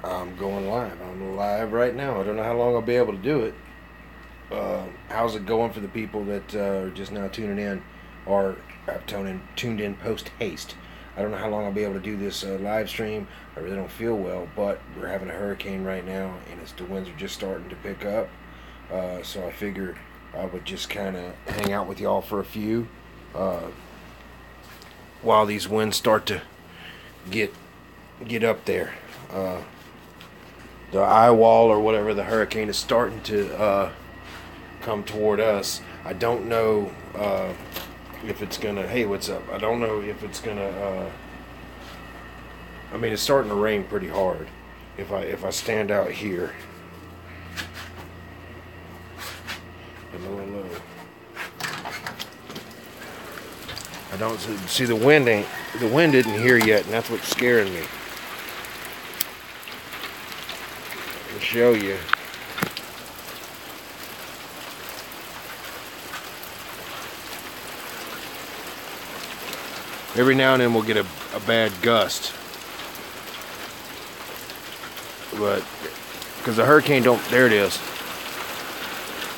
I'm going live. I'm live right now. I don't know how long I'll be able to do it. How's it going for the people that are just now tuning in or have tuned in post haste? I don't know how long I'll be able to do this live stream. I really don't feel well, but we're having a hurricane right now, and the winds are just starting to pick up. So I figured I would just kind of hang out with y'all for a few uh, while these winds start to get up there. The eye wall or whatever the hurricane is starting to come toward us. I don't know if it's gonna. Hey, what's up? I don't know if it's gonna. I mean, it's starting to rain pretty hard. If I stand out here. Hello. I don't see the wind isn't here yet, and that's what's scaring me. I'll show you. Every now and then we'll get a bad gust, but because the hurricane don't, there it is,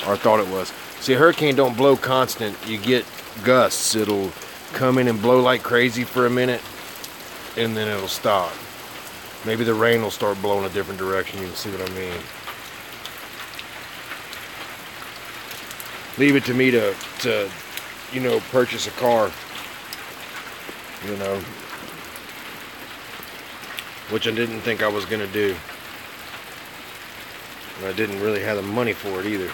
or I thought it was. See, a hurricane don't blow constant. You get gusts. It'll come in and blow like crazy for a minute, and then it'll stop. Maybe the rain will start blowing a different direction. You can see what I mean. Leave it to me to purchase a car. Which I didn't think I was gonna do. And I didn't really have the money for it either.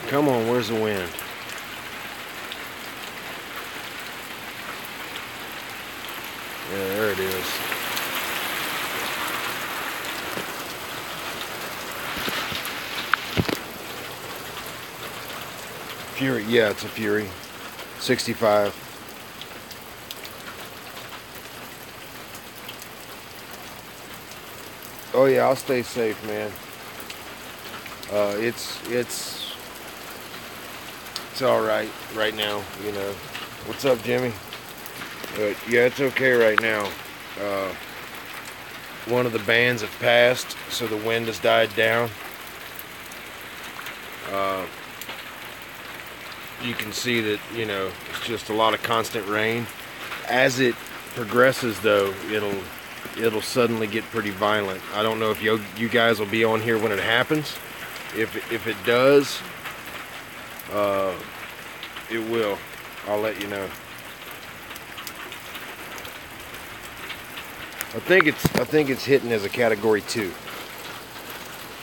Come on, where's the wind? Yeah, there it is. Fury, yeah, it's a Fury. 65. Oh yeah, I'll stay safe, man. It's all right now. What's up, Jimmy? But yeah, it's okay right now. One of the bands have passed, so the wind has died down. You can see that, it's just a lot of constant rain. As it progresses, though, it'll suddenly get pretty violent. I don't know if you guys will be on here when it happens. If it does, it will. I'll let you know. I think it's hitting as a Category 2,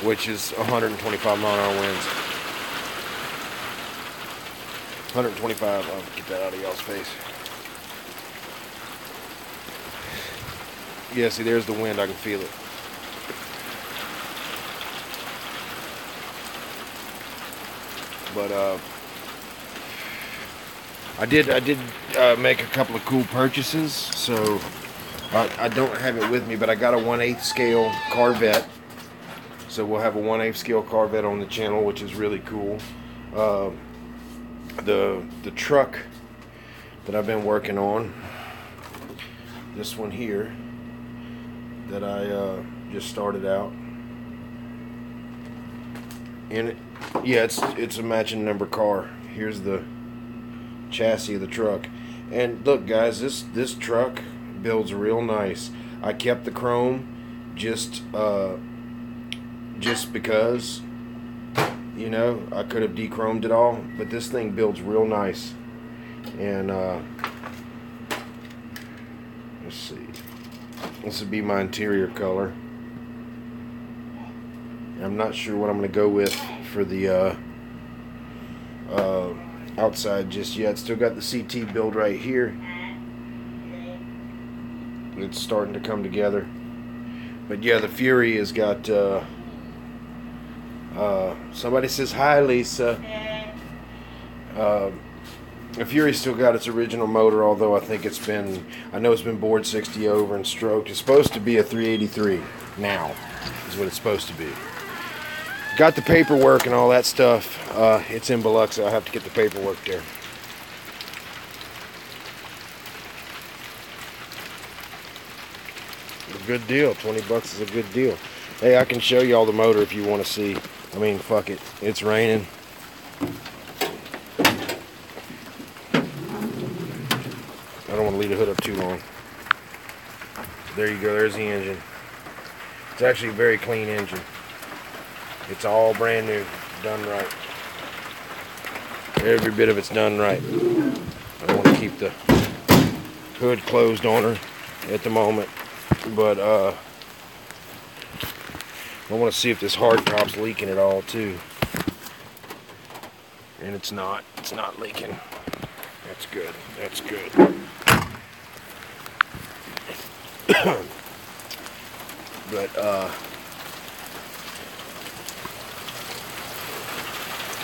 which is 125 mile an hour winds. 125. I'll get that out of y'all's face. Yeah, see, there's the wind. I can feel it. But I did make a couple of cool purchases. So I don't have it with me, but I got a 1/8 scale Corvette. So we'll have a 1/8 scale Corvette on the channel, which is really cool. The truck that I've been working on, this one here that I just started out in it. Yeah, it's a matching number car. Here's the chassis of the truck, and look, guys, this truck builds real nice. I kept the chrome just because. I could have de-chromed it all, but this thing builds real nice. And let's see. This would be my interior color. I'm not sure what I'm going to go with for the outside just yet. Still got the CT build right here. It's starting to come together. But yeah, the Fury has got... somebody says hi, Lisa. The Fury still got its original motor, although I know it's been bored 60 over and stroked. It's supposed to be a 383 now, is what it's supposed to be. Got the paperwork and all that stuff. It's in Biloxi. I'll have to get the paperwork there. A good deal. 20 bucks is a good deal. Hey, I can show you all the motor if you want to see. I mean, fuck it. It's raining. I don't want to leave the hood up too long. There you go. There's the engine. It's actually a very clean engine. It's all brand new. Done right. Every bit of it's done right. I don't want to keep the hood closed on her at the moment. But I want to see if this hard top's leaking at all too. And it's not leaking. That's good. That's good. But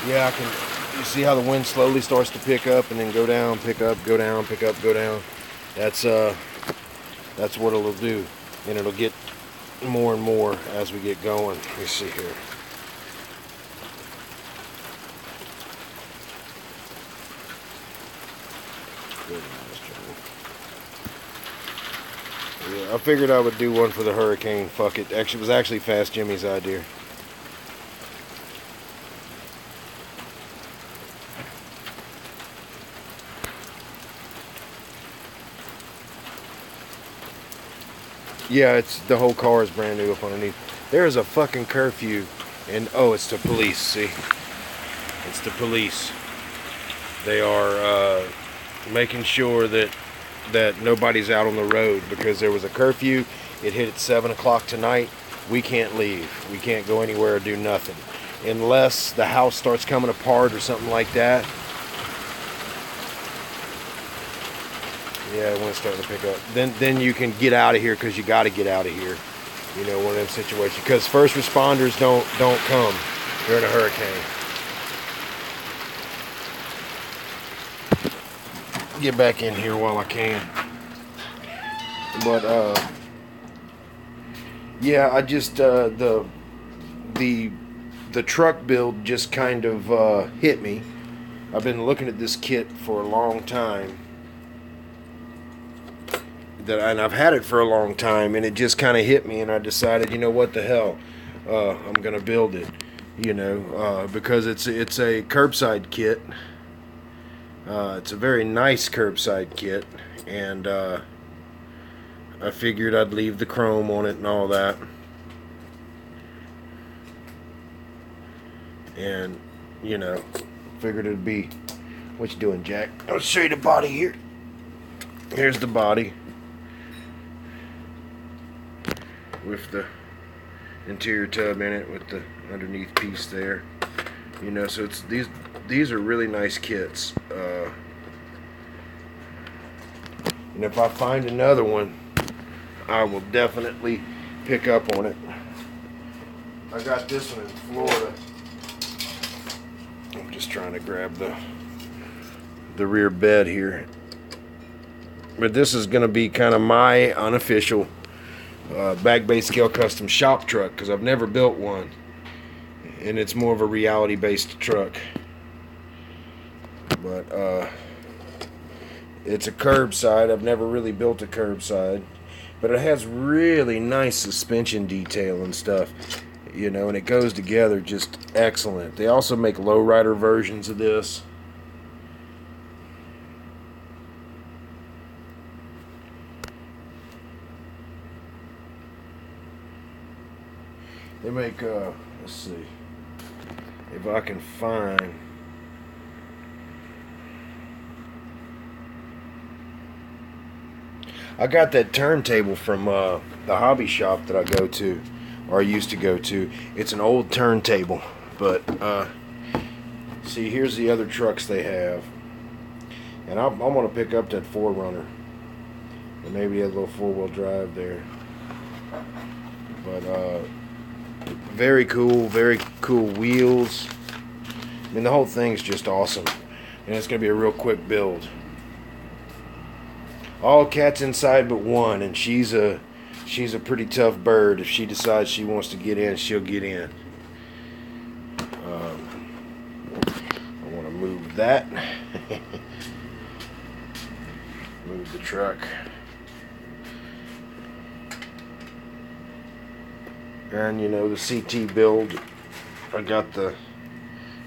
yeah, you see how the wind slowly starts to pick up and then go down, pick up, go down, pick up, go down. That's what it'll do, and it'll get more and more as we get going. Let me see here. Yeah, I figured I would do one for the Hurricane. Fuck it. Actually, it was actually Fast Jimmy's idea. Yeah, it's the whole car is brand new up underneath. There's a fucking curfew, and oh, it's the police. See, it's the police. They are making sure that nobody's out on the road because there was a curfew. It hit at 7 o'clock tonight. We can't leave. We can't go anywhere or do nothing unless the house starts coming apart or something like that. Yeah, when it's starting to pick up, then you can get out of here because you got to get out of here. You know, one of them situations because first responders don't come during a hurricane. Get back in here while I can. But yeah, I just the truck build just kind of hit me. I've been looking at this kit for a long time. And I've had it for a long time, and it just kind of hit me, and I decided, you know what the hell, I'm gonna build it, you know, because it's a curbside kit. It's a very nice curbside kit, and I figured I'd leave the chrome on it and all that, and you know, figured it'd be. What you doing, Jack? I'll show you the body here. Here's the body. With the interior tub in it with the underneath piece there, you know, so it's these are really nice kits, and if I find another one I will definitely pick up on it. I got this one in Florida. I'm just trying to grab the rear bed here, but this is gonna be kind of my unofficial Back Bay Scale Custom shop truck because I've never built one, and it's more of a reality based truck, but it's a curbside. I've never really built a curbside, but it has really nice suspension detail and stuff, you know, and it goes together just excellent. They also make lowrider versions of this. They make, let's see, if I can find, I got that turntable from the hobby shop that I go to, or I used to go to. It's an old turntable, but see, here's the other trucks they have, and I'm going to pick up that 4Runner, and maybe a little 4-wheel drive there, but very cool wheels. I mean, the whole thing's just awesome, and it's gonna be a real quick build. All cats inside but one, and she's a pretty tough bird. If she decides she wants to get in, she'll get in. I want to move that. Move the truck. And you know, the CT build, I got the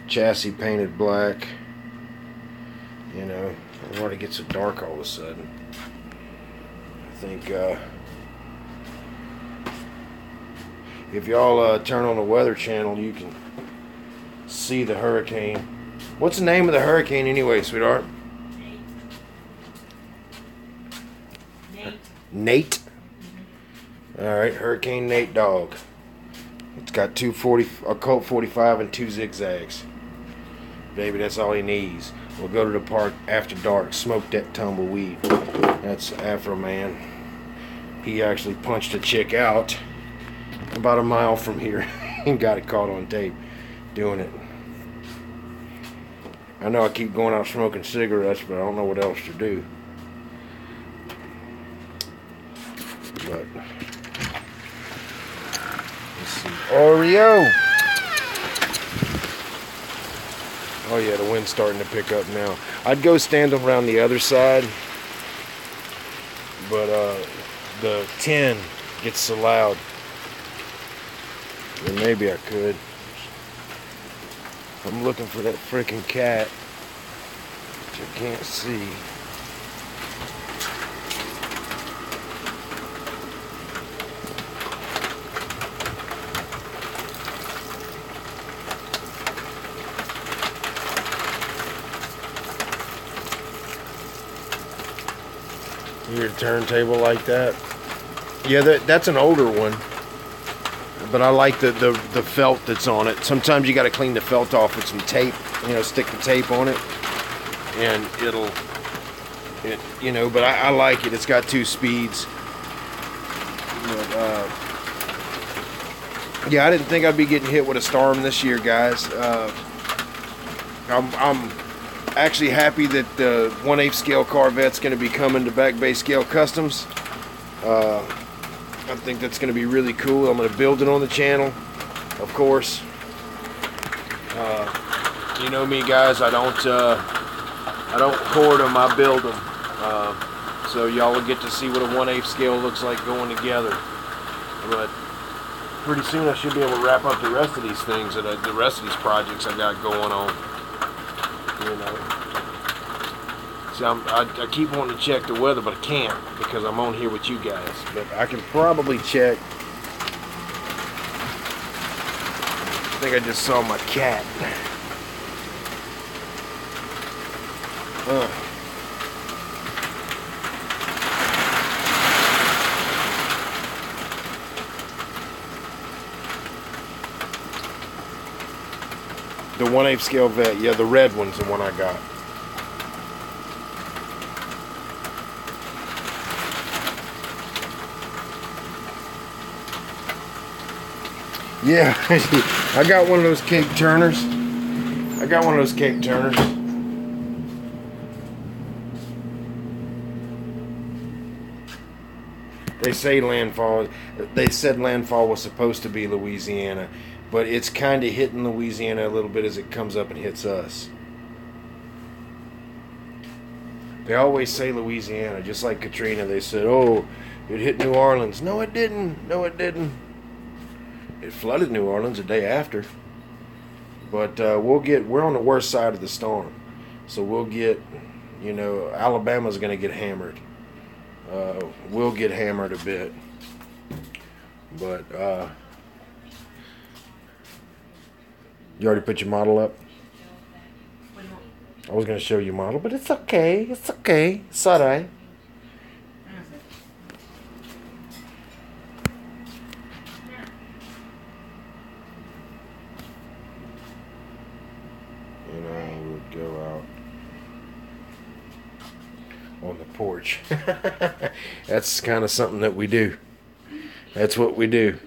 chassis painted black. You know, why it gets so dark all of a sudden. I think if y'all turn on the Weather Channel, you can see the hurricane. What's the name of the hurricane anyway, sweetheart? Nate. Nate? Alright, Hurricane Nate dog. It's got a Colt 45 and 2 zigzags. Baby, that's all he needs. We'll go to the park after dark, smoke that tumbleweed. That's Afro Man. He actually punched a chick out about a mile from here and got it caught on tape doing it. I know I keep going out smoking cigarettes, but I don't know what else to do. But let's see. Oreo! Oh yeah, the wind's starting to pick up now. I'd go stand around the other side, but the 10 gets so loud. Or maybe I could. I'm looking for that freaking cat, which I can't see. Your turntable like that. Yeah, that's an older one. But I like the felt that's on it. Sometimes you got to clean the felt off with some tape. You know, stick the tape on it, and you know. But I like it. It's got 2 speeds. But, yeah, I didn't think I'd be getting hit with a storm this year, guys. I'm actually happy that the 1/8 scale Corvette's going to be coming to Back Bay Scale Customs. I think that's going to be really cool. I'm going to build it on the channel, of course. You know me, guys. I don't hoard them. I build them. So y'all will get to see what a 1/8 scale looks like going together. But pretty soon I should be able to wrap up the rest of these things, the rest of these projects I got going on. You know. So I keep wanting to check the weather, but I can't because I'm on here with you guys. But I can probably check. I think I just saw my cat. The 1/8 scale vet, yeah, the red one's the one I got. Yeah, I got one of those cake turners. They said landfall was supposed to be Louisiana, but it's kind of hitting Louisiana a little bit as it comes up and hits us. They always say Louisiana, just like Katrina. They said, oh, it hit New Orleans. No, it didn't. No, it didn't. It flooded New Orleans the day after. But we're on the worst side of the storm. So we'll get, you know, Alabama's going to get hammered. We'll get hammered a bit. But, you already put your model up? I was going to show you model, but it's okay. It's okay. It's alright. And I would go out on the porch. That's kind of something that we do. That's what we do.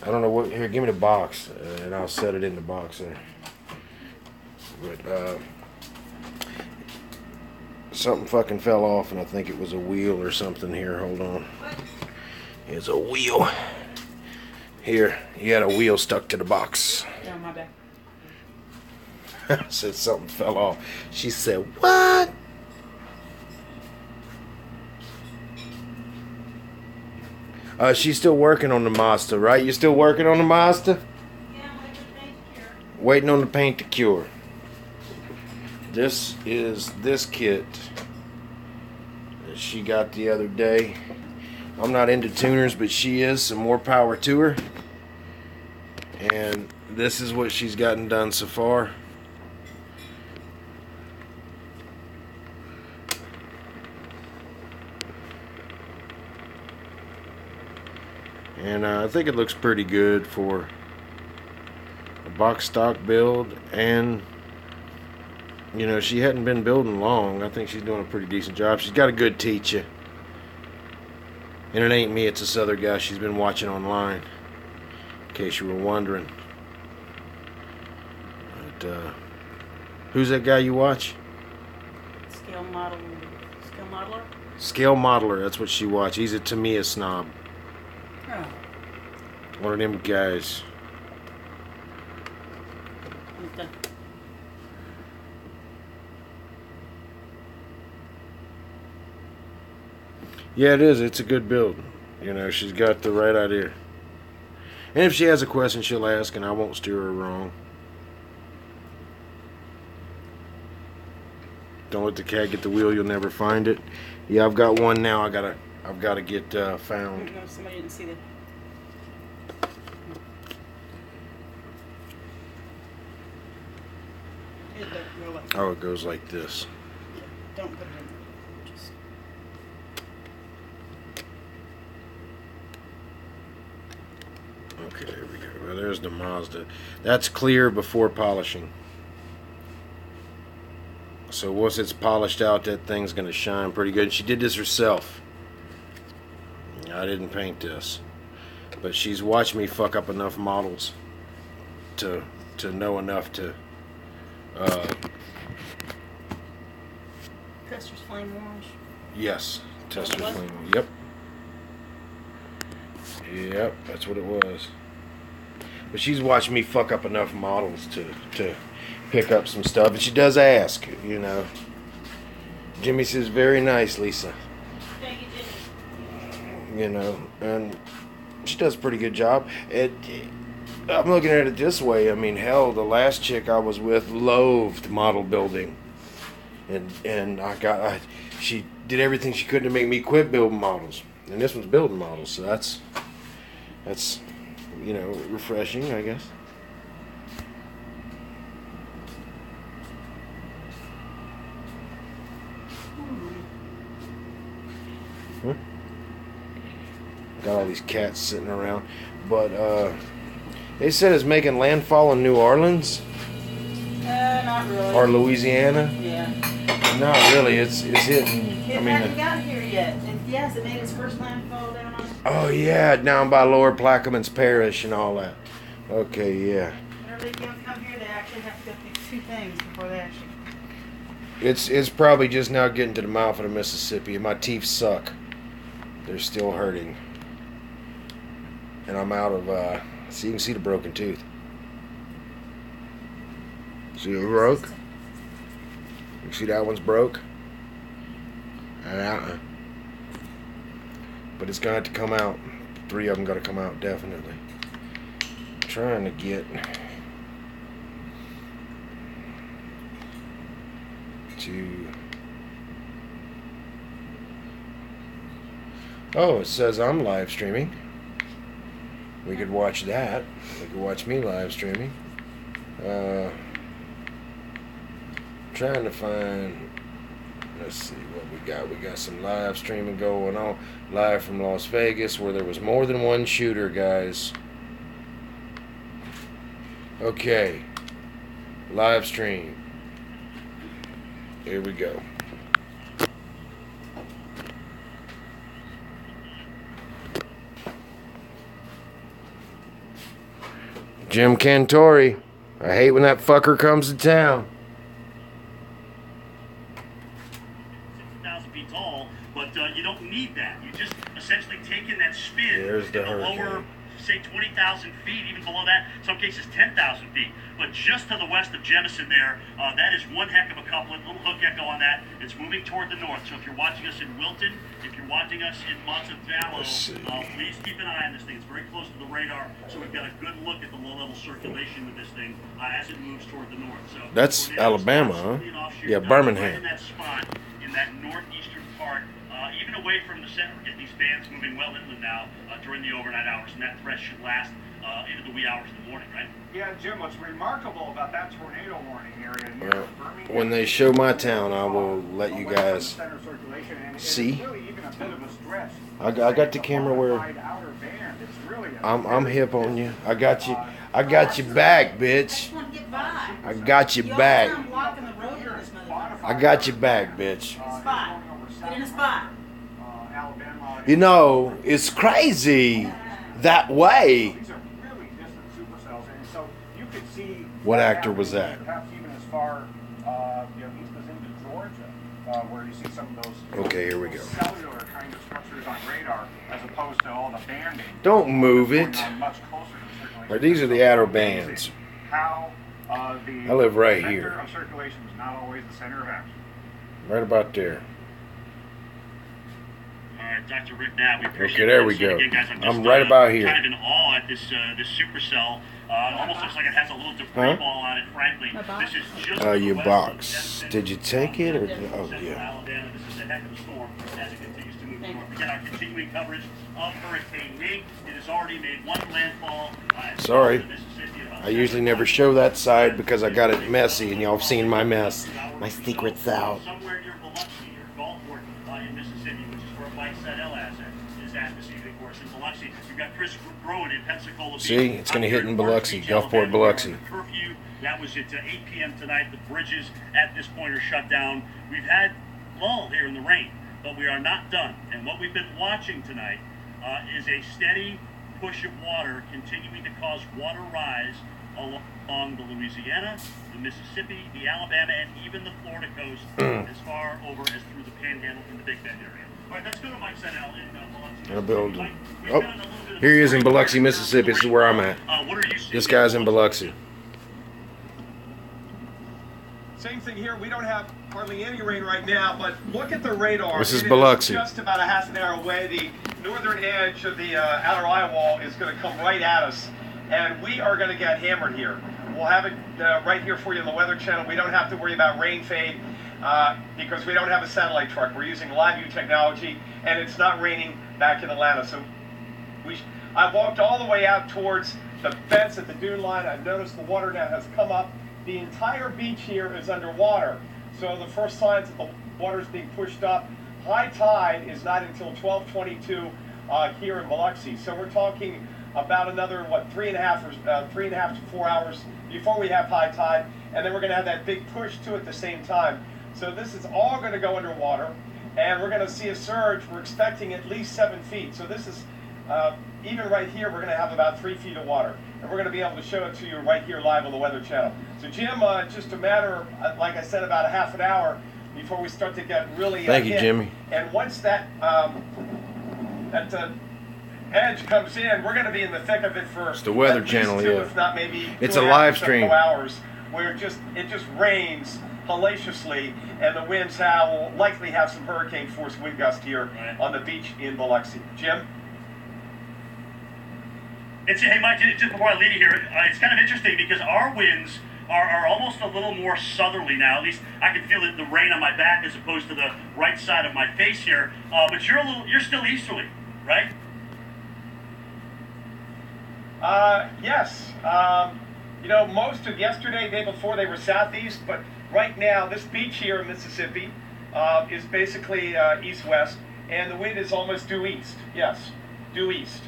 I don't know what. Here, give me the box, and I'll set it in the box there. But something fucking fell off, and I think it was a wheel or something. Here, hold on. It's a wheel. Here, you had a wheel stuck to the box. Yeah, my bad. I said something fell off. She said, what? She's still working on the Mazda, right? You still working on the Mazda? Yeah, I'm waiting for the paint to cure. Waiting on the paint to cure. This is this kit that she got the other day. I'm not into tuners, but she is. Some more power to her. And this is what she's gotten done so far. And I think it looks pretty good for a box stock build. And you know, she hadn't been building long. I think she's doing a pretty decent job. She's got a good teacher. And it ain't me, it's this other guy she's been watching online, in case you were wondering. But, who's that guy you watch? Scale modeler? Scale Modeler, that's what she watch. He's a Tamiya snob. Oh. One of them guys. Okay. Yeah, it is. It's a good build. You know, she's got the right idea. And if she has a question, she'll ask, and I won't steer her wrong. Don't let the cat get the wheel; you'll never find it. Yeah, I've got one now. I've got to get found. No, somebody didn't see that. It doesn't go like that. Oh, it goes like this. Yeah, don't put it in there. Just Okay, there we go. Well, there's the Mazda. That's clear before polishing. So once it's polished out, that thing's going to shine pretty good. She did this herself. I didn't paint this. But she's watched me fuck up enough models to know enough to... Custer's flame wash. yes, test her What? flame. Yep. Yep, that's what it was. But she's watched me fuck up enough models to pick up some stuff. And she does ask, you know. Jimmy says, very nice, Lisa. Thank you, Jimmy. You know, and she does a pretty good job. I'm looking at it this way. I mean, hell, the last chick I was with loathed model building. And she did everything she could to make me quit building models. And this one's building models, so that's you know, refreshing, I guess. Huh? Got all these cats sitting around, but they said it's making landfall in New Orleans Not really. or Louisiana. Yeah. Not really. It's hitting. It hasn't got here yet. And yes, it made its first landfall down on. Oh yeah, down by Lower Plaquemines Parish and all that. Okay, yeah. Whenever they come here, they actually have to go through two things before they actually. It's probably just now getting to the mouth of the Mississippi, and my teeth suck. They're still hurting, and I'm out of. See, you can see the broken tooth. See it broke? You see that one's broke? But it's gonna have to come out. 3 of them gotta come out definitely. Trying to get to. Oh, it says I'm live streaming. We could watch that. We could watch me live streaming. Trying to find. Let's see what we got. We got some live streaming going on. Live from Las Vegas, where there was more than one shooter, guys. Okay. Live stream. Here we go. Jim Cantori. I hate when that fucker comes to town. 6,000 feet tall, but you don't need that. You just essentially take in that spin There's the in the lower hurricane. say 20,000 feet, even below that, in some cases 10,000 feet. But just to the west of Jemison there, that is one heck of a couplet, little hook echo on that. It's moving toward the north. So if you're watching us in Wilton, if you're watching us in Montevallo, please keep an eye on this thing. It's very close to the radar, so we've got a good look at the low-level circulation with this thing as it moves toward the north. So that's Alabama, huh? Yeah, Birmingham. Right in that spot, in that northeastern part, even away from the center. We're getting these bands moving well inland now during the overnight hours, and that threat should last into the wee hours of the morning, right? Yeah, Jim, what's remarkable about that tornado warning area near Birmingham, when they show my town, I will let you guys see. I got the camera where I'm hip on you. I got you. I got your back, bitch. I got your back. I got your back, bitch. Spot. Get in a spot. You know, it's crazy that way. These are really distant supercells, and so you could see. What actor was that? Perhaps even as far, east as into Georgia, where you see some of those. Okay, here we go. Cellular kind of structures on radar, as opposed to all the banding. Don't move it. Much closer to circulation. Or these are the outer bands. How I live right center here. of circulation is not always the center of action. Right about there. All right, Dr. Rick Knapp, we appreciate Okay, there that. we So go. again, guys, I'm right about here. Kind of in awe at this supercell. It almost looks like it has a little debris ball on it, frankly. This is just Your west box. of Did you take it? Or oh, Central yeah. Alabama. This is a heck of a storm as it continues to move north. Again, our continuing coverage of Hurricane Nate. It has already made one landfall. Sorry. Mississippi, about I usually never show that side because I got it messy, and y'all have seen my mess. My secret's out. Somewhere near Biloxi or Gulfport in Mississippi, which is where Mike Sedell is at this evening, of course, in Biloxi. We've got Chris Groen in Pensacola Beach. See, it's going to hit in Biloxi, Beach, Gulfport, Alabama. Biloxi. Curfew, that was at 8 p.m. tonight. The bridges at this point are shut down. We've had lull here in the rain, but we are not done. And what we've been watching tonight is a steady push of water continuing to cause water rise along the Louisiana, the Mississippi, the Alabama, and even the Florida coast, as far over as through the Panhandle and the Big Bend area. All right, let's go to Mike Sedell in Biloxi. I'll build. Oh, here he is in Biloxi, Mississippi. This is where I'm at. What are you seeing? This guy's in Biloxi. Same thing here. We don't have hardly any rain right now, but look at the radar. This is It Biloxi. Just about a half an hour away. The northern edge of the outer eye wall is going to come right at us, and we are going to get hammered here. We'll have it right here for you in the Weather Channel. We don't have to worry about rain fade because we don't have a satellite truck. We're using LiveView technology, and it's not raining back in Atlanta. So I walked all the way out towards the fence at the dune line. I've noticed the water now has come up. The entire beach here is underwater. So the first signs that the water is being pushed up. High tide is not until 12:22 here in Biloxi. So we're talking about another, what, 3.5 to 4 hours before we have high tide. And then we're going to have that big push too at the same time. So this is all going to go underwater. And we're going to see a surge. We're expecting at least 7 feet. So this is, even right here, we're going to have about 3 feet of water. And we're going to be able to show it to you right here live on the Weather Channel. So Jim, just a matter of, like I said, about a half an hour before we start to get really Thank you, hit. Jimmy. And once that edge comes in, we're going to be in the thick of it for It's the Weather at least Channel, 2, yeah. if not maybe It's 2.5 a live to stream. 7 hours where it just rains hellaciously, and the winds will likely have some hurricane force wind gust here on the beach in Biloxi. Jim? Hey, Mike, just before I leave you here, it's kind of interesting because our winds are almost a little more southerly now. At least I can feel the rain on my back as opposed to the right side of my face here. But you're still easterly, right? Yes. Most of yesterday, day before, they were southeast, but right now, this beach here in Mississippi is basically east-west, and the wind is almost due east. Yes, due east.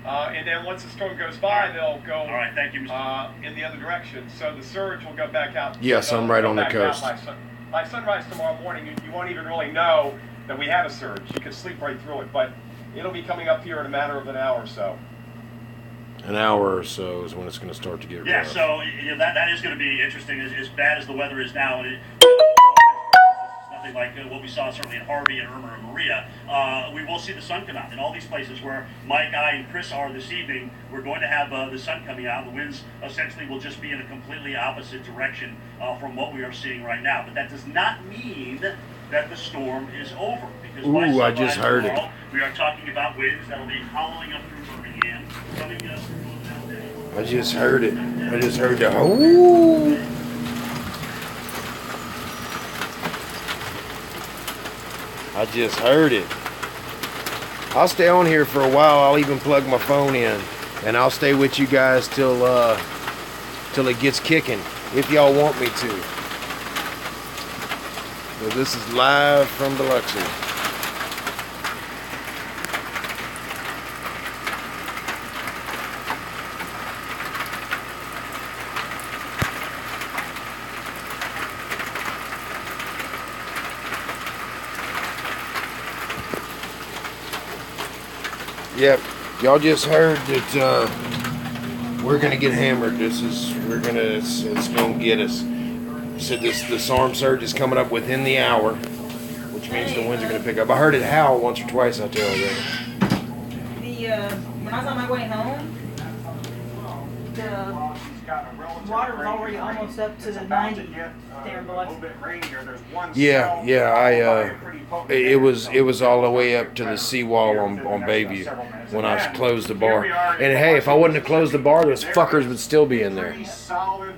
And then once the storm goes by, they'll go All right, thank you, Mr. in the other direction. So the surge will go back out. Yes, I'm right on the back out coast. By sunrise tomorrow morning, you won't even really know that we had a surge. You can sleep right through it, but it'll be coming up here in a matter of an hour or so. An hour or so is when it's going to start to get Yeah, rough. so that is going to be interesting. As bad as the weather is now, it's nothing like what we we saw certainly in Harvey and Irma and Maria, we will see the sun come out. In all these places where Mike, I, and Chris are this evening, we're going to have the sun coming out. The winds essentially will just be in a completely opposite direction from what we are seeing right now. But that does not mean that the storm is over. Because Ooh, I just heard tomorrow, we are talking about winds that will be howling up through Birmingham, coming through Philadelphia. I just heard it. I just heard the ooh. I just heard it. I'll stay on here for a while. I'll even plug my phone in, and I'll stay with you guys till it gets kicking, if y'all want me to. But this is live from Biloxi. Yep, y'all just heard that we're gonna get hammered. It's gonna get us. Said the storm surge is coming up within the hour, which means the winds are gonna pick up. I heard it howl once or twice. I tell you. When I was on my way home, the water was already almost up to the 90 there in Biloxi. Yeah. It was all the way up to the seawall on Bayview when I closed the bar. And hey, if I wouldn't have closed the bar, those fuckers would still be in there. Solid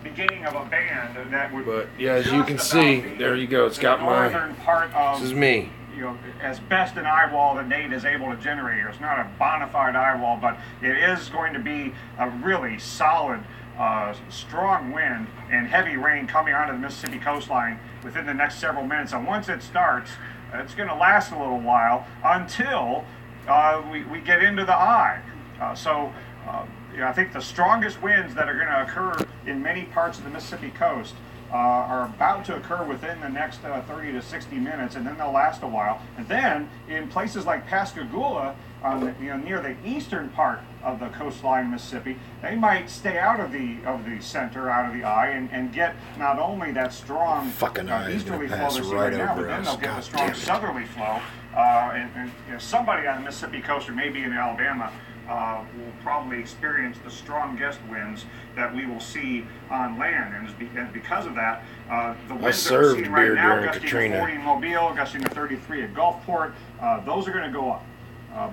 beginning of a band that would. But yeah, as you can see, there you go. It's got my. Northern part of, This is me. you know, as best an eye wall that Nate is able to generate here. It's not a bona fide eye wall, but it is going to be a really solid, strong wind and heavy rain coming onto the Mississippi coastline within the next several minutes. And once it starts, it's going to last a little while until we get into the eye. I think the strongest winds that are going to occur in many parts of the Mississippi coast are about to occur within the next 30 to 60 minutes, and then they'll last a while. And then in places like Pascagoula, near the eastern part of the coastline of Mississippi, they might stay out of the center, out of the eye, and get not only that strong easterly flow they're seeing right now, but then they'll get the strong southerly flow. Somebody on the Mississippi coast, or maybe in Alabama, will probably experience the strongest winds that we will see on land, and because of that, the winds that we're seeing right now, gusting to 40 in Mobile, gusting to 33 at Gulfport, those are going to go up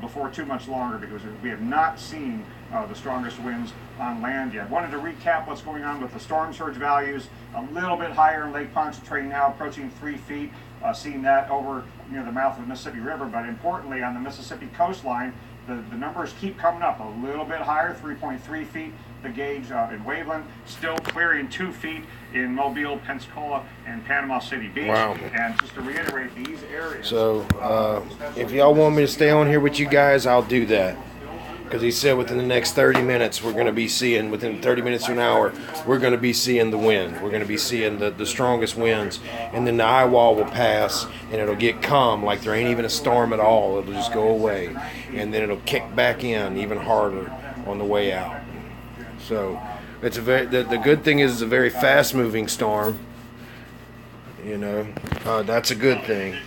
before too much longer, because we have not seen the strongest winds on land yet. Wanted to recap what's going on with the storm surge values. A little bit higher in Lake Pontchartrain now, approaching 3 feet. Seeing that over near the mouth of the Mississippi River, but importantly on the Mississippi coastline, the numbers keep coming up a little bit higher, 3.3 feet the gauge in Waveland, still clearing 2 feet in Mobile, Pensacola, and Panama City Beach. Wow. And just to reiterate, these areas. So if y'all want me to stay on here with you guys, I'll do that. Because he said within the next 30 minutes, we're going to be seeing, within 30 minutes to an hour, we're going to be seeing the wind. We're going to be seeing the strongest winds. And then the eye wall will pass, and it'll get calm, like there ain't even a storm at all. It'll just go away. And then it'll kick back in even harder on the way out. So it's the good thing is it's a very fast-moving storm. That's a good thing.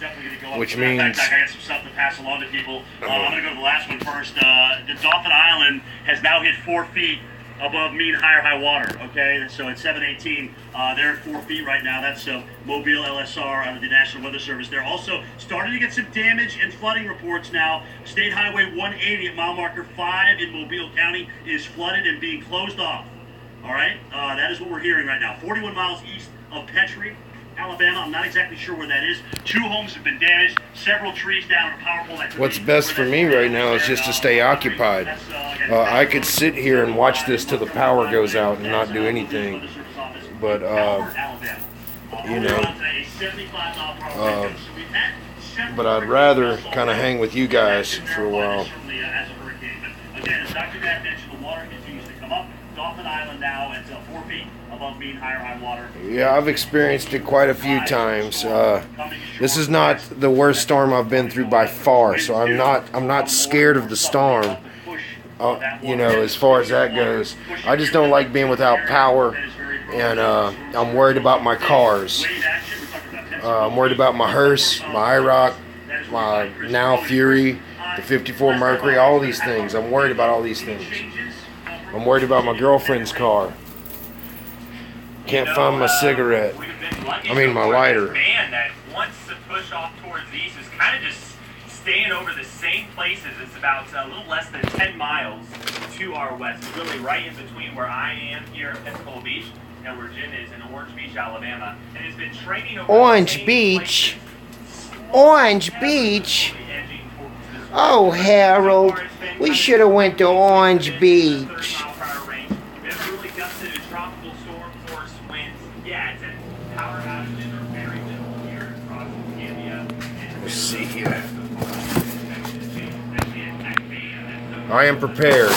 Which means... In fact, I got some stuff to pass along to people. I'm going to go to the last one first. The Dauphin Island has now hit 4 feet above mean high water. Okay, so at 7:18, they're at 4 feet right now. That's Mobile LSR out of the National Weather Service. They're also starting to get some damage and flooding reports now. State Highway 180 at mile marker 5 in Mobile County is flooded and being closed off. All right, that is what we're hearing right now. 41 miles east of Petrie, Alabama. I'm not exactly sure where that is. 2 homes have been damaged, several trees down, and power pole activity. What's best for me right now is just to stay occupied. I could sit here and watch this till the power goes out and not do anything. But, but I'd rather kind of hang with you guys for a while. Again, as Dr. Dad mentioned, the water continues to come up. Dauphin Island now at 4 feet above mean high water. Yeah, I've experienced it quite a few times. This is not the worst storm I've been through by far, so I'm not scared of the storm. As far as that goes, I just don't like being without power, and I'm worried about my cars. I'm worried about my hearse, my IROC, my now Fury, the 54 Mercury, all these things. I'm worried about all these things. I'm worried about my girlfriend's car. Can't find my cigarette. I mean my lighter. Man that wants to push off towards the east is kind of just staying over the same places. It's about a little less than 10 miles to our west. It's really right in between where I am here at Pensacola Beach and where Jen is in Orange Beach, Alabama. And it's been training over Orange Beach. Orange Beach. Oh, Harold, we should have went to Orange Beach. Let's see here. I am prepared.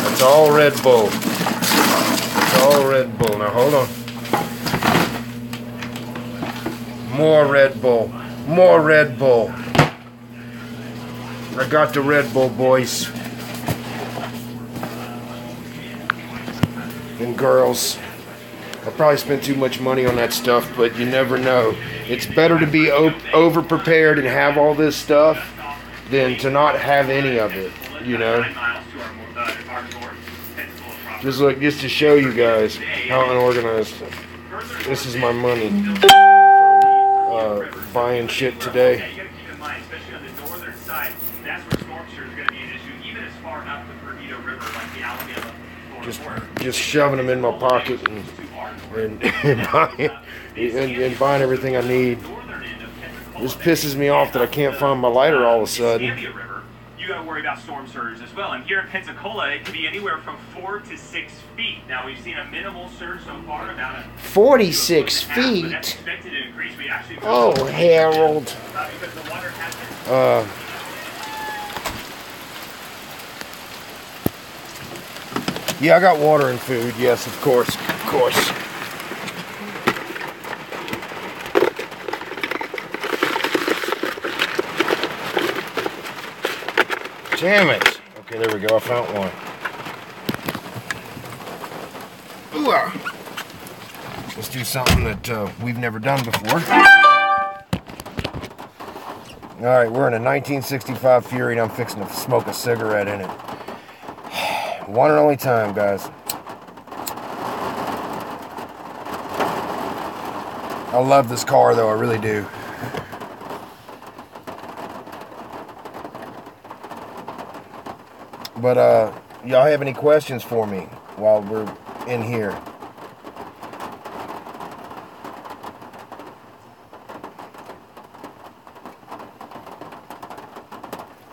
That's all Red Bull. That's all Red Bull. Now hold on. More Red Bull. More Red Bull. I got the Red Bull, boys and girls. I probably spent too much money on that stuff, but you never know. It's better to be over prepared and have all this stuff than to not have any of it, you know. Just to show you guys how unorganized. This is my money from buying shit today. Just shoving them in my pocket and buying everything I need. This pisses me off that I can't find my lighter all of a sudden. You got to worry about storm surge as well. And here in Pensacola, it can be anywhere from 4 to 6 feet. Now we've seen a minimal surge so far, about 46 feet. Oh, Harold. Yeah, I got water and food. Yes, of course. Of course. Damn it. Okay, there we go. I found one. Ooh, let's do something that we've never done before. Alright, we're in a 1965 Fury and I'm fixing to smoke a cigarette in it. One and only time, guys. I love this car, though. I really do. But, y'all have any questions for me while we're in here?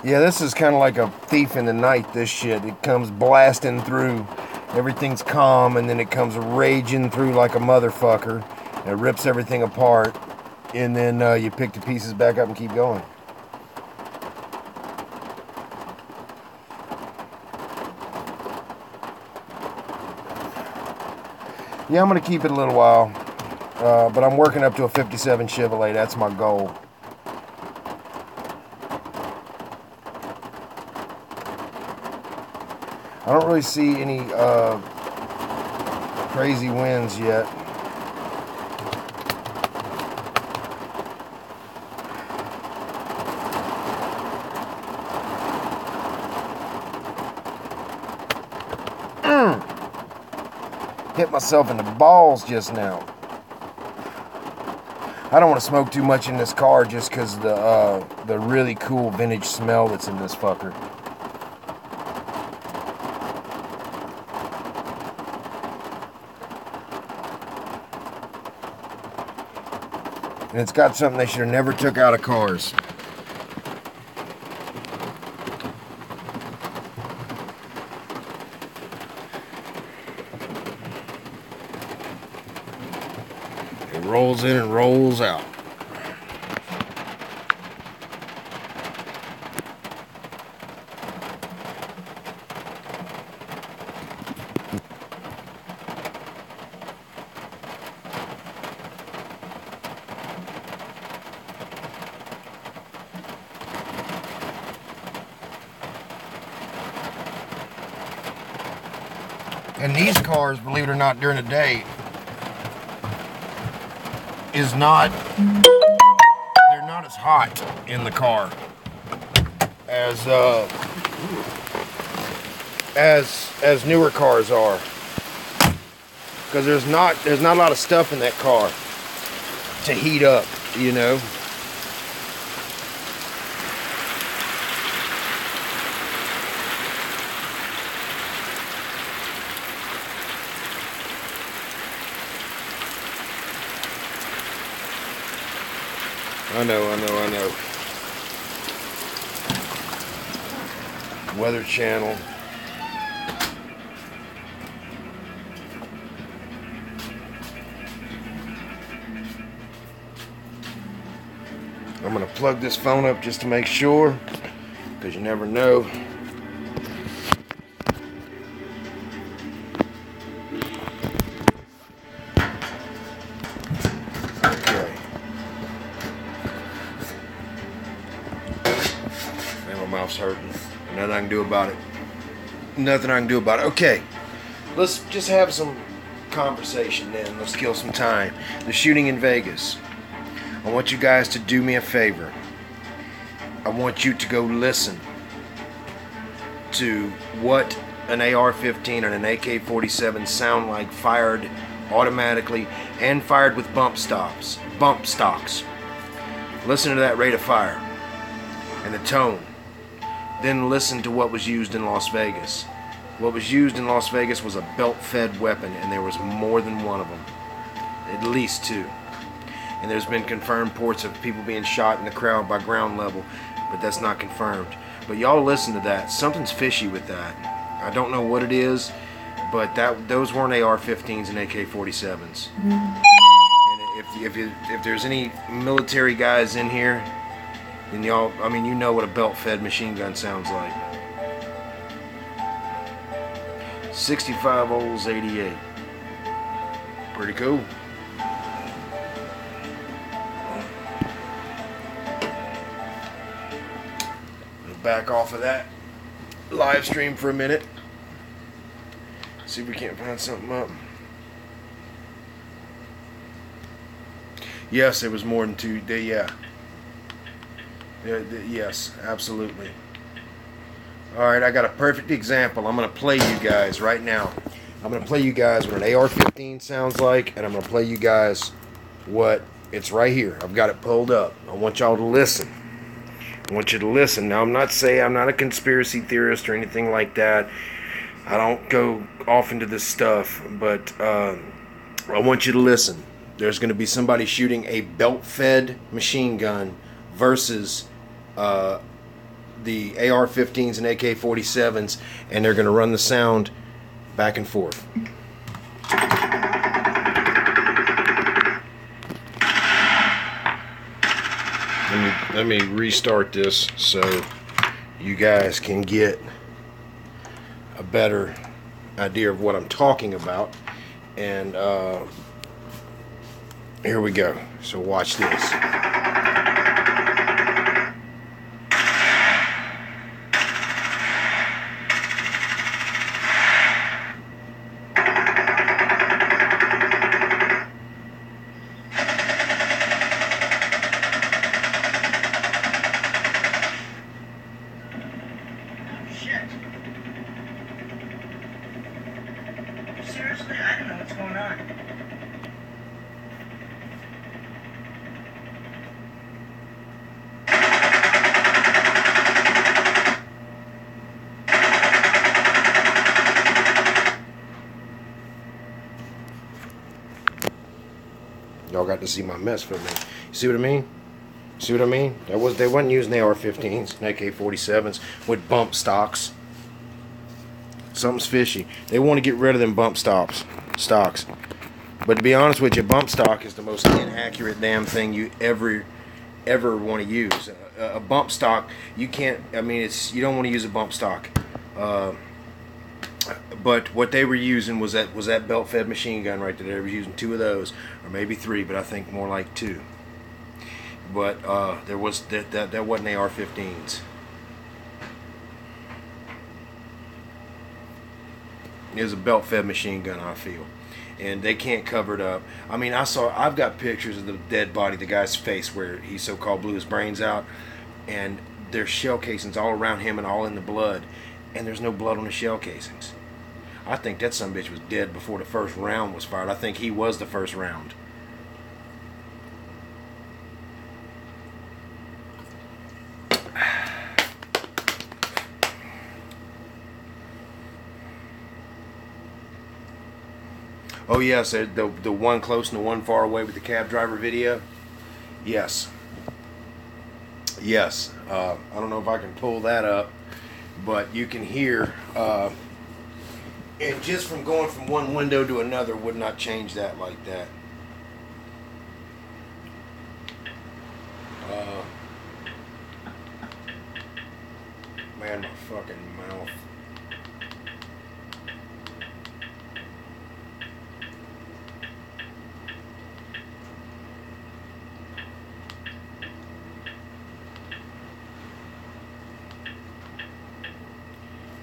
Yeah, this is kind of like a thief in the night, this shit. It comes blasting through. Everything's calm, and then it comes raging through like a motherfucker. It rips everything apart, and then you pick the pieces back up and keep going. Yeah, I'm going to keep it a little while, but I'm working up to a 57 Chevrolet. That's my goal. I don't really see any crazy winds yet. Hit myself in the balls just now. I don't want to smoke too much in this car just because the really cool vintage smell that's in this fucker. And it's got something they should have never took out of cars. It rolls in and rolls out. And these cars, believe it or not, during the day, is not, they're not as hot in the car as newer cars are, because there's not a lot of stuff in that car to heat up, you know. I know. Weather Channel. I'm gonna plug this phone up just to make sure, because you never know. Okay. Man, my mouth's hurting. Nothing I can do about it. Nothing I can do about it. Okay. Let's just have some conversation then. Let's kill some time. The shooting in Vegas. I want you guys to do me a favor. I want you to go listen to what an AR-15 and an AK-47 sound like fired automatically and fired with bump stocks. Listen to that rate of fire and the tone. Then listen to what was used in Las Vegas. What was used in Las Vegas was a belt-fed weapon, and there was more than one of them. At least two. And there's been confirmed reports of people being shot in the crowd by ground level, but that's not confirmed. But y'all listen to that. Something's fishy with that. I don't know what it is, but those weren't AR-15s and AK-47s. And if there's any military guys in here, then y'all, I mean, you know what a belt-fed machine gun sounds like. 65 Olds 88. Pretty cool. Back off of that live stream for a minute. See if we can't find something up. Yes, there was more than two. Yes, absolutely. Alright, I got a perfect example. I'm going to play you guys right now. I'm going to play you guys what an AR-15 sounds like, and I'm going to play you guys what it's right here. I've got it pulled up. I want y'all to listen. I want you to listen. Now, I'm not a conspiracy theorist or anything like that. I don't go off into this stuff, but I want you to listen. There's going to be somebody shooting a belt-fed machine gun versus the AR-15s and AK-47s, and they're going to run the sound back and forth. Let me restart this so you guys can get a better idea of what I'm talking about. And here we go. So watch this. Seriously, I don't know what's going on. Y'all got to see my mess for me. You see what I mean? See what I mean? They wasn't using AR-15s and AK-47s with bump stocks. Something's fishy. They want to get rid of them bump stocks. But to be honest with you, bump stock is the most inaccurate damn thing you ever want to use. A bump stock, you can't. I mean, you don't want to use a bump stock. But what they were using was that belt-fed machine gun right there. They were using two of those, or maybe three, but I think more like two. But there was that wasn't AR-15s. It was a belt-fed machine gun, I feel. and they can't cover it up. I mean, I've got pictures of the dead body, the guy's face where he so-called blew his brains out, and there's shell casings all around him and all in the blood, and there's no blood on the shell casings. I think that sumbitch was dead before the first round was fired. I think he was the first round. Oh yes, the one close and the one far away with the cab driver video. Yes. Yes. I don't know if I can pull that up, but you can hear. And just from going from one window to another would not change that like that. Man, my fucking mouth.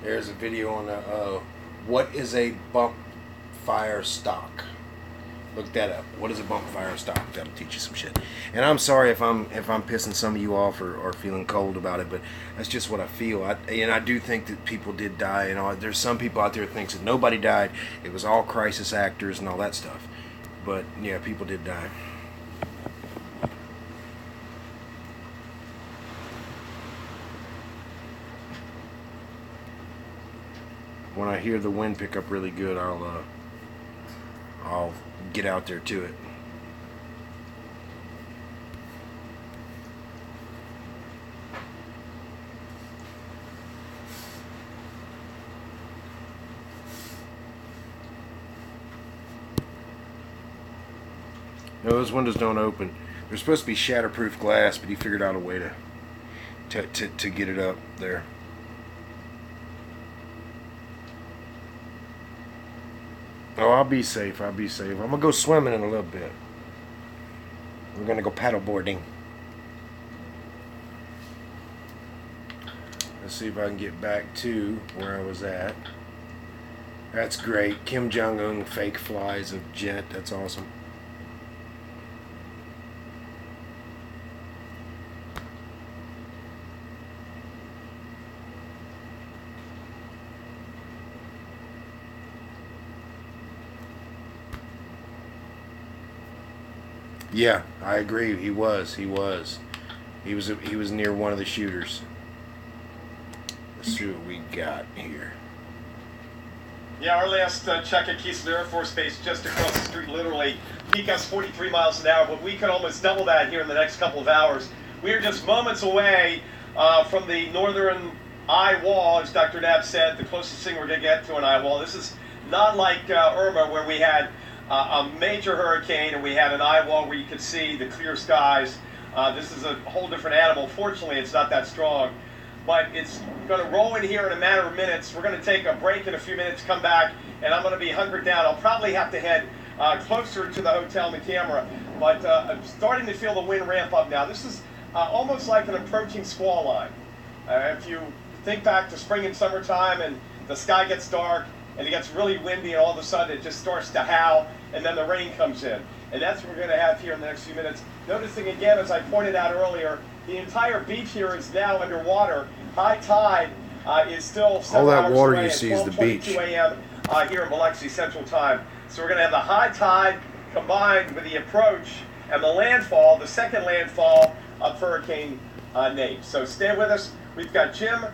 There's a video on the what is a bump fire stock? Look that up. What is a bump fire stock? That'll teach you some shit. And I'm sorry if I'm pissing some of you off or feeling cold about it, but that's just what I feel. And I do think that people did die, and all. There's some people out there that thinks that nobody died. It was all crisis actors and all that stuff. But yeah, people did die. When I hear the wind pick up really good, I'll get out there to it. No, those windows don't open. They're supposed to be shatterproof glass, but he figured out a way to get it up there. Oh, I'll be safe. I'll be safe. I'm going to go swimming in a little bit. We're going to go paddle boarding. Let's see if I can get back to where I was at. That's great. Kim Jong-un fake flies a jet. That's awesome. Yeah, I agree. He was near one of the shooters. Let's see what we got here. Yeah, our last check at Keesler Air Force Base, just across the street, literally, peak us 43 miles an hour, but we could almost double that here in the next couple of hours. We are just moments away from the northern eye wall, as Dr. Knapp said, the closest thing we're going to get to an eye wall. This is not like Irma, where we had a major hurricane and we had an eye wall where you could see the clear skies. This is a whole different animal. Fortunately, it's not that strong, but it's going to roll in here in a matter of minutes. We're going to take a break in a few minutes, come back, and I'm going to be hunkered down. I'll probably have to head closer to the hotel in the camera, but I'm starting to feel the wind ramp up now. This is almost like an approaching squall line. If you think back to spring and summertime and the sky gets dark and it gets really windy and all of a sudden it just starts to howl and then the rain comes in. And that's what we're going to have here in the next few minutes. Noticing again, as I pointed out earlier, the entire beach here is now underwater. High tide is still several all that water away you see is the beach. 12:22 a.m. Here in Biloxi Central Time. So we're going to have the high tide combined with the approach and the landfall, the second landfall of Hurricane Nate. So stay with us. We've got Jim,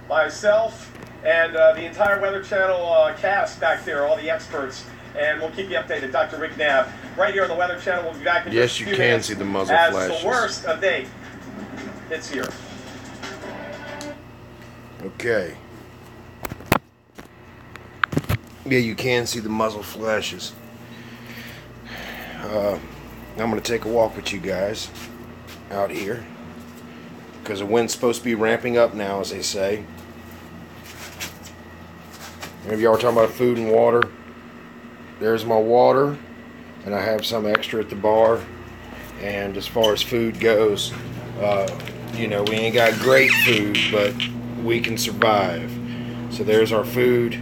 myself, and the entire Weather Channel cast back there, all the experts. And we'll keep you updated. Dr. Rick Knapp, right here on the Weather Channel. We'll be back in just a few minutes. Yes, you can see the muzzle as flashes. The worst of Nate hits here. Okay. Yeah, you can see the muzzle flashes. I'm going to take a walk with you guys out here because the wind's supposed to be ramping up now, as they say. Any of y'all are talking about food and water? There's my water, and I have some extra at the bar. And as far as food goes, you know, we ain't got great food, but we can survive. So there's our food,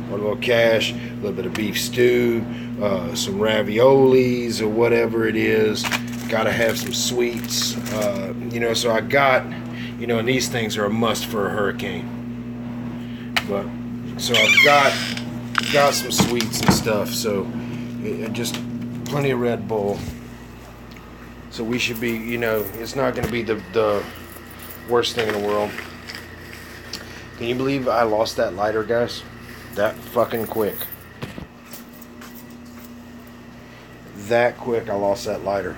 our little cash. little bit of beef stew, some raviolis or whatever it is. Gotta have some sweets, you know. So I got, you know, and these things are a must for a hurricane. But so I've got some sweets and stuff. So just plenty of Red Bull. So we should be, you know, it's not going to be the worst thing in the world. Can you believe I lost that lighter, guys? That fucking quick. That quick I lost that lighter.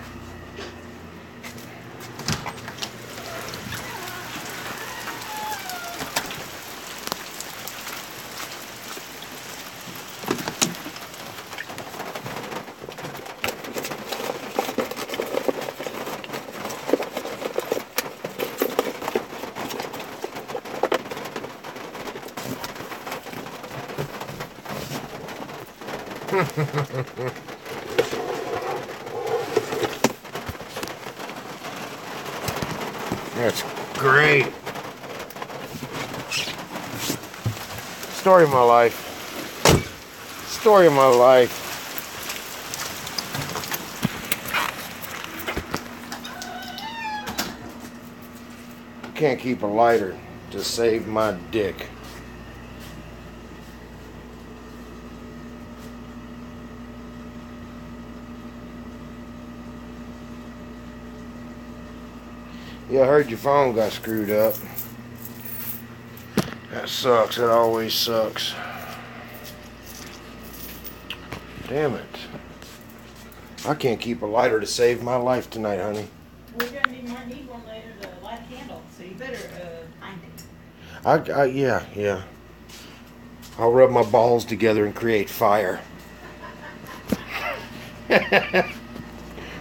That's great. Story of my life. Story of my life. Can't keep a lighter to save my dick. Yeah, I heard your phone got screwed up. That sucks. It always sucks. Damn it. I can't keep a lighter to save my life tonight, honey. We're gonna need one later to light a candle, so you better find it. Yeah. I'll rub my balls together and create fire.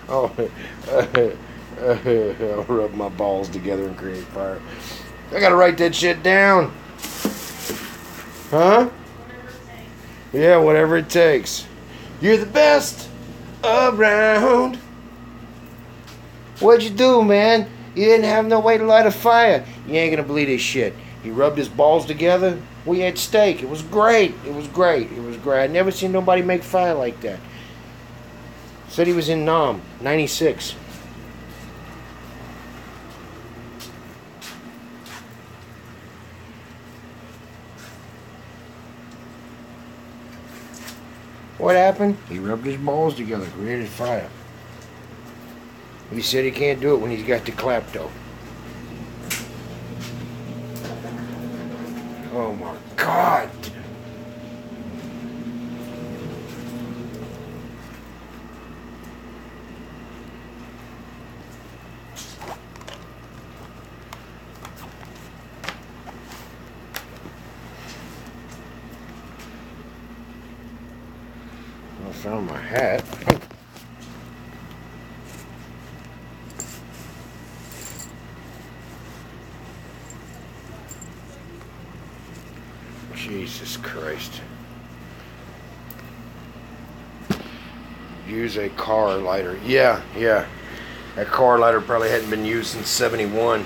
Oh, I'll rub my balls together and create fire. I gotta write that shit down. Huh? Yeah, whatever it takes. You're the best around. What'd you do, man? You didn't have no way to light a fire. You ain't gonna believe this shit. He rubbed his balls together. We had steak. It was great. It was great. It was great. I never seen nobody make fire like that. Said he was in Nam, 96. What happened? He rubbed his balls together, created fire. He said he can't do it when he's got the klepto. Oh my God. I found my hat. Jesus Christ. Use a car lighter. Yeah. That car lighter probably hadn't been used since 71.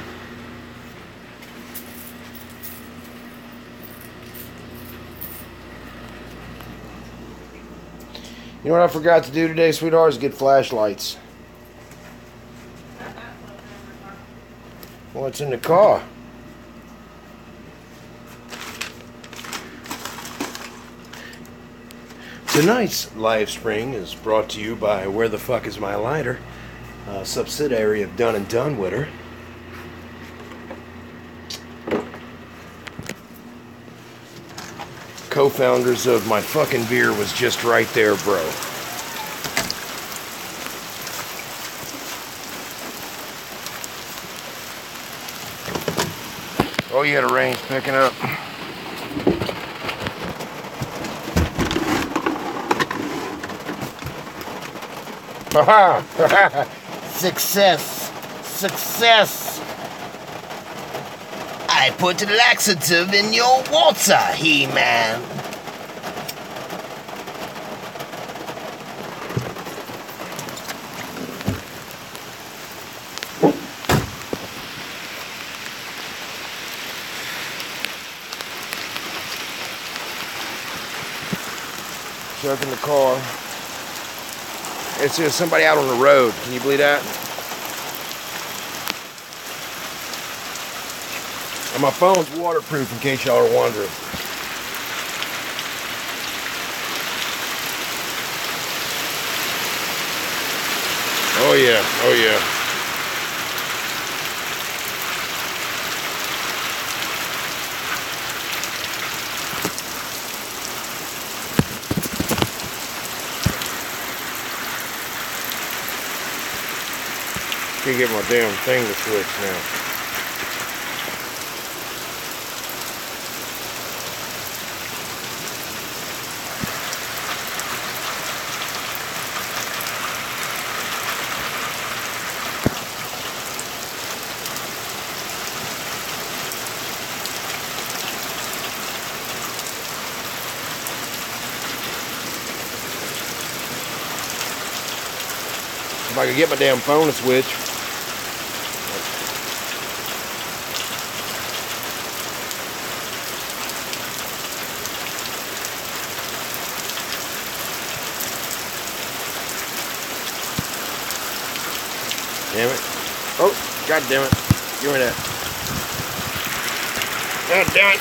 You know what I forgot to do today, sweetheart, is get flashlights. What's in the car? Tonight's live stream is brought to you by Where the Fuck Is My Lighter, a subsidiary of Dun & Dunwitter. Co-founders of My Fucking Beer Was Just Right There, Bro. Oh yeah, the rain's picking up. Haha! Success! Success! I put laxative in your water, He-Man. Choking the car. It's just somebody out on the road. Can you believe that? And my phone's waterproof in case y'all are wondering. Oh yeah, oh yeah. Can't get my damn thing to switch now. If I could get my damn phone to switch. Damn it. Oh, god damn it. Give me that. God damn it.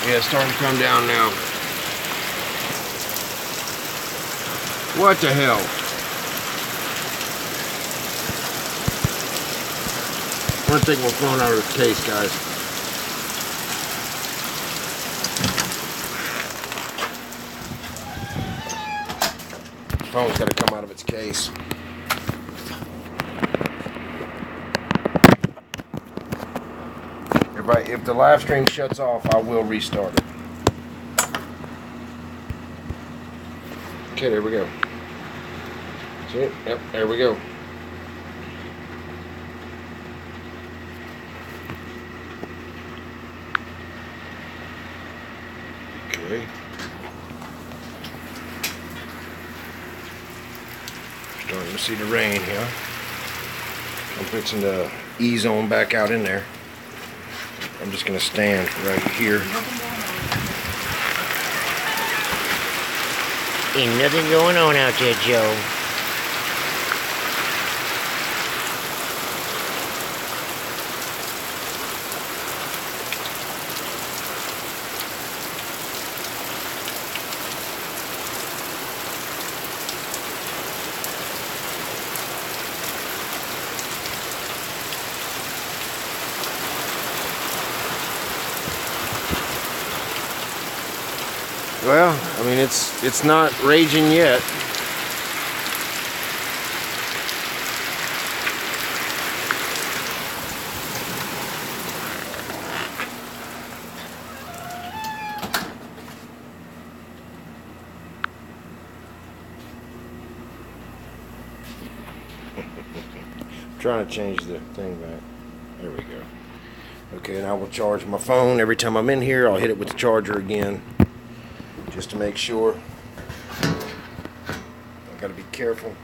Yeah, it's starting to come down now. What the hell? I'm gonna take my phone out of the case, guys. The phone's gotta come out of its case. If the live stream shuts off, I will restart it. Okay, there we go. See it? Yep, there we go. Okay. Starting to see the rain here. I'm fixing to ease on back out in there. I'm just going to stand right here. Ain't nothing going on out there, Joe. Well, I mean, it's not raging yet. I'm trying to change the thing back. There we go. Okay, and I will charge my phone every time I'm in here. I'll hit it with the charger again, just to make sure. I gotta be careful.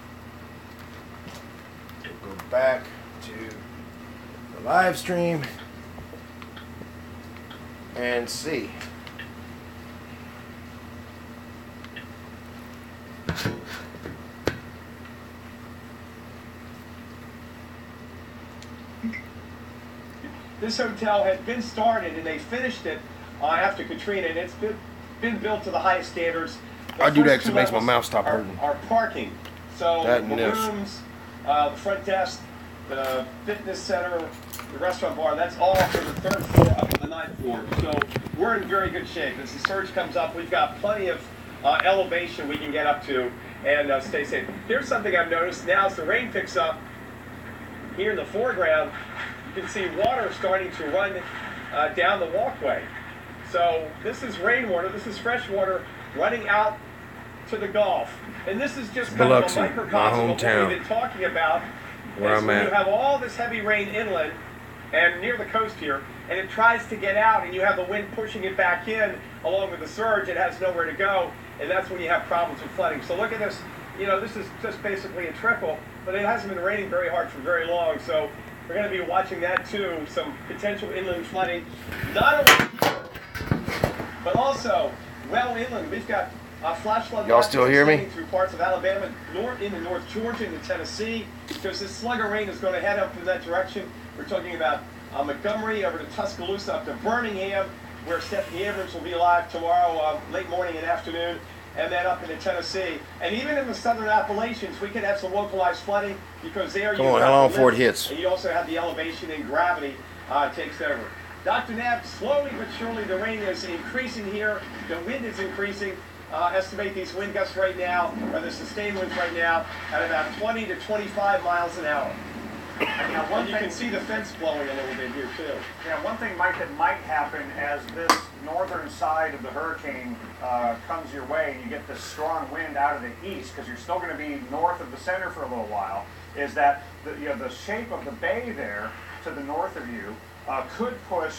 We'll go back to the live stream and see. This hotel had been started and they finished it after Katrina, and it's been built to the highest standards. I do that because it makes my mouth stop hurting. Are parking. So that the rooms, the front desk, the fitness center, the restaurant bar, that's all from the 3rd floor up to the 9th floor. So we're in very good shape. As the surge comes up, we've got plenty of elevation we can get up to and stay safe. Here's something I've noticed now as the rain picks up here in the foreground. You can see water starting to run down the walkway. So this is rainwater, this is fresh water running out to the Gulf. And this is just kind Biloxi, of a microcosm of what hometown, we've been talking about. where I'm at. You have all this heavy rain inland and near the coast here, and it tries to get out, and you have the wind pushing it back in along with the surge. It has nowhere to go, and that's when you have problems with flooding. So look at this. You know, this is just basically a trickle, but it hasn't been raining very hard for very long. So We're going to be watching that too. Some potential inland flooding, not only here, but also well inland. We've got flash flood. Y'all still hear me? Through parts of Alabama, into North Georgia, into Tennessee. Because this slug of rain is going to head up in that direction. We're talking about Montgomery over to Tuscaloosa up to Birmingham, where Stephanie Abrams will be live tomorrow, late morning and afternoon, and then up into Tennessee. And even in the southern Appalachians, we could have some localized flooding because there Come on, how long before it hits? And you also have the elevation and gravity takes over. Dr. Knapp, slowly but surely the rain is increasing here. The wind is increasing. Estimate these wind gusts right now, or the sustained winds right now, at about 20 to 25 miles an hour. And you can see the fence blowing a little bit here too. Yeah, one thing, Mike, that might happen as this northern side of the hurricane comes your way and you get this strong wind out of the east, because you're still going to be north of the center for a little while, is that the shape of the bay there to the north of you could push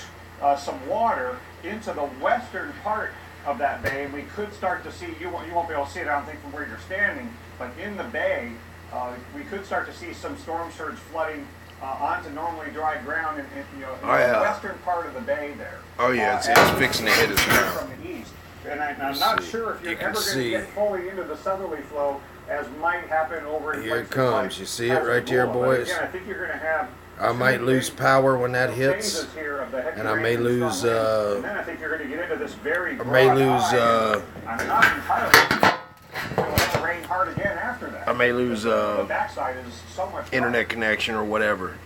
some water into the western part of that bay, and we could start to see, you won't be able to see it, I don't think, from where you're standing, but in the bay, we could start to see some storm surge flooding onto normally dry ground in the western part of the bay there. Oh yeah, it's fixing to hit us now. From the east. And I'm not sure if you're ever going to get fully into the southerly flow, as might happen over in Here it places comes. like You see it right there, boys? Again, I think you're going to have I might lose power when that hits, and I may lose. And then I think you're going to get into this very. I may lose. I'm not entirely. It'll rain hard again after that. I may lose the backside is so much internet connection or whatever.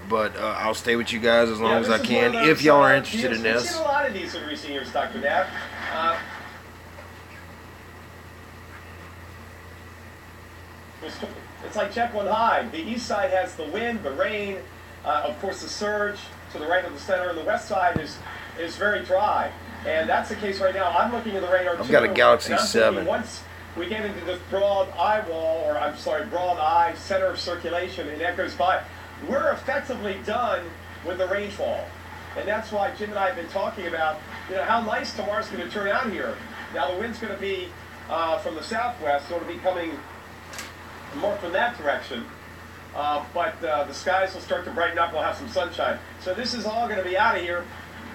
But I'll stay with you guys as long as I this is can. one of those, If y'all are interested in We've this. seen a lot of these in recent years, Dr. Knapp. It's like Jekyll and Hyde. The east side has the wind, the rain, of course the surge to the right of the center, and the west side is very dry. And that's the case right now. I'm looking at the radar too. I've got a Galaxy and I'm 7. thinking once we get into this broad eye wall, or I'm sorry, broad eye center of circulation, and that goes by, we're effectively done with the rainfall. And that's why Jim and I have been talking about, how nice tomorrow's going to turn out here. Now the wind's going to be from the southwest, so it'll be coming more from that direction. But the skies will start to brighten up. We'll have some sunshine. So this is all going to be out of here.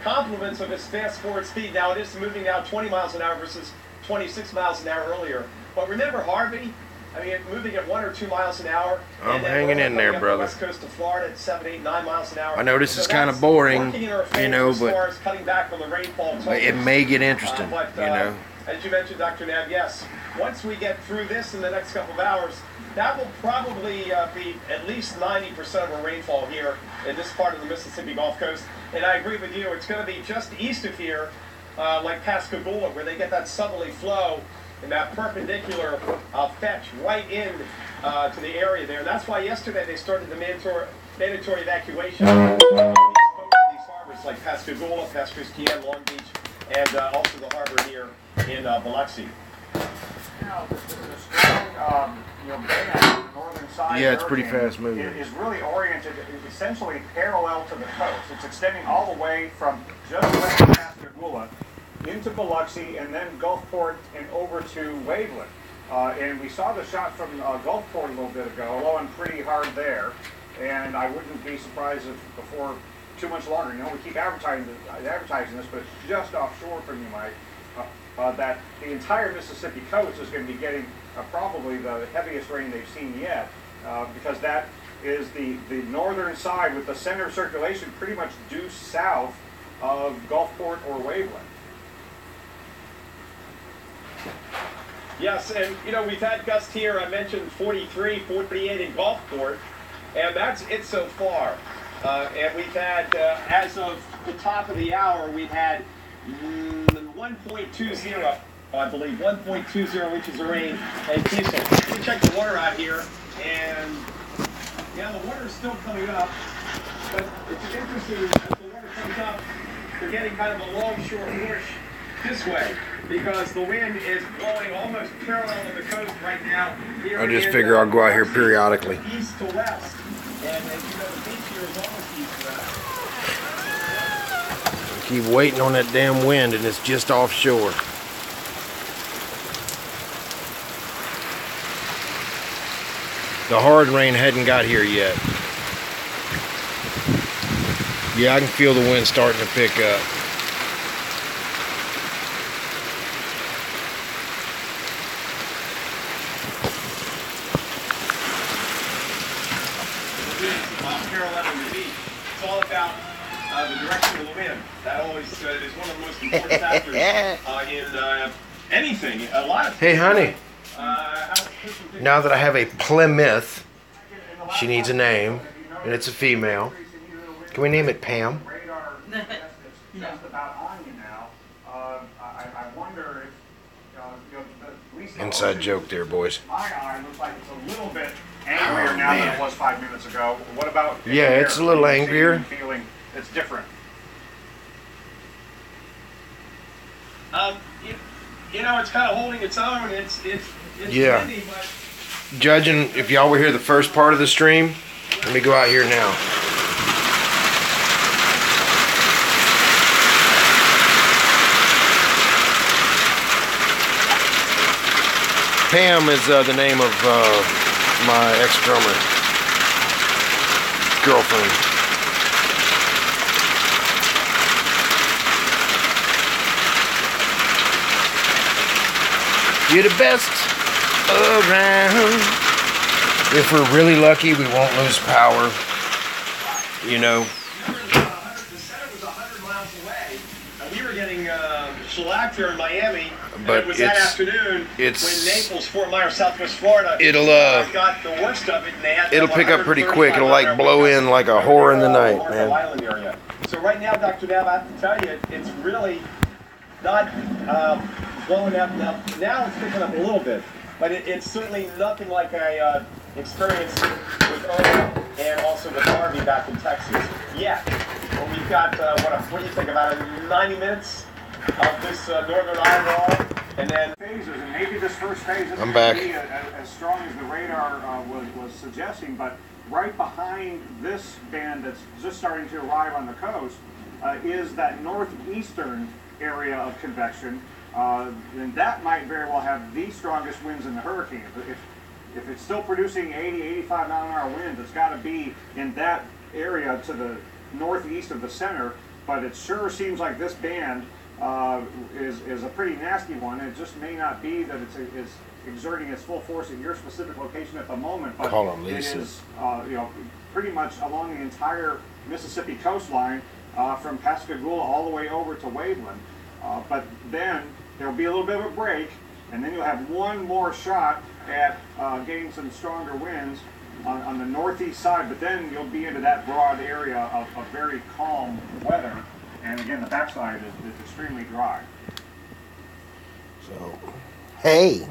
Compliments of its fast forward speed. Now it is moving now 20 miles an hour versus 26 miles an hour earlier. But remember Harvey? I mean, moving at 1 or 2 miles an hour. I'm hanging in there, brother. The west coast of Florida at 7, 8, 9 miles an hour. I know this is kind of boring, as far as cutting back on the rainfall it may get interesting, As you mentioned, Dr. Knapp, yes. Once we get through this in the next couple of hours, that will probably be at least 90% of our rainfall here in this part of the Mississippi Gulf Coast. And I agree with you, it's going to be just east of here, like Pascagoula, where they get that southerly flow and that perpendicular fetch right in to the area there. That's why yesterday they started the mandatory evacuation of these harbors like Pascagoula, Pass Christian, Long Beach, and also the harbor here in Biloxi. Now, the strong bay on the northern side yeah, it's pretty fast moving. Is really oriented essentially parallel to the coast. It's extending all the way from just west of Pascagoula into Biloxi and then Gulfport and over to Waveland. And we saw the shot from Gulfport a little bit ago, blowing pretty hard there. And I wouldn't be surprised if before too much longer, we keep advertising this, but it's just offshore from you, Mike, that the entire Mississippi coast is going to be getting probably the heaviest rain they've seen yet, because that is the northern side with the center of circulation pretty much due south of Gulfport or Waveland. Yes, and we've had gusts here. I mentioned 43, 48 in Gulfport, and that's it so far. And we've had, as of the top of the hour, we've had 1.20, I believe, 1.20 inches of rain and Kiesel. We check the water out here, and the water's still coming up, but it's interesting as the water comes up, we're getting kind of a longshore push this way, because the wind is blowing almost parallel to the coast right now. I just figure I'll go out here periodically. East to west, and as you know, the beach here is almost east to west. Keep waiting on that damn wind, and it's just offshore. The hard rain hadn't got here yet. Yeah, I can feel the wind starting to pick up. Parallel to the beach. It's all about the direction of the wind. That always is one of the most important factors in anything. A lot of Hey, honey. how- Now that I have a Plymouth, she needs a name, and it's a female. Can we name it Pam? Radar just about on you now. I wonder if at least Inside joke there, boys. my eye looks like it's a little bit angrier now than it was 5 minutes ago. What about? Yeah, it's a little angrier. Feeling it's different. You know, it's kind of holding its own. It's Yeah. windy, but Judging if y'all were here the first part of the stream, let me go out here now. Pam is the name of my ex-drummer girlfriend. You're the best around. If we're really lucky, we won't lose power. You know. the center was 100 miles away. We were getting shellacked here in Miami. But it was that it's- afternoon it's- when Naples, Fort Myers, Southwest Florida, It'll, got the worst of it, and they had it'll pick up pretty quick. It'll like blow in like a whore in the night, man. Island area. So right now, Dr. Nab, I have to tell you, it's really not blowing up. Now it's picking up a little bit, but it's certainly nothing like I experienced with Irma and also with Harvey back in Texas. Yeah, well, we've got, what do you think, about 90 minutes of this northern eye wall, and then Phases, and maybe this first phase isn't I'm going back. to be as strong as the radar was suggesting, but right behind this band that's just starting to arrive on the coast is that northeastern area of convection, and that might very well have the strongest winds in the hurricane. If it's still producing 80, 85 mile an hour winds, it's got to be in that area to the northeast of the center, but it sure seems like this band is a pretty nasty one. It just may not be that it's exerting its full force at your specific location at the moment, but Call him it Lisa. is pretty much along the entire Mississippi coastline from Pascagoula all the way over to Waveland. But then there'll be a little bit of a break, and then you'll have one more shot at getting some stronger winds on the northeast side, but then you'll be into that broad area of very calm weather. And again, the backside is extremely dry. So, hey.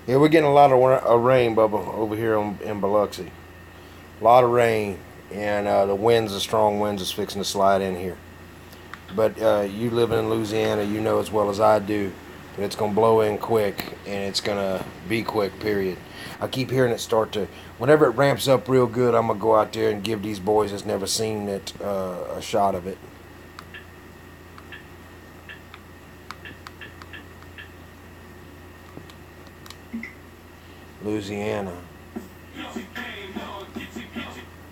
Yeah, we're getting a lot of rain, Bubba, over here in Biloxi. A lot of rain, and the winds, the strong winds, is fixing to slide in here. But you live in Louisiana, you know as well as I do that it's going to blow in quick, and it's going to be quick, period. I keep hearing it start to, whenever it ramps up real good, I'm going to go out there and give these boys that's never seen it a shot of it. Louisiana.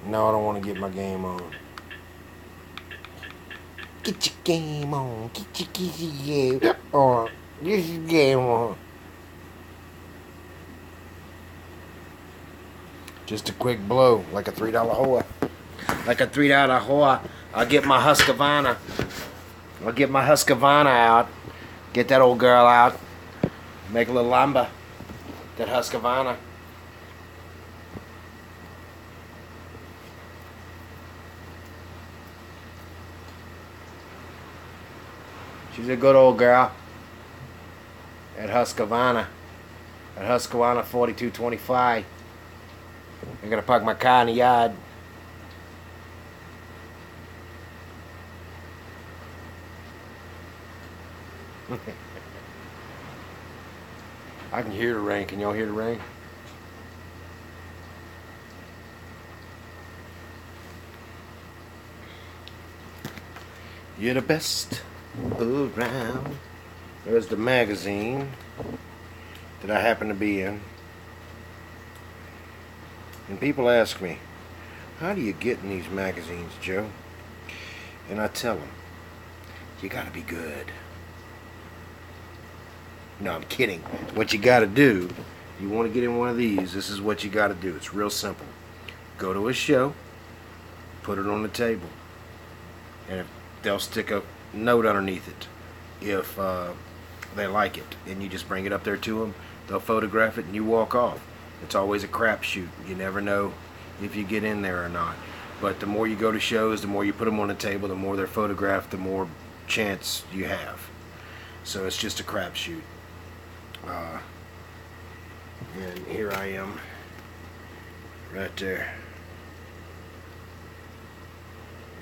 No, I don't want to get my game on. Get your game on. Get your game on. Get your game on. Just a quick blow, like a $3 hoa. Like a $3 hoa. I'll get my Husqvarna. I'll get my Husqvarna out. Get that old girl out. Make a little lumber. That Husqvarna. She's a good old girl. At Husqvarna. At Husqvarna 4225. I'm gonna park my car in the yard. I can hear the rain. Can y'all hear the rain? You're the best around. There's the magazine that I happen to be in. And people ask me, how do you get in these magazines, Joe? And I tell them, you gotta be good. No, I'm kidding. What you gotta do, you want to get in one of these, this is what you gotta do. It's real simple. Go to a show, put it on the table, and they'll stick a note underneath it if they like it. And you just bring it up there to them, they'll photograph it, and you walk off. It's always a crapshoot. You never know if you get in there or not. But the more you go to shows, the more you put them on the table, the more they're photographed, the more chance you have. So it's just a crapshoot. And here I am, right there.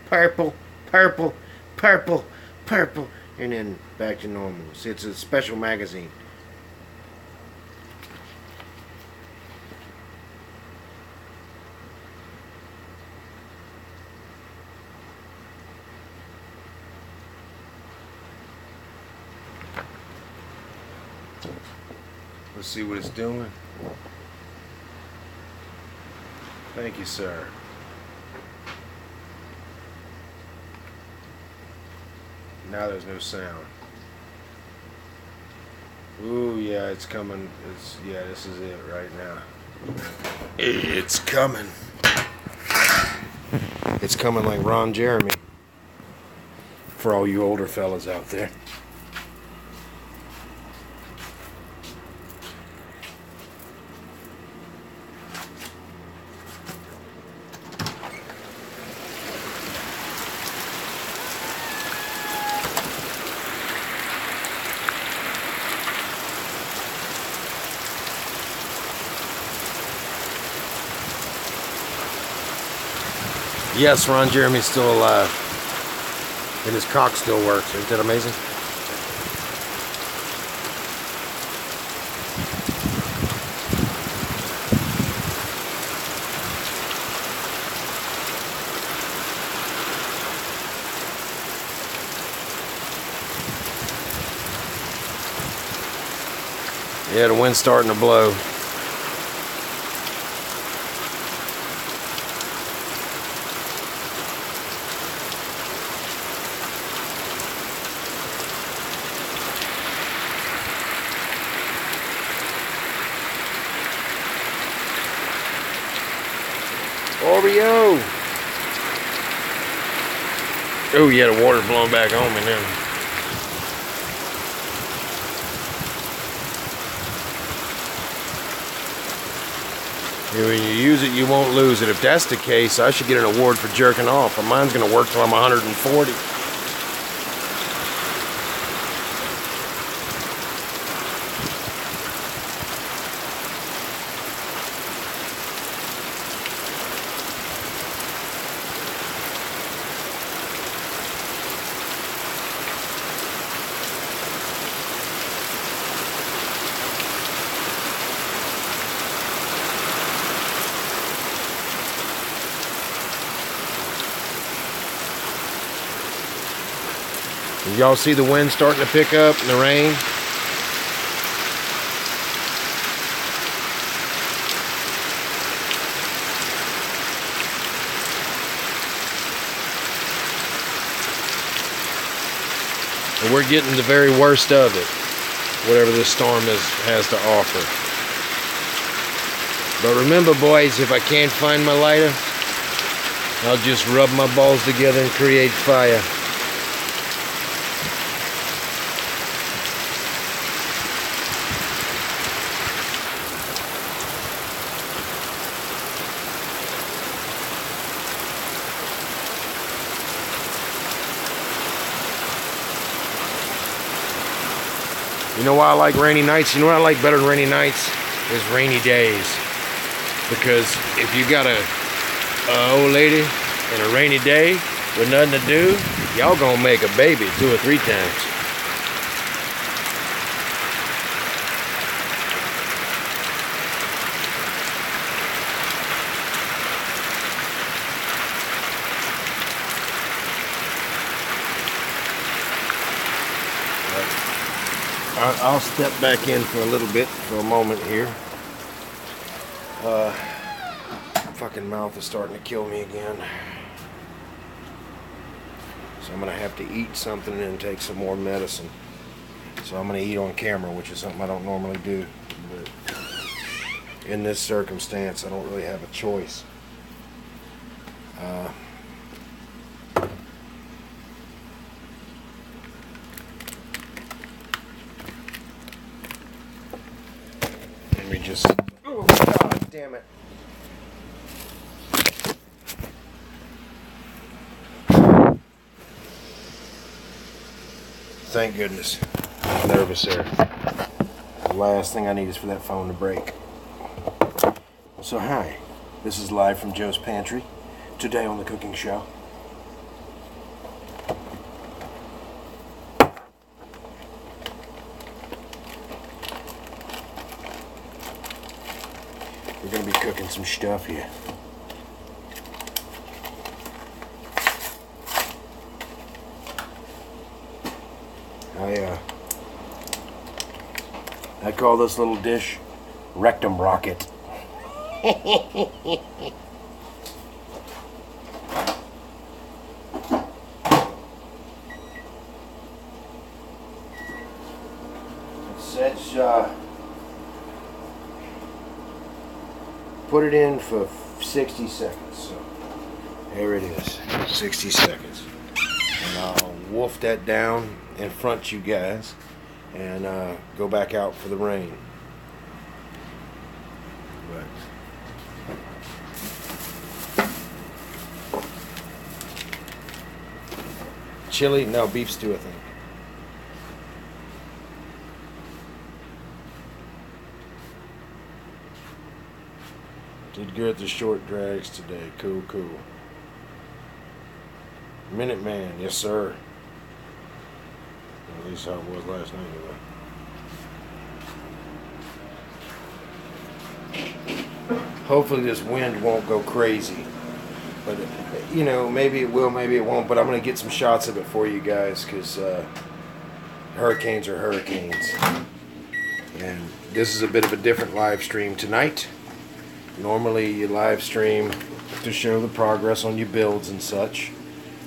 Purple, purple, purple, purple, and then back to normal. See, it's a special magazine. Let's see what it's doing. Thank you, sir. Now there's no sound. Ooh, yeah, it's coming. Yeah, this is it right now. It's coming. It's coming like Ron Jeremy. For all you older fellas out there. Yes, Ron Jeremy's still alive. And his cock still works. Isn't that amazing? Yeah, the wind's starting to blow. Oreo! Oh yeah, the water's blowing back on me now. When you use it, you won't lose it. If that's the case, I should get an award for jerking off. But mine's going to work till I'm 140. Y'all see the wind starting to pick up and the rain? And we're getting the very worst of it, whatever this storm has to offer. But remember, boys, if I can't find my lighter, I'll just rub my balls together and create fire. You know why I like rainy nights? You know what I like better than rainy nights? Is rainy days. Because if you got a old lady and a rainy day with nothing to do, y'all gonna make a baby 2 or 3 times. I'll step back in for a little bit, for a moment here. Fucking mouth is starting to kill me again. So I'm gonna have to eat something and take some more medicine. So I'm gonna eat on camera, which is something I don't normally do. But in this circumstance, I don't really have a choice. Let me just, oh God damn it. Thank goodness. I'm nervous there. The last thing I need is for that phone to break. So hi, this is live from Joe's Pantry. Today on the cooking show. We're gonna be cooking some stuff here. I call this little dish rectum rocket. Let's put it in for 60 seconds. So there it is, 60 seconds. And I'll wolf that down in front you guys and go back out for the rain. But chili? No, beef stew, I think. Did good at the short drags today. Cool, cool. Minuteman, yes sir. At least how it was last night anyway. Hopefully this wind won't go crazy. But, you know, maybe it will, maybe it won't. But I'm going to get some shots of it for you guys because hurricanes are hurricanes. And this is a bit of a different live stream tonight. Normally you live stream to show the progress on your builds and such.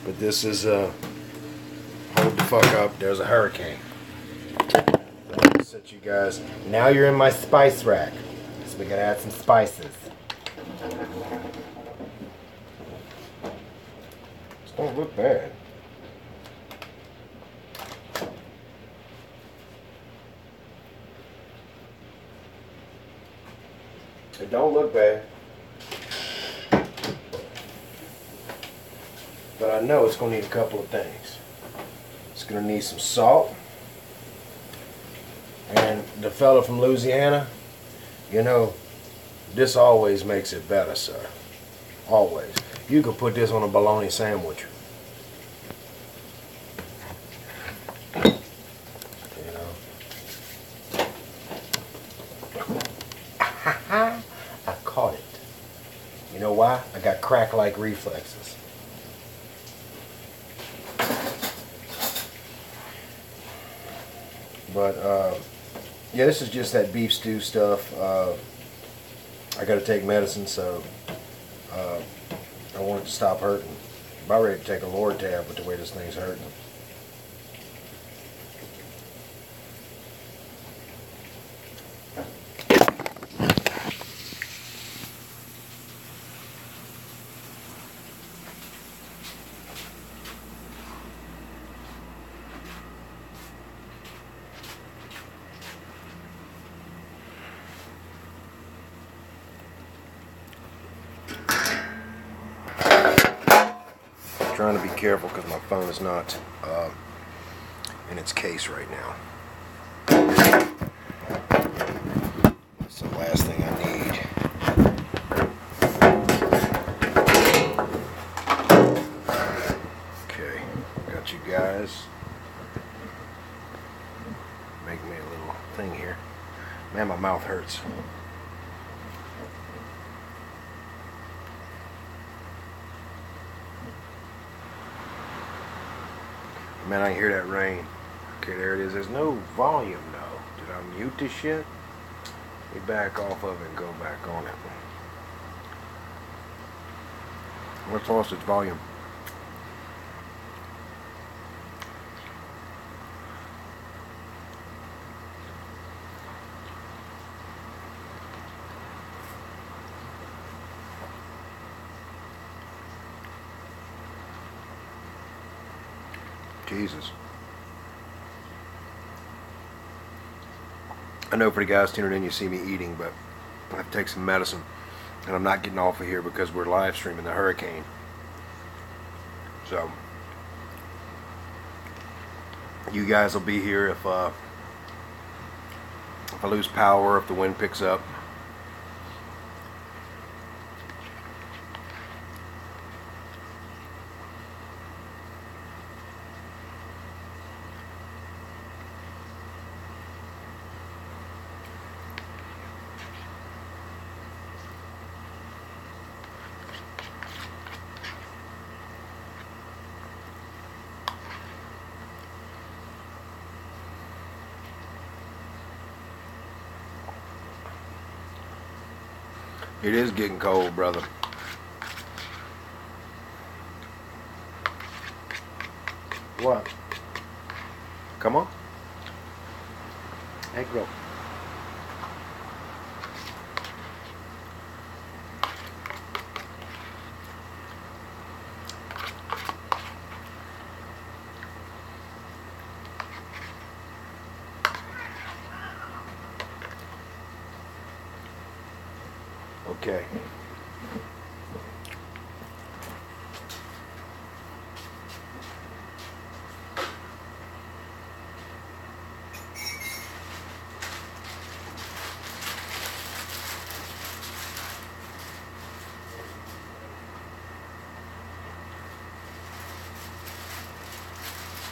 But this is hold the fuck up, there's a hurricane. Set you guys. Now you're in my spice rack. So we gotta add some spices. This don't look bad. It don't look bad. But I know it's going to need a couple of things. It's going to need some salt. And the fella from Louisiana, you know, this always makes it better, sir. Always. You could put this on a bologna sandwich. You know. I caught it. You know why? I got crack-like reflexes. But yeah, this is just that beef stew stuff. I got to take medicine, so I want it to stop hurting. I'm about ready to take a Lortab with the way this thing's hurting. Trying to be careful because my phone is not in its case right now. That's the last thing I need. Okay, got you guys. Make me a little thing here. Man, my mouth hurts. Man, I can hear that rain. Okay, there it is. There's no volume though. mute this shit? We back off of it and go back on it. What's lost its volume? Jesus. I know for the guys tuning in, you see me eating, but I have to take some medicine. And I'm not getting off of here because we're live streaming the hurricane. So, you guys will be here if I lose power, if the wind picks up. It is getting cold, brother. What? Come on. Egg roll. Okay.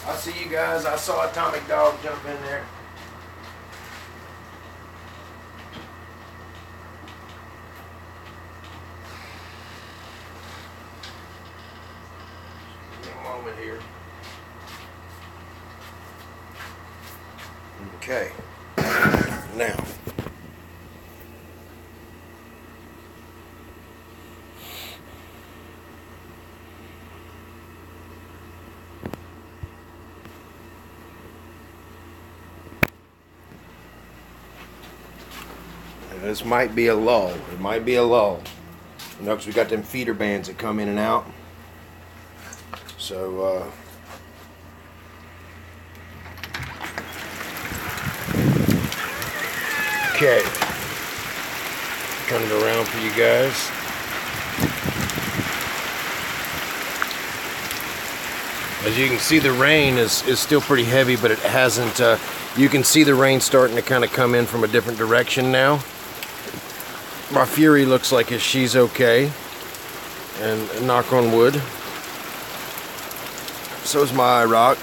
I see you guys. I saw Atomic Dog jump in there. Here. Okay. Now. This might be a lull. It might be a lull. You know, because we got them feeder bands that come in and out. So, okay, turn it around for you guys. As you can see, the rain is still pretty heavy, but it hasn't, you can see the rain starting to kind of come in from a different direction now. My Fury looks like she's okay, and knock on wood. So is my IROC.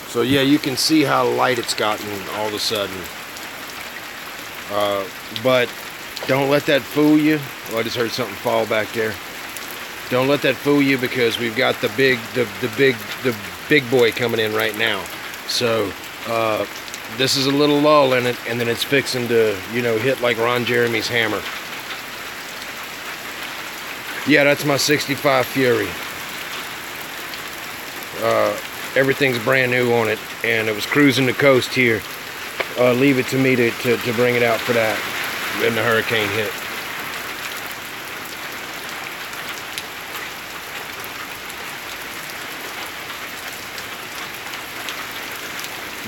So yeah, you can see how light it's gotten all of a sudden. But don't let that fool you. Oh, I just heard something fall back there. Don't let that fool you, because we've got the big boy coming in right now. So this is a little lull in it, and then it's fixing to, you know, hit like Ron Jeremy's hammer. Yeah, that's my 65 Fury. Everything's brand new on it, and it was cruising the coast here. Leave it to me to bring it out for that when the hurricane hit.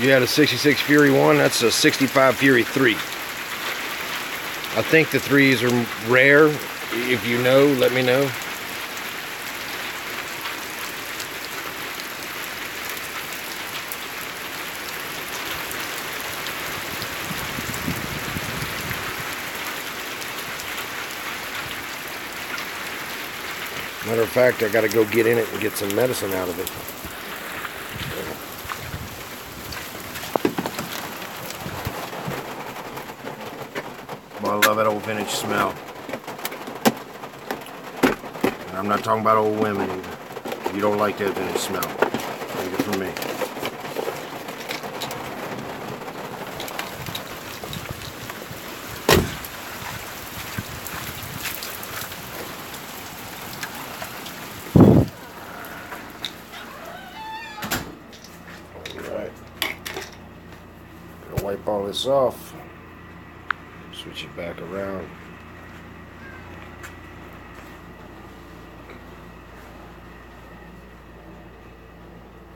You had a 66 Fury 1, that's a 65 Fury 3. I think the 3s are rare. If you know, let me know. Matter of fact, I gotta go get in it and get some medicine out of it. Well, I love that old vintage smell. And I'm not talking about old women either. You don't like that vintage smell. Take it from me. this off. Switch it back around.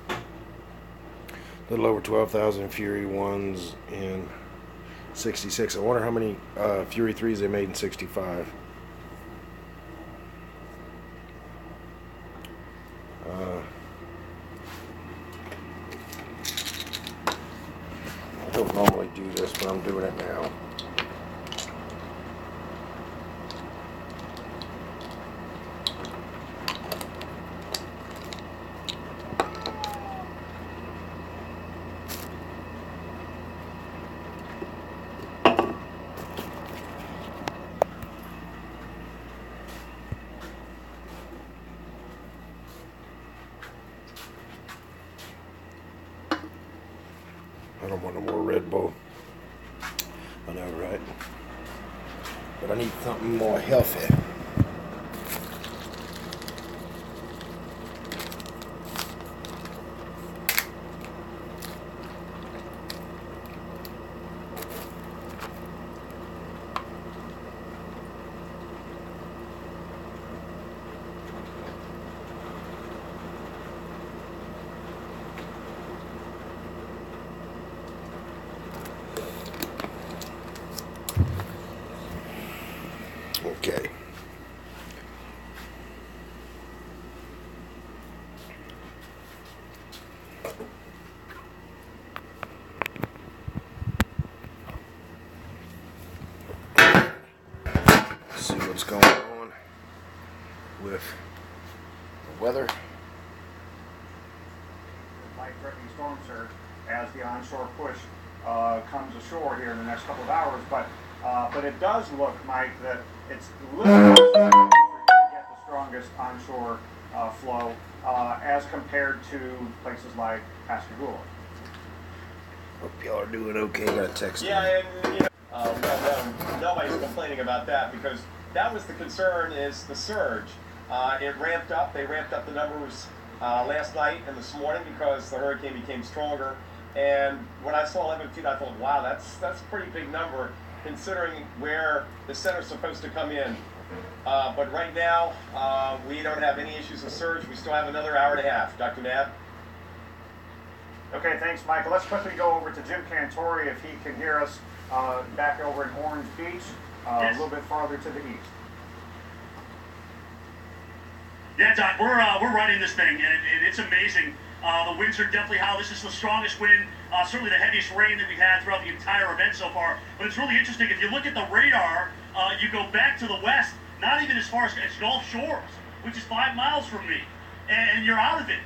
A little over 12,000 Fury 1s in 66. I wonder how many Fury 3s they made in 65. I don't normally do this, but I'm doing it now. I don't want no more Red Bull. I know, right? But I need something more healthy. Okay. See what's going on with the weather. Life-threatening storm surge as the onshore push comes ashore here in the next couple of hours, but it does look, Mike, that it's a little bit for you to get the strongest onshore flow as compared to places like Pascagoula. Hope y'all are doing okay. Got a text. Yeah, and nobody's complaining about that because that was the concern is the surge. It ramped up. They ramped up the numbers last night and this morning because the hurricane became stronger. And when I saw 11 feet, I thought, wow, that's a pretty big number considering where the center's supposed to come in. But right now, we don't have any issues with surge. We still have another hour and a half. Dr. Knapp? Okay, thanks, Michael. Let's quickly go over to Jim Cantori if he can hear us back over in Orange Beach, a little bit farther to the east. Yeah, Doc, we're riding this thing, and it's amazing. The winds are definitely high. This is the strongest wind, certainly the heaviest rain that we've had throughout the entire event so far. But it's really interesting. If you look at the radar, you go back to the west, not even as far as Gulf Shores, which is 5 miles from me, and you're out of it.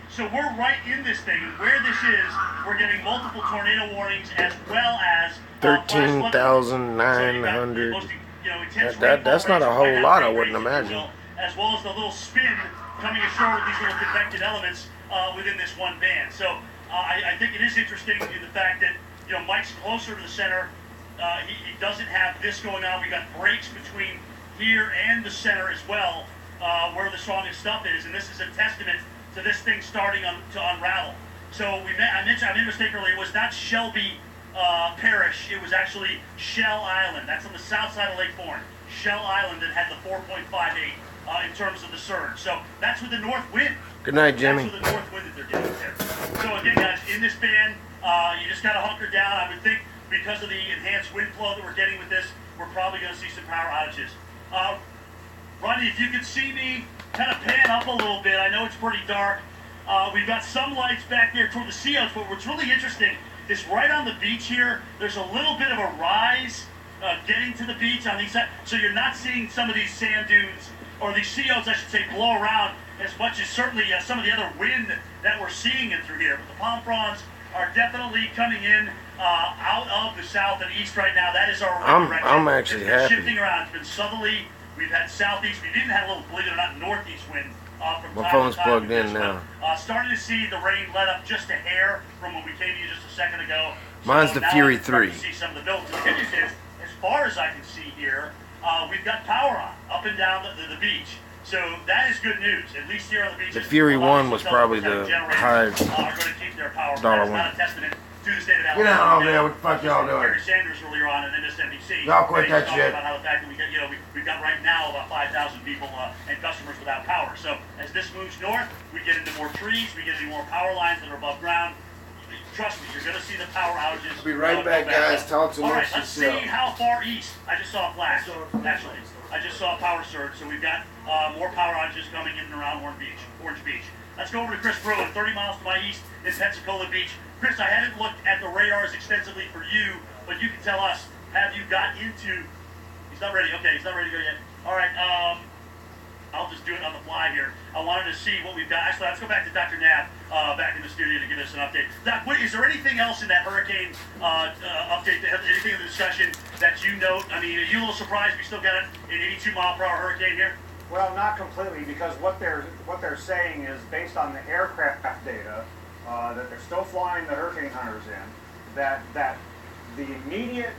So we're right in this thing. Where this is, we're getting multiple tornado warnings as well as 13,900. That's not a whole lot, I wouldn't imagine. As well as the little spin coming ashore with these little convective elements within this one band. So I think it is interesting in the fact that Mike's closer to the center. He doesn't have this going on. We got breaks between here and the center as well, where the strongest stuff is, and this is a testament to this thing starting to unravel. So I made a mistake earlier. It was not Shelby Parish. It was actually Shell Island. That's on the south side of Lake Bourne. Shell Island that had the 4.58 in terms of the surge. So that's with the north wind. Good night, Jimmy. That's with the north wind that they're getting there. So again, guys, in this band, you just got to hunker down. I would think because of the enhanced wind flow that we're getting with this, we're probably going to see some power outages. Ronnie, if you could see me kind of pan up a little bit. I know it's pretty dark. We've got some lights back there toward the COs, but what's really interesting is right on the beach here, there's a little bit of a rise getting to the beach on these sides. So you're not seeing some of these sand dunes, or these COs, I should say, blow around as much as certainly some of the other wind that we're seeing in through here. But the palm fronds are definitely coming in out of the south and east right now. That is our direction. I'm actually happy. Shifting around. It's been southerly. We've had southeast. We've even had a little, believe it or not, northeast wind from My time phone's to time plugged in now. Starting to see the rain let up just a hair from when we came to you just a second ago. Mine's the now Fury I'm starting 3. to see some of the builds. The good news is, as far as I can see here, we've got power on up and down the beach. So that is good news, at least here on the beach. The Fury 1 was probably the high are going to keep their power. dollar That's one. not a testament through the state of Get Alabama. out over there. What the fuck y'all doing? Gary Sanders earlier on in MSNBC. Y'all quit that talking shit. About how the fact that we got, we've got right now about 5,000 people and customers without power. So as this moves north, we get into more trees, we get into more power lines that are above ground. Trust me, you're going to see the power outages. I'll be right back, guys. Talk All right, amongst let's see yourself. how far east. I just saw a flash, actually. I just saw a power surge, so we've got more power outages coming in and around Orange Beach. Let's go over to Chris Bruin, 30 miles to my east in Pensacola Beach. Chris, I haven't looked at the radars extensively for you, but you can tell us, have you got into... He's not ready. Okay, he's not ready to go yet. All right, I'll just do it on the fly here. I wanted to see what we've got. Actually, let's go back to Dr. Knapp back in the studio to give us an update. Doc, is there anything else in that hurricane update, anything in the discussion that you note? I mean, are you a little surprised we still got an 82-mile-per-hour hurricane here? Well, not completely, because what they're saying is based on the aircraft data that they're still flying the hurricane hunters in, that the immediate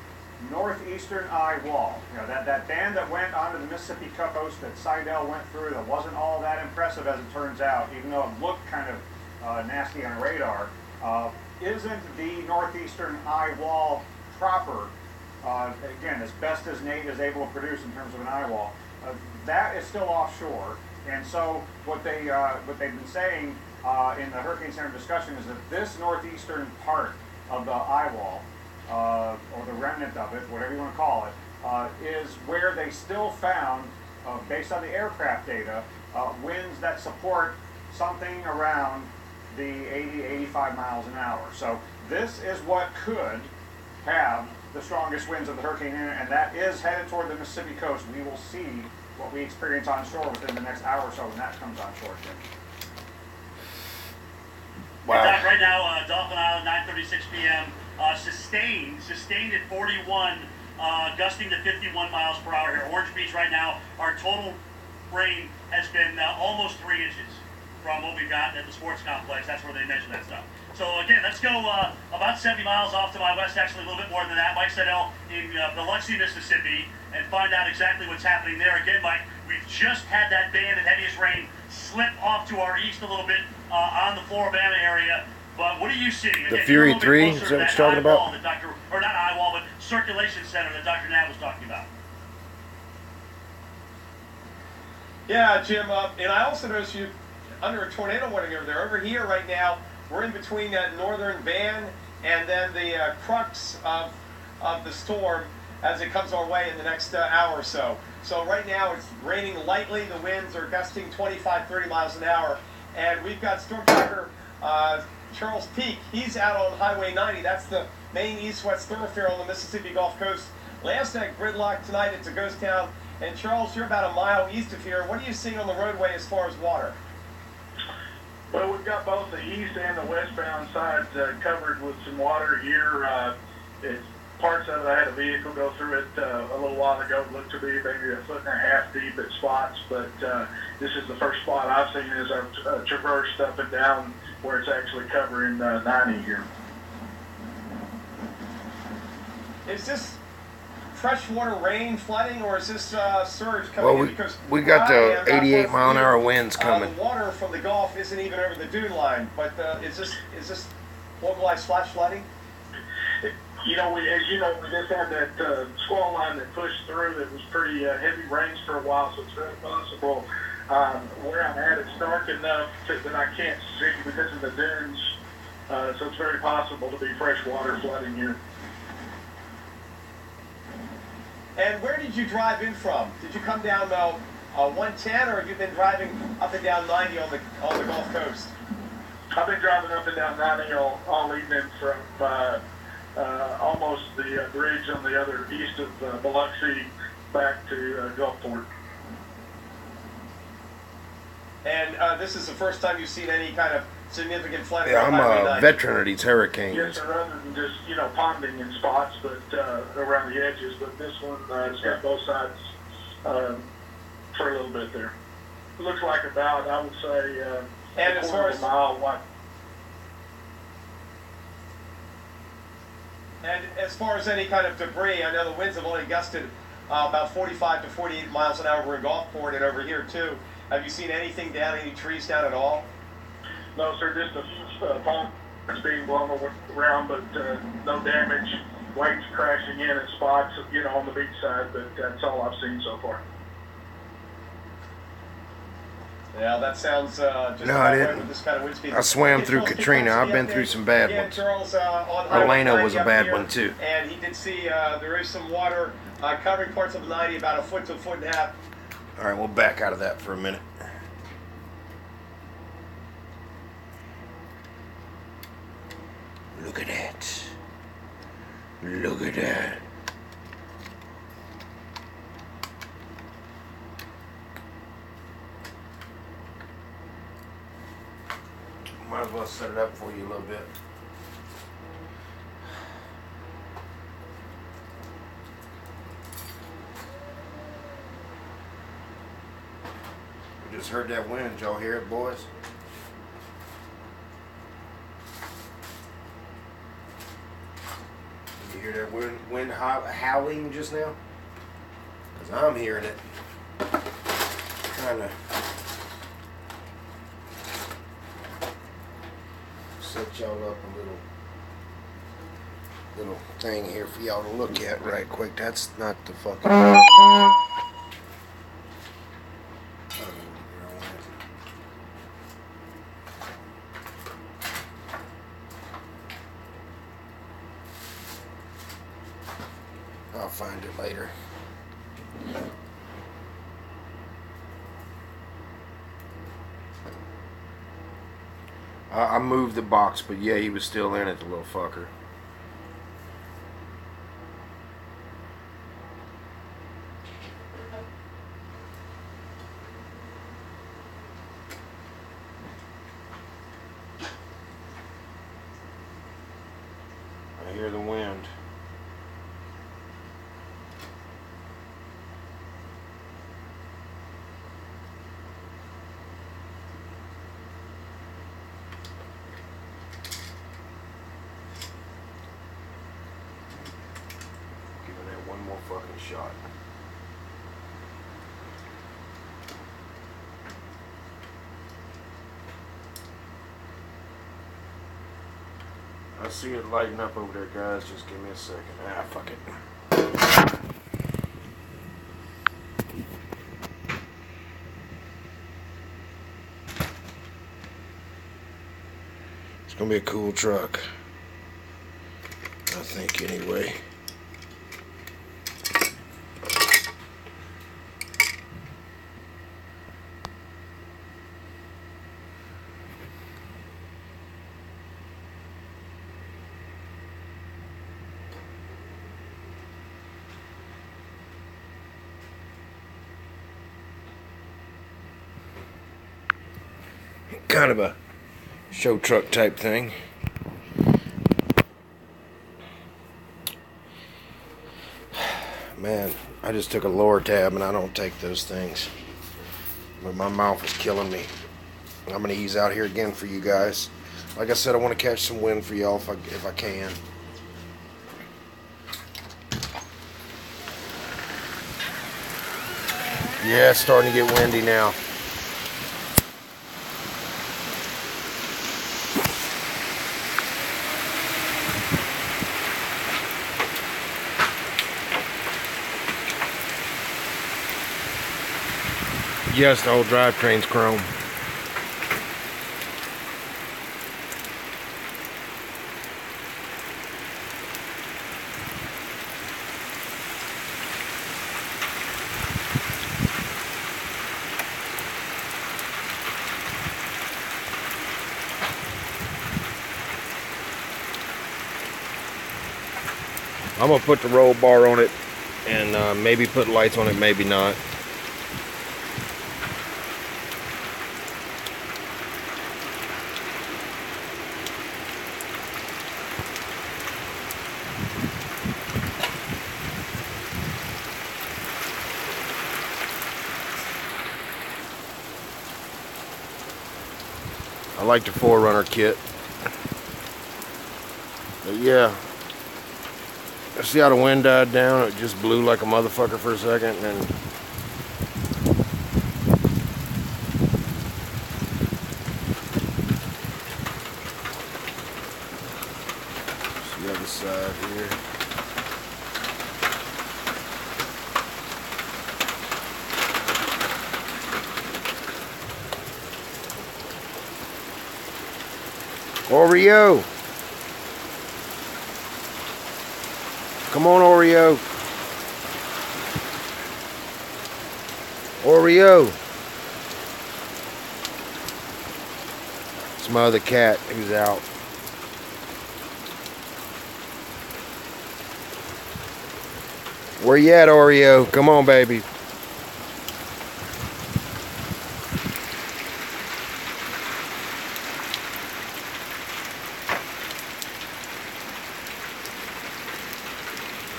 northeastern eye wall, that band that went onto the Mississippi coast that Seidel went through, that wasn't all that impressive as it turns out, even though it looked kind of nasty on radar, isn't the northeastern eye wall proper. Again, as best as Nate is able to produce in terms of an eye wall, that is still offshore. And so what they've been saying in the Hurricane Center discussion is that this northeastern part of the eye wall, or the remnant of it, whatever you want to call it, is where they still found, based on the aircraft data, winds that support something around the 80, 85 miles an hour. So this is what could have the strongest winds of the hurricane, and that is headed toward the Mississippi coast. We will see what we experience on shore within the next hour or so when that comes on shore, Jim. Wow. Right now, Dolphin Island, 9:36 p.m. Sustained at 41, gusting to 51 miles per hour here. Orange Beach right now, our total rain has been almost 3 inches from what we've got at the sports complex. That's where they measure that stuff. So again, let's go about 70 miles off to my west, actually a little bit more than that. Mike Seidel in Biloxi, Mississippi, and find out exactly what's happening there. Again, Mike, we've just had that band of heaviest rain slip off to our east a little bit on the Floribama area. But what are you seeing? The Again, Fury you're a little 3, bit is closer that what to you're talking eye about? wall that or not eye wall, but circulation center that Dr. Knapp was talking about. Yeah, Jim, and I also noticed you under a tornado warning over there. Over here right now, we're in between that northern band and then the crux of the storm as it comes our way in the next hour or so. So right now it's raining lightly. The winds are gusting 25, 30 miles an hour. And we've got Storm Tracker Charles Peak. He's out on Highway 90. That's the main east-west thoroughfare on the Mississippi Gulf Coast. Last night, gridlock. Tonight, it's a ghost town. And Charles, you're about a mile east of here. What are you seeing on the roadway as far as water? Well, we've got both the east and the westbound sides covered with some water here. It's parts of it, I had a vehicle go through it a little while ago. It looked to be maybe a foot and a half deep at spots, but this is the first spot I've seen as I've traversed up and down where it's actually covering 90 here. Is this freshwater rain flooding, or is this surge coming in? Because we got the 88 mile an hour winds coming. The water from the Gulf isn't even over the dune line, but is this localized flash flooding? You know, as you know, we just had that squall line that pushed through. It was pretty heavy rains for a while, so it's very possible. Where I'm at, it's dark enough that I can't see because of the dunes, so it's very possible to be freshwater flooding here. And where did you drive in from? Did you come down 110, or have you been driving up and down 90 on the Gulf Coast? I've been driving up and down 90 all evening from almost the bridge on the other east of Biloxi back to Gulfport. And this is the first time you've seen any kind of significant flooding? Yeah, on I'm Highway a 90? veteran of these hurricanes. Yes, sir, other than just, ponding in spots, but around the edges. But this one, it's got both sides for a little bit there. It looks like about, I would say, and as far as a mile wide. And as far as any kind of debris, I know the winds have only gusted about 45 to 48 miles an hour. We're in Gulfport and over here too. Have you seen anything down, any trees down at all? No, sir, just a palm It's being blown around, but no damage. Waves crashing in spots, on the beach side, but that's all I've seen so far. Yeah, that sounds just No, about I right didn't. with this kind of wind speed. I swam Hey, through Charles, Katrina. I've been through some bad again, ones. Charles, on Highway Elena 90 was a up bad here, one too. And he did see there is some water covering parts of 90, about a foot to a foot and a half. All right, we'll back out of that for a minute. Look at that. Look at that. Might as well set it up for you a little bit. We just heard that wind. Did y'all hear it, boys? Did you hear that wind howling just now? Because I'm hearing it. Kind of set y'all up a little thing here for y'all to look at right quick. That's not the fucking... I'll find it later. I moved the box, but yeah, he was still in it, the little fucker. I hear the wind. One more fucking shot. I see it lighting up over there, guys. Just give me a second. Ah, fuck it. It's gonna be a cool truck. I think, anyway. Kind of a show truck type thing. Man, I just took a lower tab and I don't take those things. But my mouth is killing me. I'm gonna ease out here again for you guys. Like I said, I want to catch some wind for y'all if I can. Yeah, it's starting to get windy now. Yes, the old drivetrain's chrome. I'm gonna put the roll bar on it and maybe put lights on it, maybe not. I like the 4Runner kit. But yeah. See how the wind died down? It just blew like a motherfucker for a second, and then Oreo. Come on, Oreo. Oreo. It's my other cat who's out. Where you at, Oreo? Come on, baby.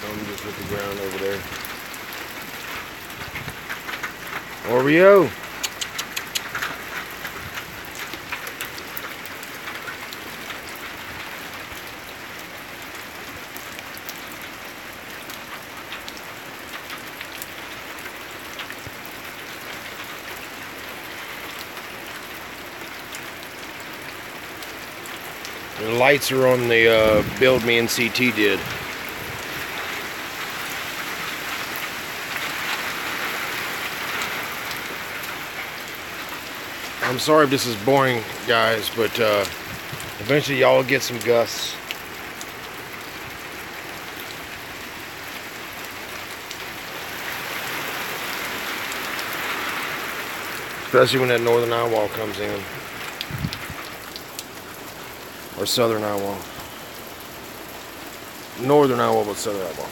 I'm just with the ground over there. Oreo. The lights are on the build me and CT did. I'm sorry if this is boring, guys, but eventually y'all will get some gusts. Especially when that northern eye wall comes in. Or southern eye wall. Northern eye wall, but southern eye wall.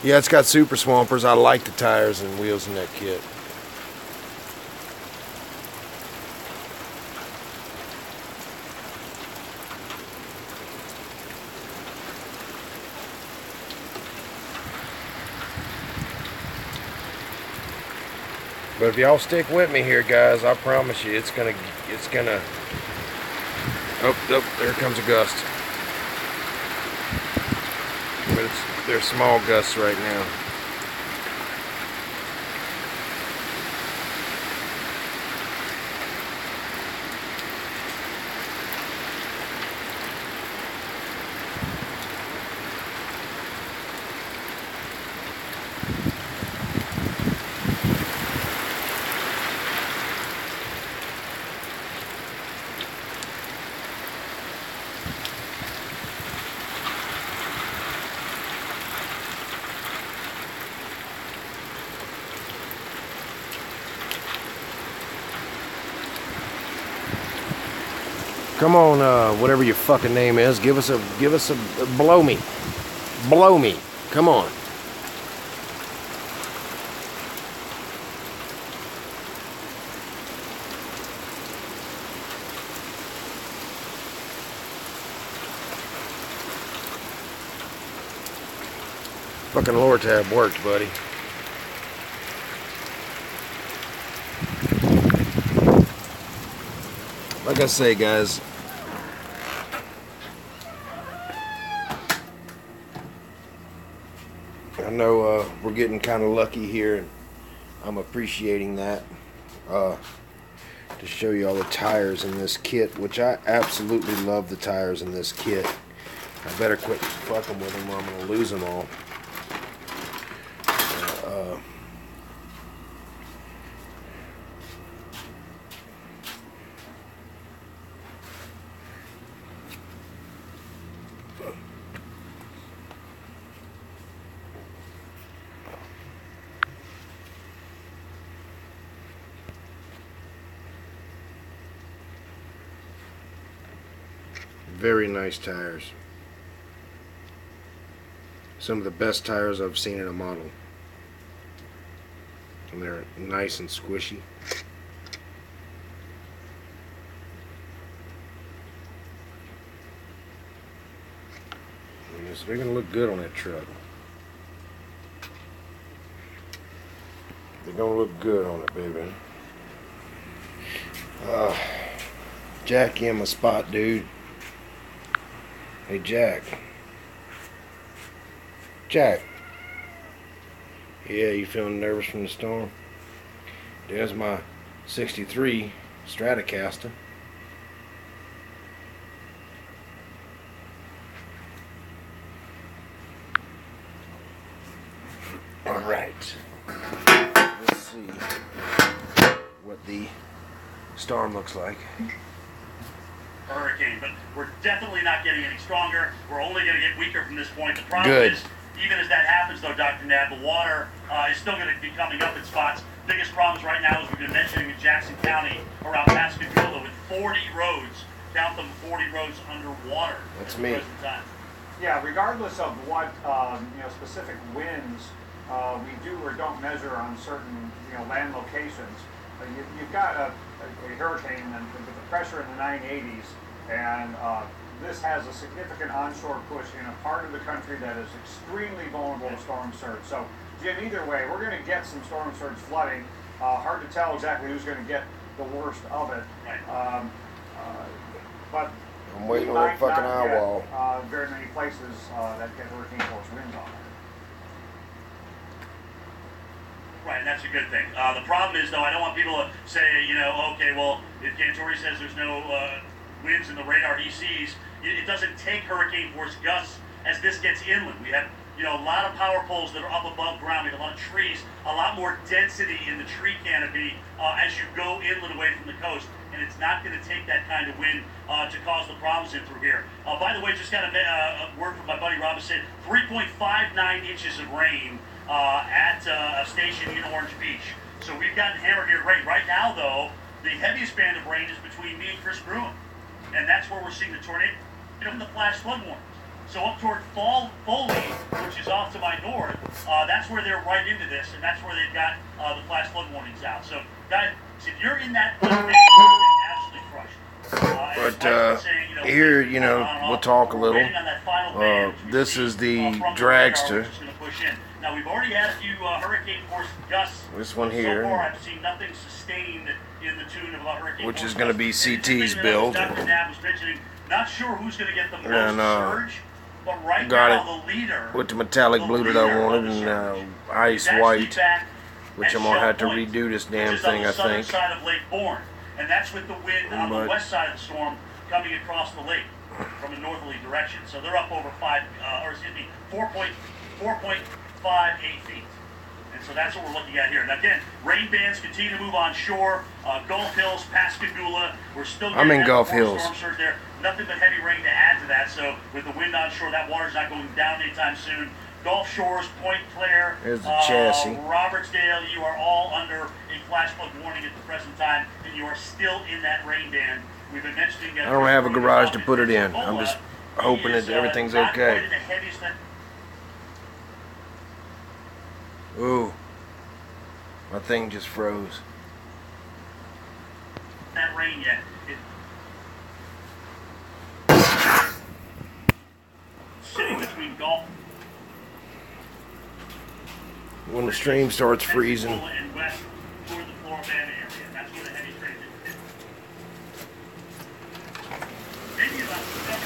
Yeah, it's got super swampers. I like the tires and wheels in that kit. But if y'all stick with me here, guys, I promise you, it's gonna, oh, there comes a gust. But they're small gusts right now. Come on, whatever your fucking name is, give us a blow me. Blow me. Come on. Fucking lower tab worked, buddy. Like I say, guys, I know we're getting kind of lucky here, and I'm appreciating that. To show you all the tires in this kit, which I absolutely love the tires in this kit. I better quit fucking with them or I'm going to lose them all. Very nice tires. Some of the best tires I've seen in a model. And they're nice and squishy. And they're going to look good on that truck. They're going to look good on it, baby. Jack in my spot, dude. Hey, Jack. Jack. Yeah, you feeling nervous from the storm? There's my 63 Stratocaster. All right. Let's see. what the storm looks like. Hurricane, but we're definitely not getting any stronger. We're only going to get weaker from this point. The problem Good. is, even as that happens, though, Dr. Nab, the water is still going to be coming up in spots. Biggest problems right now, as we've been mentioning, in Jackson County around Pascagoula, with 40 roads, down to 40 roads underwater. That's at the me. present time. Yeah, regardless of what specific winds we do or don't measure on certain land locations, you've got a hurricane and with the pressure in the 980s, and this has a significant onshore push in a part of the country that is extremely vulnerable to storm surge. So, Jim, either way, we're going to get some storm surge flooding. Hard to tell exactly who's going to get the worst of it. Right. But I'm waiting on that fucking eye wall. Very many places that get hurricane force winds on it. Right, and that's a good thing. The problem is, though, I don't want people to say, okay, well, if Cantori says there's no winds in the radar he sees, it doesn't take hurricane force gusts as this gets inland. We have, a lot of power poles that are up above ground. We have a lot of trees, a lot more density in the tree canopy as you go inland away from the coast. And it's not going to take that kind of wind to cause the problems in through here. By the way, just got a word from my buddy Robinson, 3.59 inches of rain at a station in Orange Beach. So we've gotten hammered here rain. Right now, though, the heaviest band of rain is between me and Chris Gruen. And that's where we're seeing the tornado and the flash flood warnings. So up toward Foley, which is off to my north, that's where they're right into this, and that's where they've got the flash flood warnings out. So, guys, if you're in that flood band, you're absolutely crushed. But here, we'll talk a little. This is the dragster. Now, we've already had a few hurricane force gusts. This one So here, far, I've seen nothing sustained in the tune of hurricane which force is going to be gusts. And CT's Dr. build. Nab was mentioning, not sure who's going to get the most And, surge, but right got now the leader with the metallic blue that I wanted, and ice white, which I'm going to have to redo this damn thing, I think. On the southern side of Lake Bourne, and that's with the wind on the But- west side of the storm coming across the lake from a northerly direction. So they're up over 4.58 feet. And so that's what we're looking at here. And again, rain bands continue to move on shore. Gulf Hills, Pascagoula, we're still getting I'm in that Gulf before Hills. storm surge there. Nothing but heavy rain to add to that. So with the wind on shore, that water's not going down anytime soon. Gulf Shores, Point Claire, There's the chassis. Robertsdale, you are all under a flash flood warning at the present time, and you are still in that rain band. We've been mentioning that. I don't have a garage to put it in. I'm just hoping that everything's okay. Ooh, my thing just froze. That rain yet. Sitting between Gulf When the stream starts freezing. and west toward the Floribama area. That's where the heavy rain is. Maybe about 7.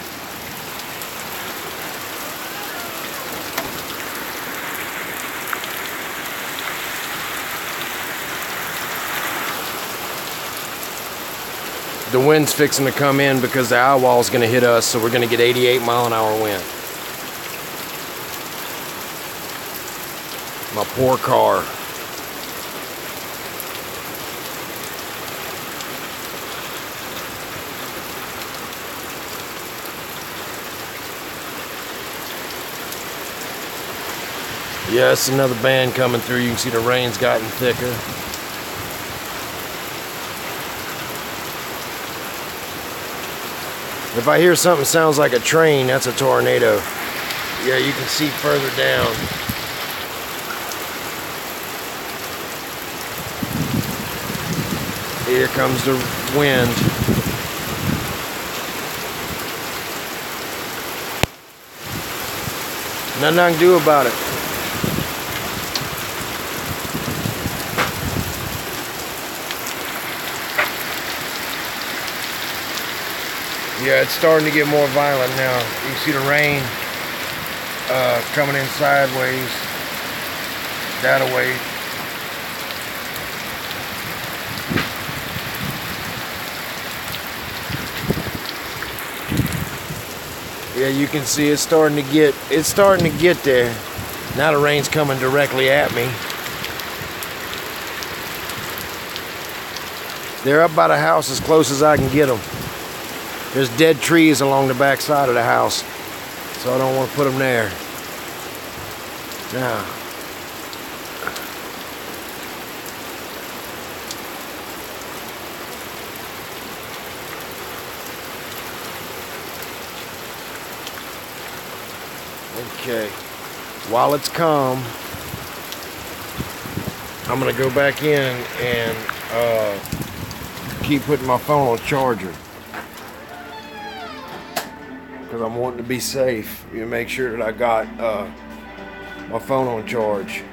The wind's fixing to come in because the eye wall's going to hit us, so we're going to get 88-mile-an-hour wind. My poor car. Yeah, it's another band coming through. You can see the rain's gotten thicker. If I hear something sounds like a train, that's a tornado. Yeah, you can see further down. Here comes the wind. Nothing I can do about it. Yeah, it's starting to get more violent now. You see the rain coming in sideways, that away. Yeah, you can see it's starting to get there. Now the rain's coming directly at me. They're up by the house as close as I can get them. There's dead trees along the back side of the house, so I don't want to put them there. Now, okay, while it's calm, I'm gonna go back in and keep putting my phone on charger because I'm wanting to be safe. You make sure that I got my phone on charge.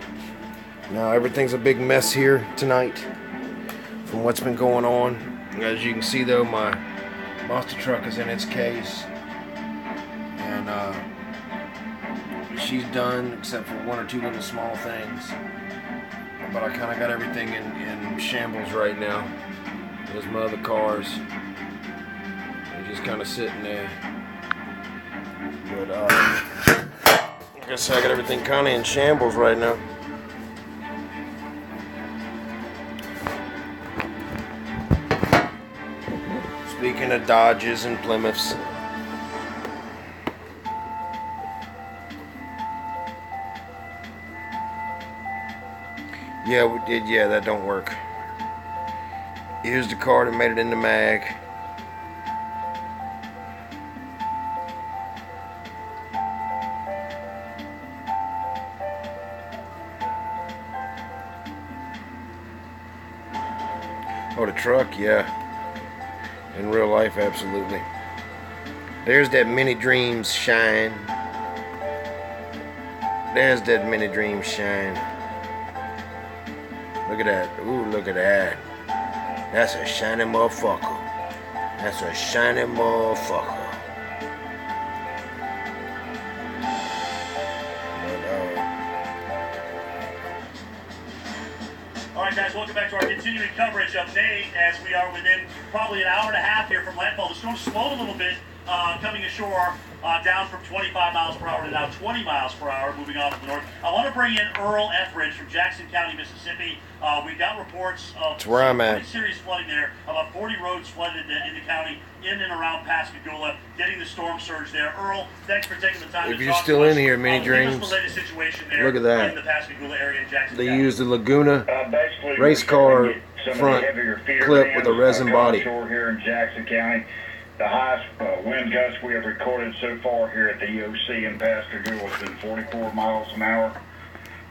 Now everything's a big mess here tonight from what's been going on. As you can see though, my monster truck is in its case, and she's done except for one or two little small things. But I kind of got everything in shambles right now. There's my other cars. They're just kind of sitting there. But I guess I got everything kind of in shambles right now. Speaking of Dodges and Plymouths. Yeah, we did. Yeah, that don't work. Here's the car that made it in the mag. Oh, the truck, yeah. In real life, absolutely. There's that Mini Dreams shine. There's that Mini Dreams shine. Look at that. Ooh, look at that. That's a shiny motherfucker. That's a shiny motherfucker. All right, guys, welcome back to our continuing coverage of Nate as we are within probably an hour and a half here from landfall. The storm slowed a little bit coming ashore, down from 25 miles per hour to now 20 miles per hour, moving off to the north. I want to bring in Earl Etheridge from Jackson County, Mississippi. We've got reports of That's where I'm at. pretty serious flooding there. About 40 roads flooded in the county, in and around Pascagoula, getting the storm surge there. Earl, thanks for taking the time If to you're talk still to us. in here, Mini Dreams, Give us the latest situation there. look at that. In the Pascagoula area in Jackson They County. used the Laguna Basically, race car front clip with a resin body. Here in Jackson County, the highest wind gust we have recorded so far here at the EOC in Pascagoula has been 44 miles an hour.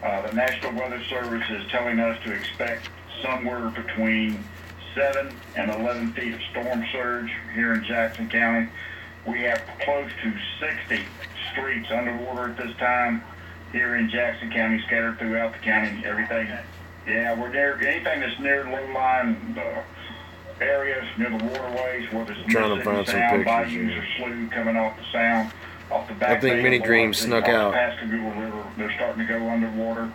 The National Weather Service is telling us to expect somewhere between 7 and 11 feet of storm surge here in Jackson County. We have close to 60 streets underwater at this time here in Jackson County, scattered throughout the county. Everything, yeah, we're near anything that's near low-lying areas, near the waterways, whether it's Trying to find some sound, pictures bayous here. or slough coming off the sound, off the back. I think Mini Dreams snuck out. Pascagoula River, they're starting to go underwater.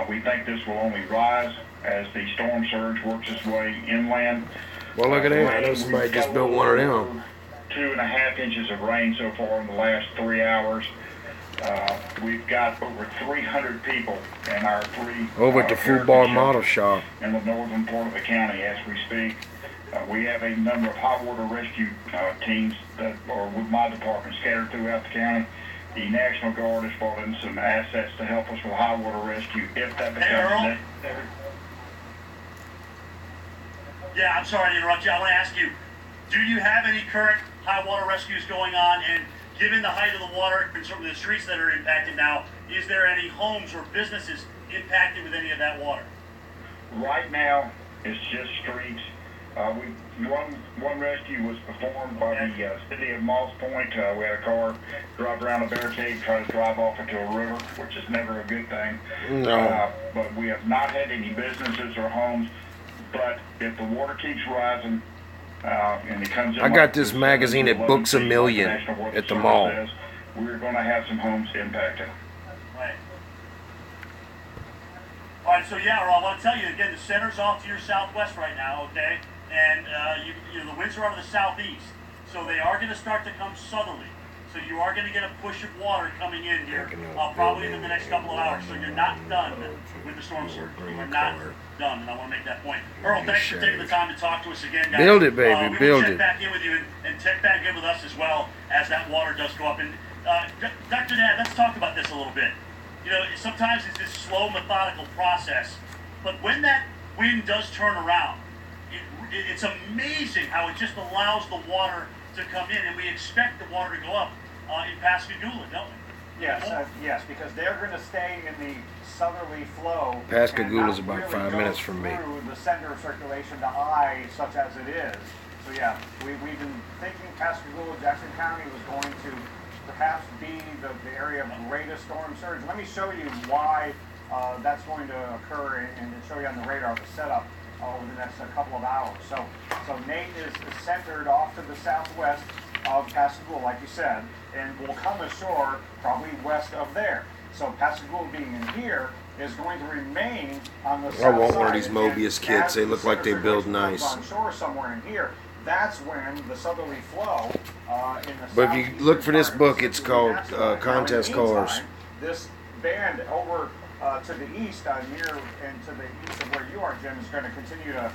We think this will only rise as the storm surge works its way inland. Well, look at that. I know somebody just built one of them. 2.5 inches of rain so far in the last 3 hours. We've got over 300 people in our three Over at the Full Bar Model Shop. in the northern part of the county as we speak. We have a number of hot water rescue teams that are with my department scattered throughout the county. The National Guard has brought in some assets to help us with high water rescue if that becomes necessary. Yeah, I'm sorry to interrupt you. I want to ask you, do you have any current high water rescues going on? And given the height of the water and some of the streets that are impacted now, is there any homes or businesses impacted with any of that water? Right now, it's just streets. One rescue was performed by the city of Moss Point. We had a car drive around a barricade, try to drive off into a river, which is never a good thing. No. But we have not had any businesses or homes. But if the water keeps rising, and it comes in, I got this magazine at Books A Million at the mall. We're going to have some homes impacted. Right. All right, so yeah, Rob, I want to tell you again, the center's off to your southwest right now, okay? And the winds are out of the southeast, so they are going to start to come southerly. So you are going to get a push of water coming in here, probably in the next couple of hours. So you're not done with the storm surge. You are not done, and I want to make that point. Earl, thanks for taking the time to talk to us again, guys. Build it, baby, build it. We'll check back in with you and check back in with us as well as that water does go up. And Dr. Dad, let's talk about this a little bit. You know, sometimes it's this slow, methodical process, but when that wind does turn around, it's amazing how it just allows the water to come in, and we expect the water to go up in Pascagoula, don't we? Yes, because they're going to stay in the southerly flow. Pascagoula is and about really 5 go minutes from me. Through the center of circulation to I, such as it is. So yeah, we've been thinking Pascagoula, Jackson County was going to perhaps be the area of greatest storm surge. Let me show you why that's going to occur and show you on the radar the setup over the next couple of hours. So Nate is centered off to the southwest of Pascagoula, like you said, and will come ashore probably west of there. So Pascagoula being in here is going to remain on the south side. I want one of these Mobius kits. They look like they build nice. On shore somewhere in here, that's when the southerly flow in the But if you look for this book, it's called Contest Cars. This band over to the east, near and to the east of where you are, Jim, is going to continue to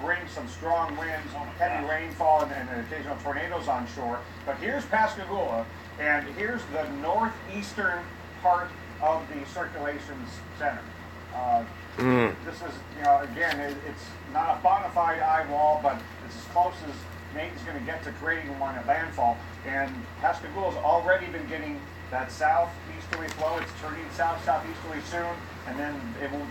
bring some strong winds, heavy rainfall, and occasional tornadoes on shore. But here's Pascagoula, and here's the northeastern part of the circulation center. This is, again, it's not a bona fide eye wall, but it's as close as Nate's going to get to creating one at landfall. And Pascagoula's already been getting that southeasterly flow. It's turning southeasterly soon, and then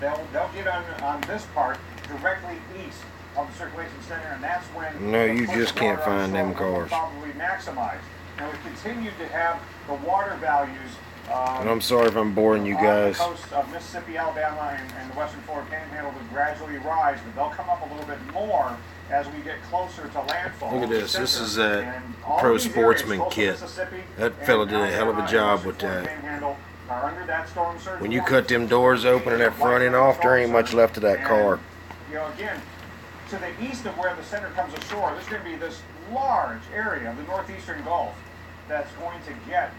they'll get on this part directly east of the circulation center, and that's when you just can't find them cars. Probably maximized. And we continue to have the water values. And I'm sorry if I'm boring you guys. On the coast of Mississippi, Alabama, and the Western Florida Panhandle to gradually rise, but they'll come up a little bit more as we get closer to landfall. Look at this. This is a Pro Sportsman kit. That fella did a hell of a job with that. When you cut them doors open and that front end off, there ain't much left of that car. Again, to the east of where the center comes ashore, there's going to be this large area of the northeastern Gulf that's going to get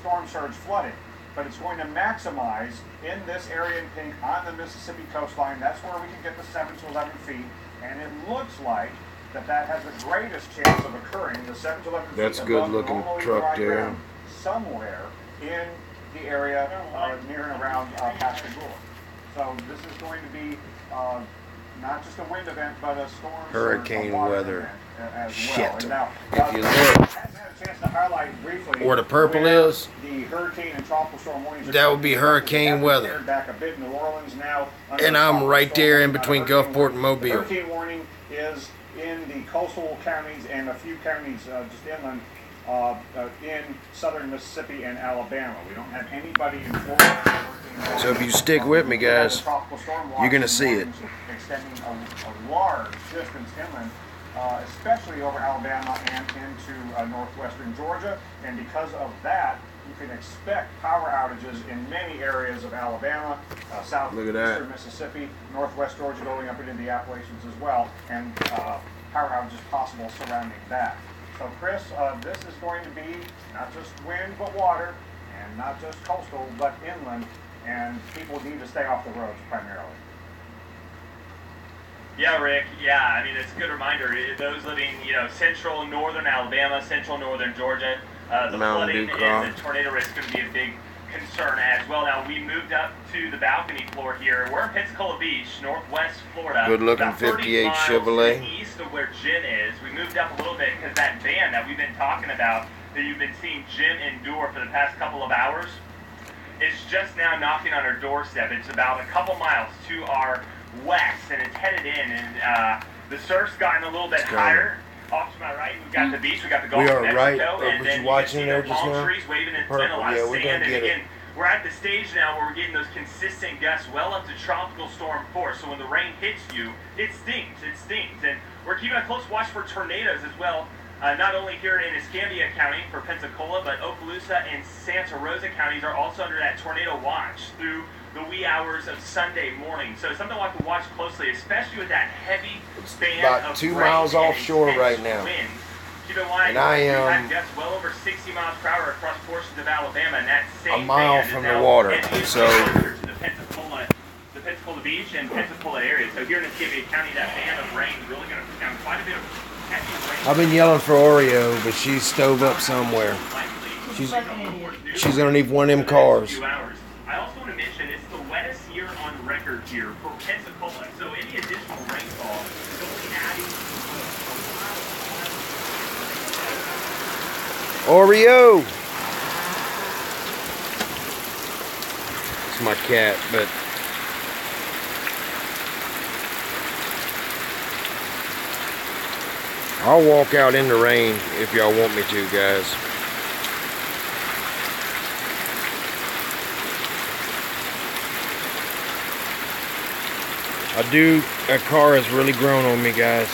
storm surge flooding, but it's going to maximize in this area in pink on the Mississippi coastline. That's where we can get the 7 to 11 feet, and it looks like that has the greatest chance of occurring. The 7 to 11 feet. That's a good looking truck there. Somewhere in the area near and around Pascagoula. So this is going to be not just a wind event, but a storm hurricane weather. As Shit. well. Now, if you look, I had a chance to highlight briefly where the purple is, the hurricane and tropical storm warnings. that would be hurricane weather. Back a bit in New Orleans now. And I'm right there in between Gulfport and Mobile. The hurricane warning is in the coastal counties and a few counties just inland in southern Mississippi and Alabama. We don't have anybody in Florida. So if you stick with me, guys, you're going to see it. Extending a large distance inland, especially over Alabama and into northwestern Georgia. And because of that, you can expect power outages in many areas of Alabama, southeastern Mississippi, northwest Georgia, going up into the Appalachians as well, and power outages possible surrounding that. So Chris, this is going to be not just wind but water, and not just coastal but inland, and people need to stay off the roads primarily. Yeah, Rick. Yeah, I mean, it's a good reminder. Those living, central and northern Alabama, central northern Georgia, the flooding and the tornado risk is going to be a big concern as well. Now, we moved up to the balcony floor here. We're in Pensacola Beach, northwest Florida. Good looking 58 Chevrolet. East of where Jen is. We moved up a little bit because that van that we've been talking about, that you've been seeing Jen endure for the past couple of hours, is just now knocking on her doorstep. It's about a couple miles to our west, and it's headed in, and the surf's gotten a little bit higher. Off to my right, we've got the beach, we've got the Gulf of Mexico, and then you can see the palm trees waving, and it's been a lot of sand, and again, we're at the stage now where we're getting those consistent gusts well up to tropical storm force, so when the rain hits you, it stinks, and we're keeping a close watch for tornadoes as well, not only here in Escambia County for Pensacola, but Okaloosa and Santa Rosa counties are also under that tornado watch through the wee hours of Sunday morning. So something we'll have to watch closely, especially with that heavy band about of 2 miles offshore right now. Wind Keep in mind, And I we've am had gusts well over 60 miles per hour across portions of Alabama, and that same a mile band is from now the water, heading so closer to the Pensacola Beach and Pensacola area. So here in Escambia County, that band of rain is really going to put down quite a bit of heavy rain. I've been yelling for Oreo, but she's stove up somewhere. She's underneath one of them cars. I also want to mention it's the wettest year on record here for Pensacola. So any additional rainfall is only adding Oreo! It's my cat, but I'll walk out in the rain if y'all want me to, guys. That car has really grown on me, guys.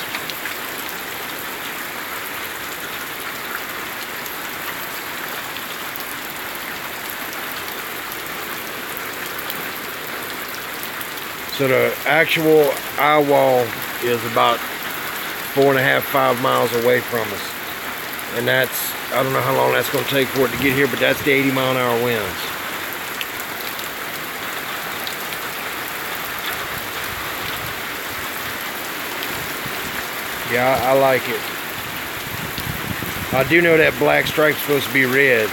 So the actual eye wall is about 4.5, 5 miles away from us. And that's, I don't know how long that's going to take for it to get here, but that's the 80-mile-an-hour winds. Yeah, I like it. I do know that black stripe's supposed to be red.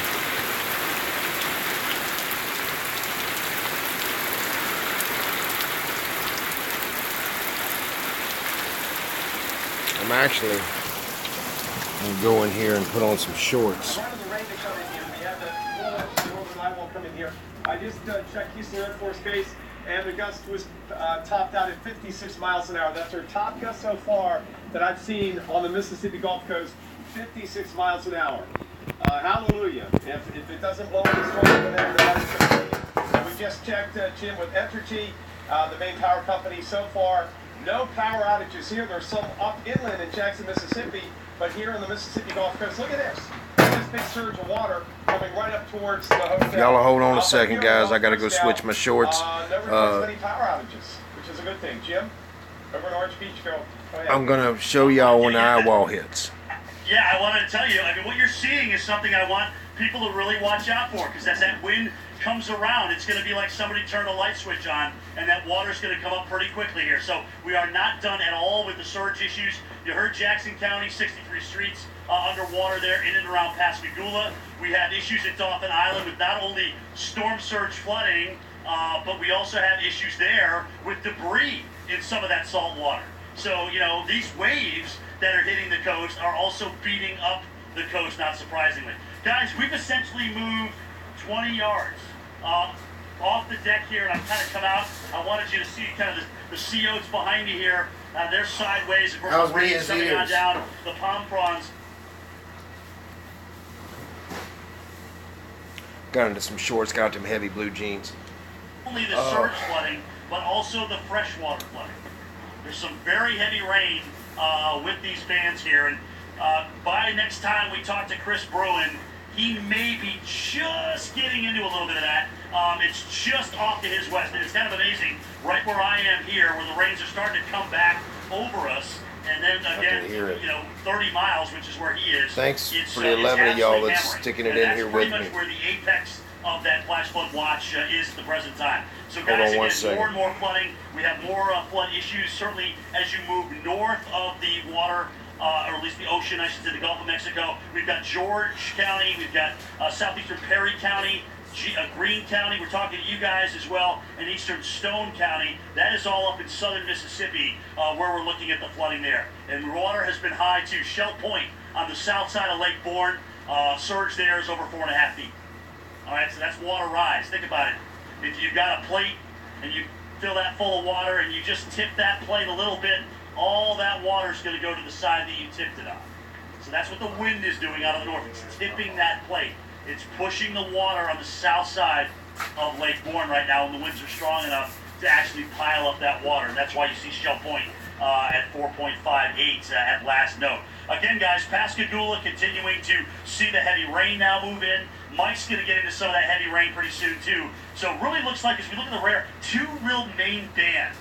I'm actually going to go in here and put on some shorts. I just checked Houston Air Force Base, and the gust was topped out at 56 miles an hour. That's our top gust so far that I've seen on the Mississippi Gulf Coast, 56 miles an hour. Hallelujah. If it doesn't blow any stronger than that, we just checked, Jim, with Entergy, the main power company so far. No power outages here. There's some up inland in Jackson, Mississippi, but here on the Mississippi Gulf Coast, look at this. This big surge of water coming right up towards the hotel. Y'all hold on a second, guys. I gotta go switch my shorts. Never any power outages, which is a good thing. Jim, over in Orange Beach, go ahead. I'm gonna show y'all when the eye wall hits. Yeah, I wanted to tell you, I mean, what you're seeing is something I want people to really watch out for, because as that wind comes around, it's going to be like somebody turned a light switch on, and that water's going to come up pretty quickly here. So we are not done at all with the surge issues. You heard Jackson County, 63 streets underwater there in and around Pascagoula. We had issues at Dauphin Island with not only storm surge flooding, but we also had issues there with debris in some of that salt water. So, you know, these waves that are hitting the coast are also beating up the coast, not surprisingly. Guys, we've essentially moved 20 yards off the deck here, and I've kind of come out. I wanted you to see kind of the sea oats behind me here. They're sideways. Of course, the rain's coming on down. The palm prawns. Got into some shorts, got them heavy blue jeans. Only the surge flooding, but also the freshwater flooding. There's some very heavy rain with these bands here, and by next time we talk to Chris Bruin, he may be just getting into a little bit of that. It's just off to his west, and it's kind of amazing, right where I am here, where the rains are starting to come back over us, and then again, you know, 30 miles, which is where he is. Thanks for the 11 of y'all that's sticking it in here with me. That's pretty much where the apex of that flash flood watch is at the present time. So guys, again, more and more flooding. We have more flood issues, certainly as you move north of the water, or at least the ocean, I should say, the Gulf of Mexico. We've got George County, we've got southeastern Perry County, Greene County, we're talking to you guys as well, and eastern Stone County. That is all up in southern Mississippi, where we're looking at the flooding there. And water has been high to Shell Point on the south side of Lake Bourne. Surge there is over 4.5 feet. All right, so that's water rise. Think about it. If you've got a plate and you fill that full of water and you just tip that plate a little bit, all that water is going to go to the side that you tipped it on. So that's what the wind is doing out of the north. It's tipping that plate. It's pushing the water on the south side of Lake Bourne right now, and the winds are strong enough to actually pile up that water. And that's why you see Shell Point at 4.58 at last note. Again, guys, Pascagoula continuing to see the heavy rain now move in. Mike's going to get into some of that heavy rain pretty soon, too. So it really looks like, as we look at the radar, two real main bands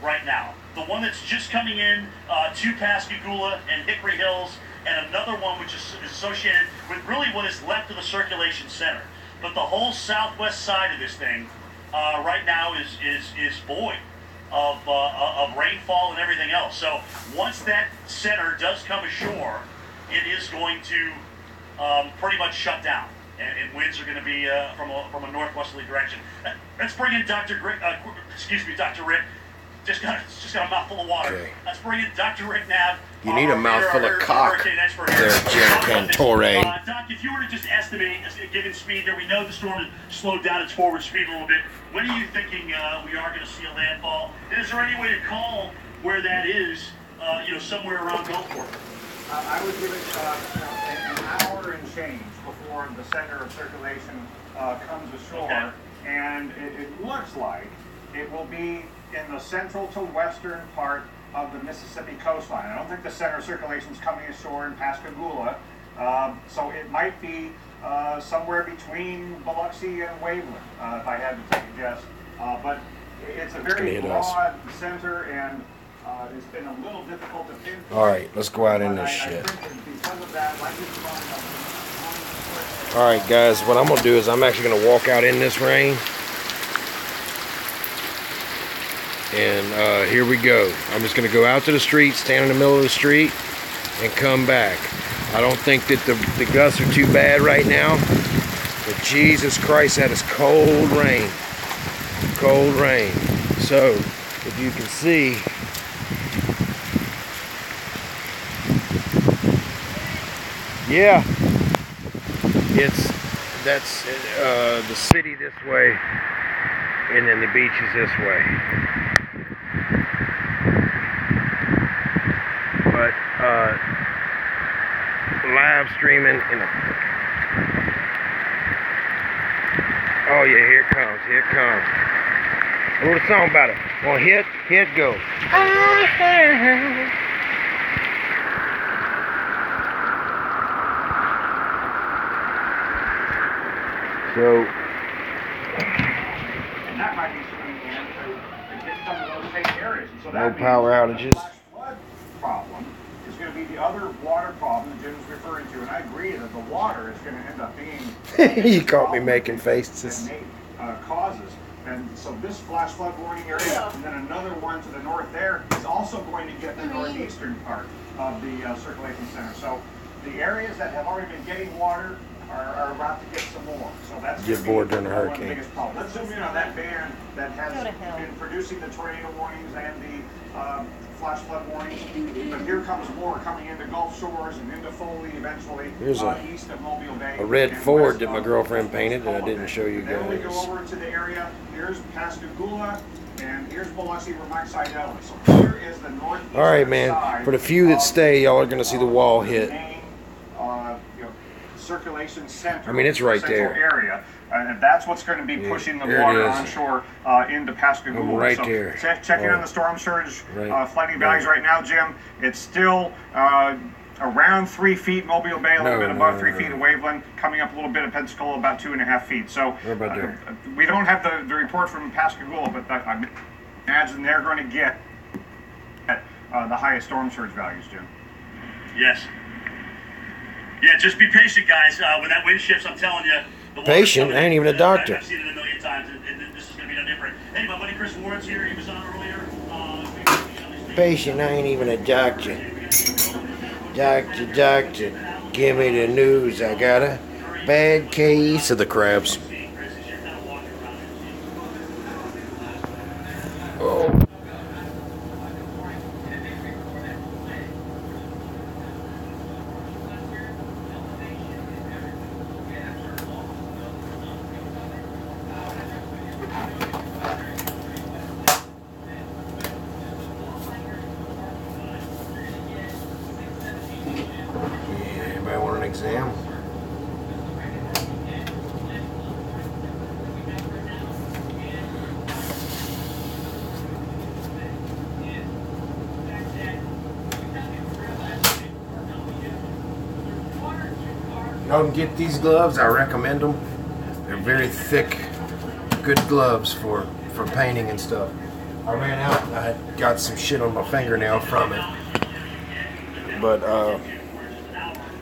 right now. The one that's just coming in to Pascagoula and Hickory Hills, and another one which is associated with really what is left of the circulation center. But the whole southwest side of this thing right now is void of rainfall and everything else. So once that center does come ashore, it is going to pretty much shut down, and winds are going to be from a northwesterly direction. Let's bring in Dr. Rick. Dr. Rick. Just got a mouthful of water. Okay. Let's bring in Dr. Rick Knapp. You need a mouthful of cock there, Jim Cantore. Doc, if you were to just estimate, given speed here, we know the storm has slowed down its forward speed a little bit. When are you thinking we are going to see a landfall? And is there any way to call where that is, somewhere around Gulfport? I would give it an hour and change before the center of circulation comes ashore. Okay. And it looks like it will be in the central to western part of the Mississippi coastline. I don't think the center of circulation is coming ashore in Pascagoula, so it might be somewhere between Biloxi and Waveland, if I had to take a guess. But it's a very broad center, and it's been a little difficult to pinpoint. All right, let's go out in this shit. Because of that, like all right, guys, what I'm going to do is I'm actually going to walk out in this rain. And here we go. I'm just going to go out to the street, stand in the middle of the street, and come back. I don't think that the gusts are too bad right now. But Jesus Christ, that is cold rain. Cold rain. So, if you can see, yeah, that's the city this way, and then the beach is this way. But live streaming in a, oh yeah, here it comes, here it comes. I wrote a song about it. Well, hit, go. So, and that might be swinging in to get some of those same areas. And so no that power outages. The flood problem is going to be the other water problem that Jim is referring to, and I agree that the water is going to end up being you caught me making faces. That causes. And so this flash flood warning area, and then another one to the north there, is also going to get the northeastern part of the circulation center. So the areas that have already been getting water are about to get some more. So that's get bored during a hurricane. One of the biggest problem. Let's zoom in on that band that has been producing the tornado warnings and the flash flood warnings. But here comes more coming into Gulf Shores and into Foley eventually. Here's east of Mobile Bay. A red Ford that my girlfriend painted that I didn't show you Then we go guys. over to the area. Here's Pascagoula, and here's Biloxi where Mike Seidel is. So here is the northeast. All right, man. For the few that stay, y'all are going to see the wall hit. Circulation center. I mean, it's right central there. Area, and that's what's going to be pushing the there it water is. onshore into Pascagoula. I'm right so there. Checking Right. on the storm surge Right. flooding values right now, Jim. It's still around 3 feet Mobile Bay, a little bit above 3 feet at Waveland, coming up a little bit at Pensacola, about 2.5 feet. So What about there? We don't have the report from Pascagoula, but I imagine they're going to get the highest storm surge values, Jim. Yes. Yeah, just be patient, guys. When that wind shifts, I'm telling you. The Patient? I ain't even a doctor. I've seen it a million times, and this is going to be no different. Hey, my buddy Chris Warren's here. He was on earlier. Patient, I ain't even a doctor. Doctor, give me the news. I got a bad case of the crabs. Oh. Anybody want an exam? Y'all can get these gloves. I recommend them. They're very thick, good gloves for painting and stuff. I ran out. I got some shit on my fingernail from it. But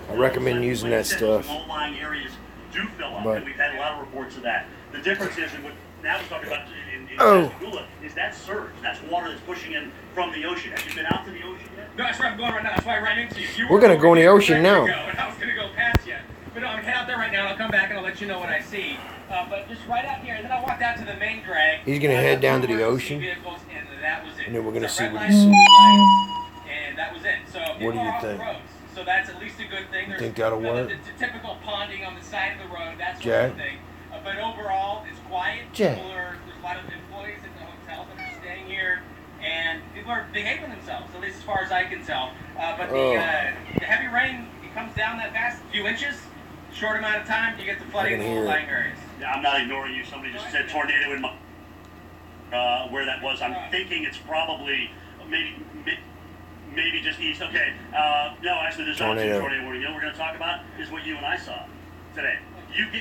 I recommend using that stuff. Low-lying areas do fill up, But- and we've had a lot of reports of that. The difference is, and what now we're talking about in Pascagoula, is that surge. That's water that's pushing in from the ocean. Have you been out to the ocean yet? No, that's where I'm going right now. That's why I ran into you. We're gonna go in the ocean now. I was going to go past you. But no, I'm heading out there right now, and I'll come back and I'll let you know what I see. But just right out here, and then I walked out to the main drag. He's gonna head down to the ocean, vehicles, and that was it. and then we're gonna So see red what lights, he sees. blue lights, and that was it. So What do people you are off the think? roads. So that's at least a good thing. There's Think that'll work? The typical ponding on the side of the road, that sort Jack? of thing. But overall, it's quiet. Jack. There's a lot of employees at the hotels that are staying here, and people are behaving themselves, at least as far as I can tell. But the heavy rain, it comes down that fast, a few inches, short amount of time, you get the flooding in the low-lying areas. Yeah, I'm not ignoring you. Somebody just said tornado in my where that was. I'm thinking it's probably maybe just east. Okay. No, actually, there's not a tornado warning. You know what we're going to talk about is what you and I saw today.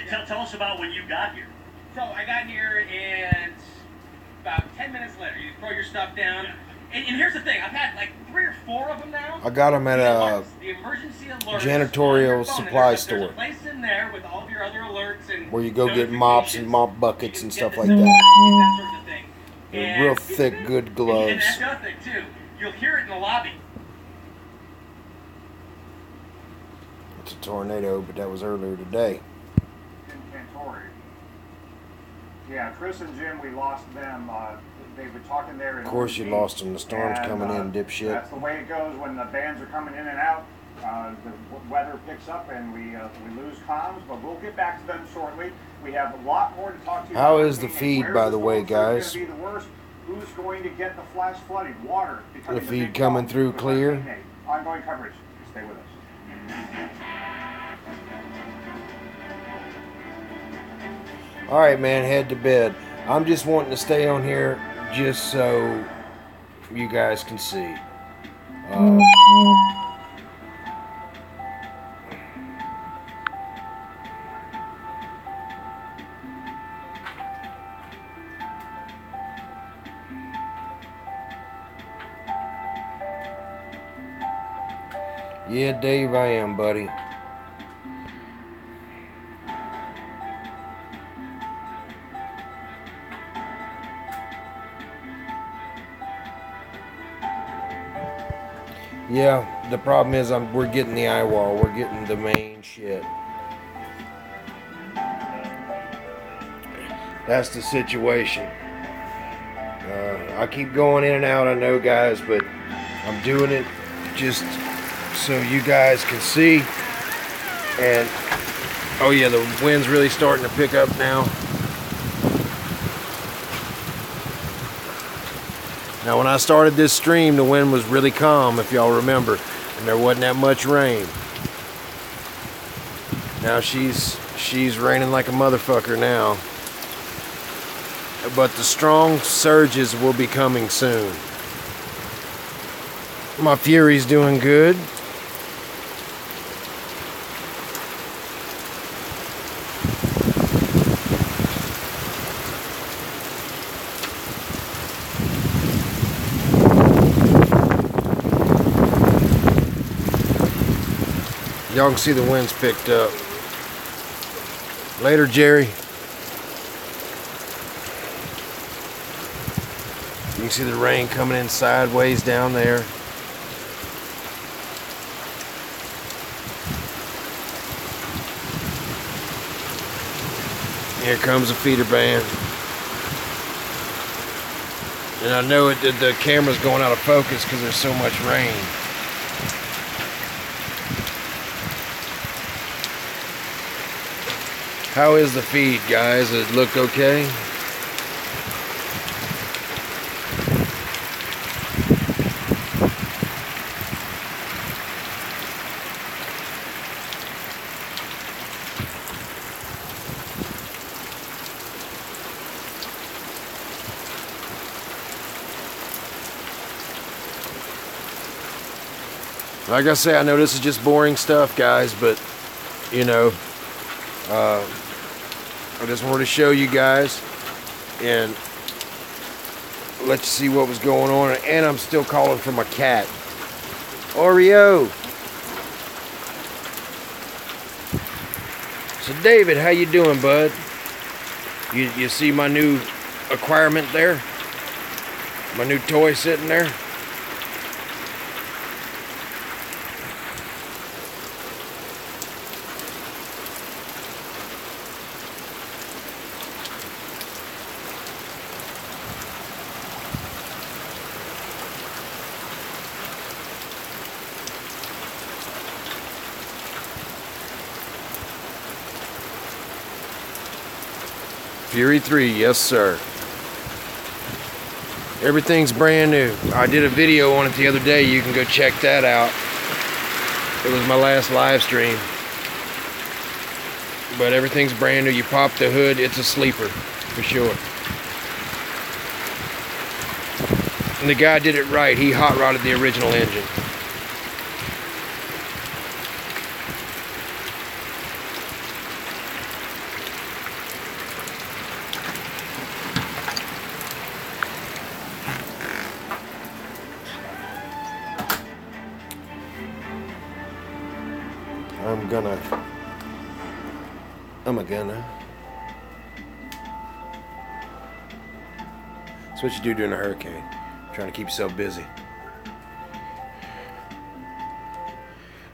Tell us about when you got here. So I got here, and about 10 minutes later, you throw your stuff down. And here's the thing, I've had like 3 or 4 of them now. I got them at a the emergency alerts janitorial supply There's store a place in there with all of your other alerts and where you go get mops and mop buckets and stuff like that sort of thing. that. Real thick, good gloves. And that's the other thing too. You'll hear it in the lobby. It's a tornado, but that was earlier today. In Cantori. Yeah, Chris and Jim, we lost them. They've been talking there. Of course, you lost them. The storm's coming in, dipshit. That's the way it goes when the bands are coming in and out. The weather picks up and we lose comms, but we'll get back to them shortly. We have a lot more to talk to you How about. is the feed, by the way, guys? Going to be the worst? Who's going to get the flash flooding? Water. The feed coming through clear? Ongoing coverage. Stay with us. All right, man, head to bed. I'm just wanting to stay on here just so you guys can see. Yeah, Dave, I am, buddy. Yeah, the problem is we're getting the eye wall. We're getting the main shit. That's the situation. I keep going in and out, I know, guys, but I'm doing it just so you guys can see. And oh yeah, the wind's really starting to pick up now. Now when I started this stream, the wind was really calm, if y'all remember, and there wasn't that much rain. Now she's raining like a motherfucker now. But the strong surges will be coming soon. My Fury's doing good. Y'all can see the wind's picked up. Later, Jerry. You can see the rain coming in sideways down there. Here comes the feeder band. And I know the camera's going out of focus because there's so much rain. How is the feed, guys? Does it look okay? Like I say, I know this is just boring stuff, guys, but you know, I just wanted to show you guys and let you see what was going on. And I'm still calling for my cat. Oreo! David, how you doing, bud? You see my new acquirement there? My new toy sitting there? Fury 3, yes sir. Everything's brand new. I did a video on it the other day. You can go check that out. It was my last live stream. But everything's brand new. You pop the hood, it's a sleeper for sure. And the guy did it right. He hot rodded the original engine. I'm a gonna. That's what you do during a hurricane. Trying to keep yourself busy.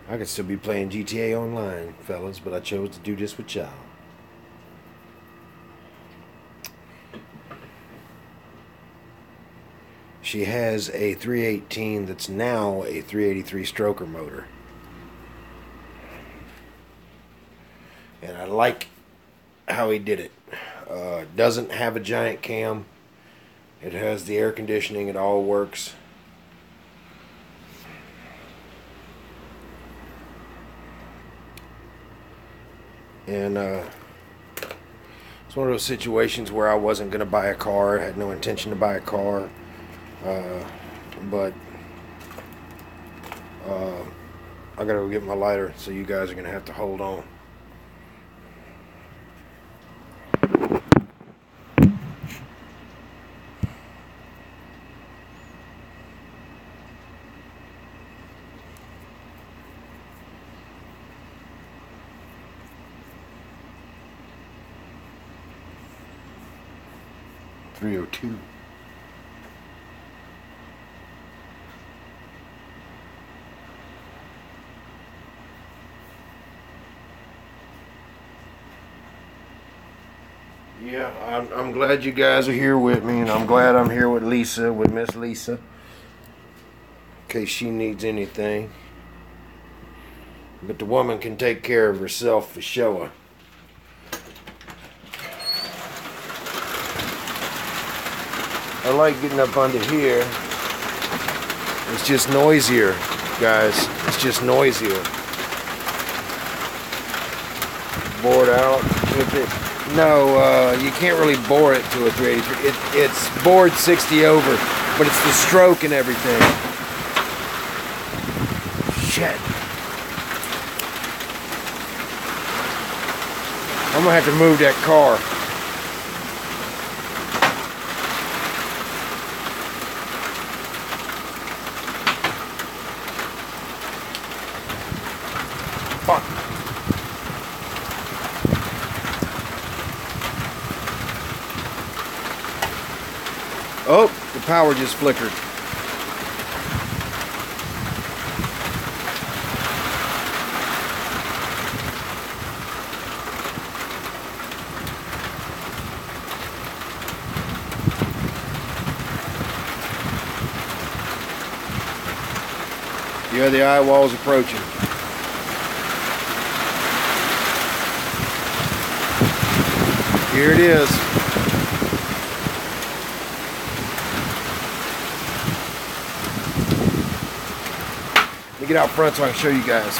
I could still be playing GTA Online, fellas, but I chose to do this with y'all. She has a 318 that's now a 383 stroker motor. And I like how he did it. Doesn't have a giant cam. It has the air conditioning. It all works. And it's one of those situations where I wasn't going to buy a car. I had no intention to buy a car. But I got to go get my lighter, so you guys are going to have to hold on. .302. Yeah, I'm glad you guys are here with me, and I'm glad I'm here with Lisa, with Miss Lisa, in case she needs anything. But the woman can take care of herself for sure. I like getting up under here. It's just noisier, guys. It's just noisier. Bore it out with it. No, you can't really bore it to a 383. It's bored 60 over, but it's the stroke and everything. Shit. I'm gonna have to move that car. Fuck. Oh, the power just flickered. Yeah, the eye wall's approaching. Here it is. Let me get out front so I can show you guys.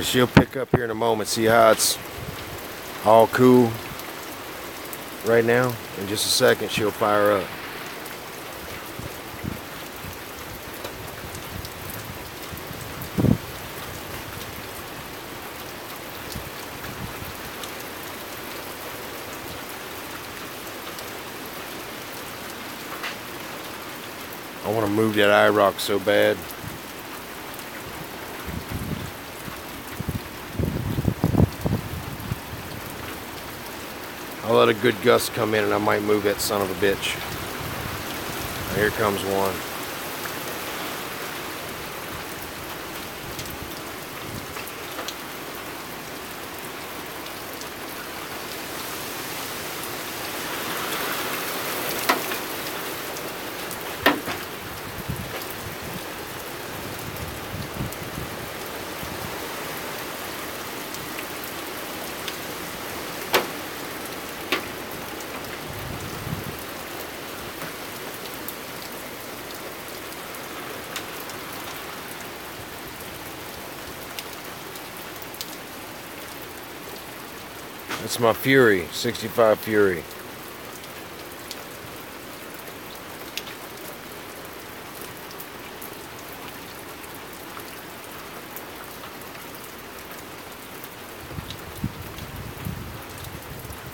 She'll pick up here in a moment. See how it's all cool right now? In just a second, she'll fire up. I want to move that IROC so bad. I'll let a good gust come in and I might move that son of a bitch. Here comes one. That's my Fury, 65 Fury.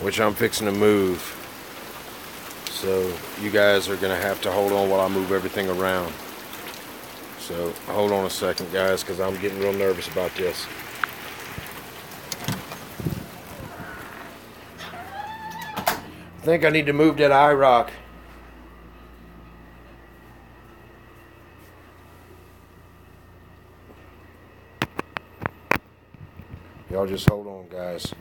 Which I'm fixing to move. So you guys are gonna have to hold on while I move everything around. So hold on a second, guys, because I'm getting real nervous about this. I think I need to move that IROC. Y'all just hold on, guys.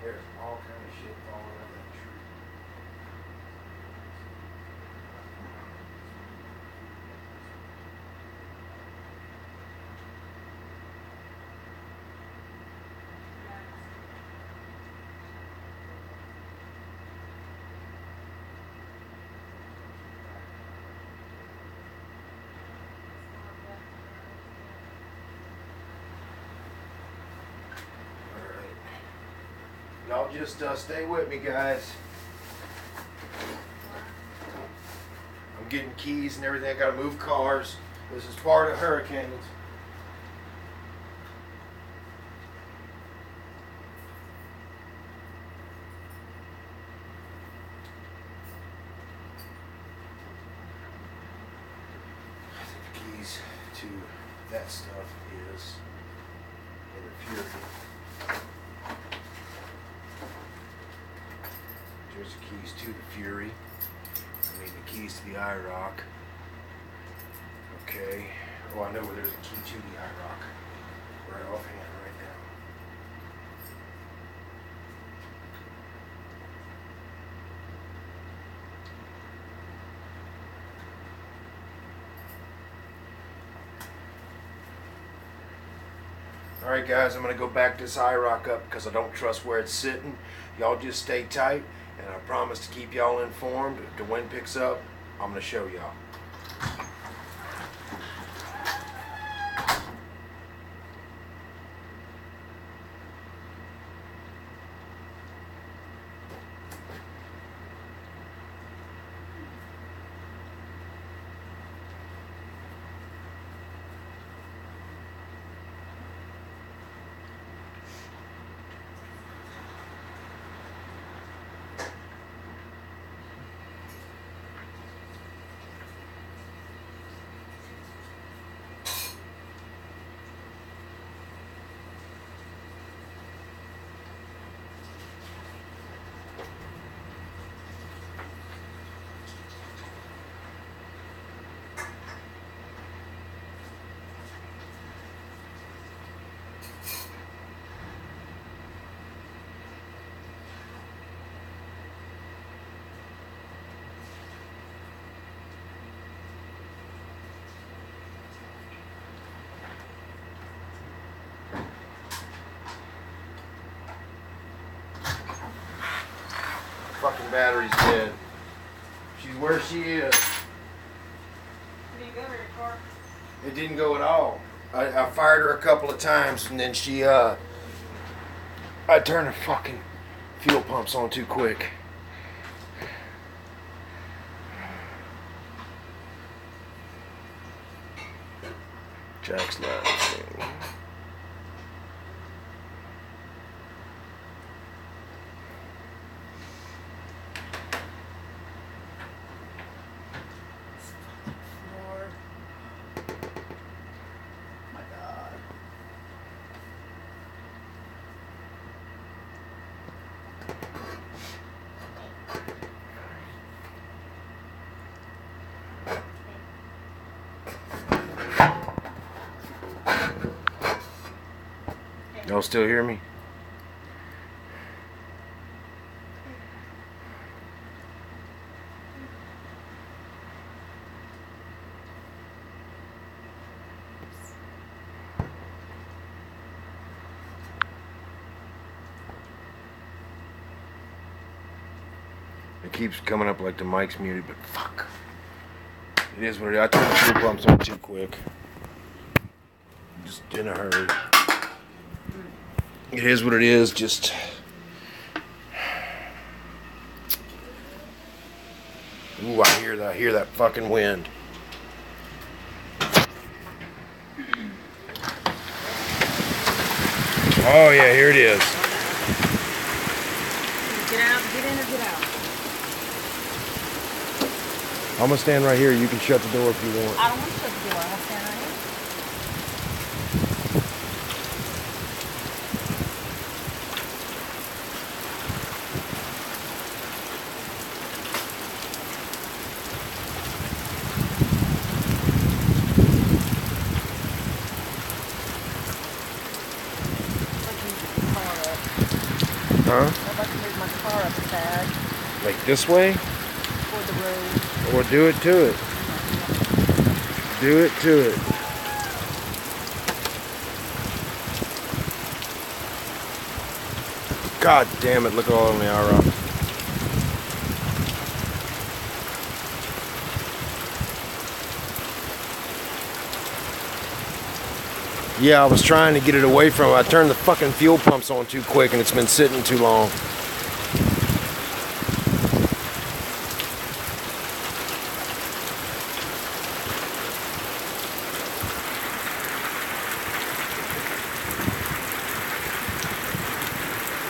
There's all kind of shit falling out of that tree. Y'all just stay with me, guys. I'm getting keys and everything. I gotta move cars. This is part of hurricanes. I think the keys to that stuff is in the Fury. There's the keys to the Fury. I mean the keys to the IROC. Okay. Oh, I know where there's a key to the IROC. Right offhand right now. Alright guys, I'm going to go back this IROC up because I don't trust where it's sitting. Y'all just stay tight. And I promise to keep y'all informed. If the wind picks up, I'm going to show y'all. Fucking battery's dead. She's where she is. Did you go to your car? It didn't go at all. I fired her a couple of times and then she I turned the fucking fuel pumps on too quick. Jack's last thing. Y'all still hear me? It keeps coming up like the mic's muted, but fuck. It is what it is. I turned the fuel pumps on too quick. Just in a hurry. It is what it is, just... Ooh, I hear that fucking wind. Oh yeah, here it is. Get out, get in or get out? I'm gonna stand right here. You can shut the door if you want. I don't want to shut the door. I'll stand right here. Huh? I'd like to move my car up a tad Like this way? toward the road. Or do it to it. Do it to it. God damn it, look all on the IROC. Yeah, I was trying to get it away from it. I turned the fucking fuel pumps on too quick and it's been sitting too long.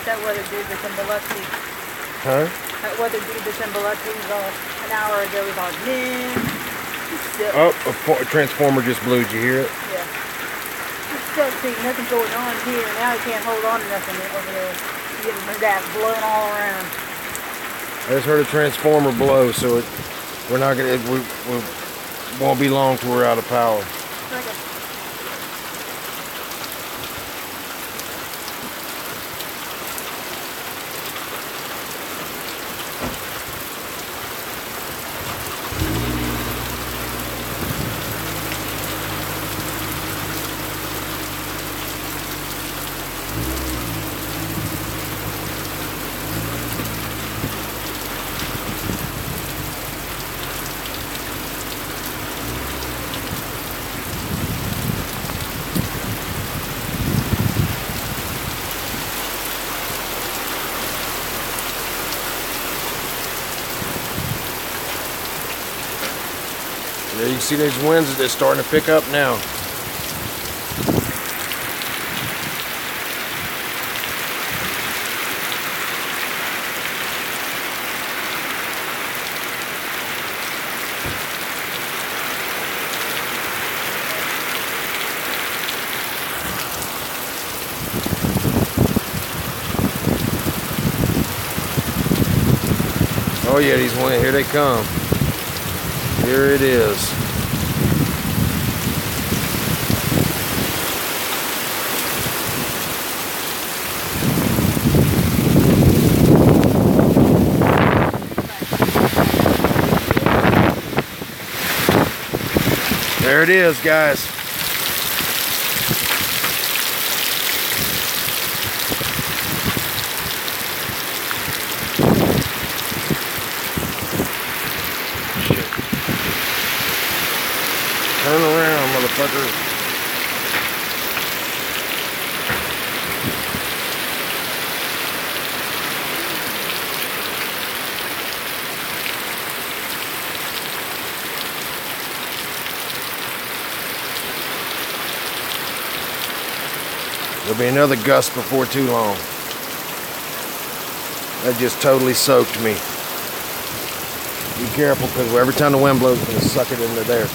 That weather dude that's in Biloxi. Huh? That weather dude that's in Biloxi was all, an hour ago was all, man. Oh, a transformer just blew. Did you hear it? Yeah. Still see nothing going on here. Now he can't hold on to nothing over there. He's getting the gas blowing all around. I just heard a transformer blow, so we're not gonna. We won't be long till we're out of power. Okay. Yeah, you can see these winds they're starting to pick up now. Oh yeah, these winds, here they come. Here it is. There it is, guys. Turn around, motherfucker. There'll be another gust before too long. That just totally soaked me. Be careful, because every time the wind blows, it's going to suck it into there.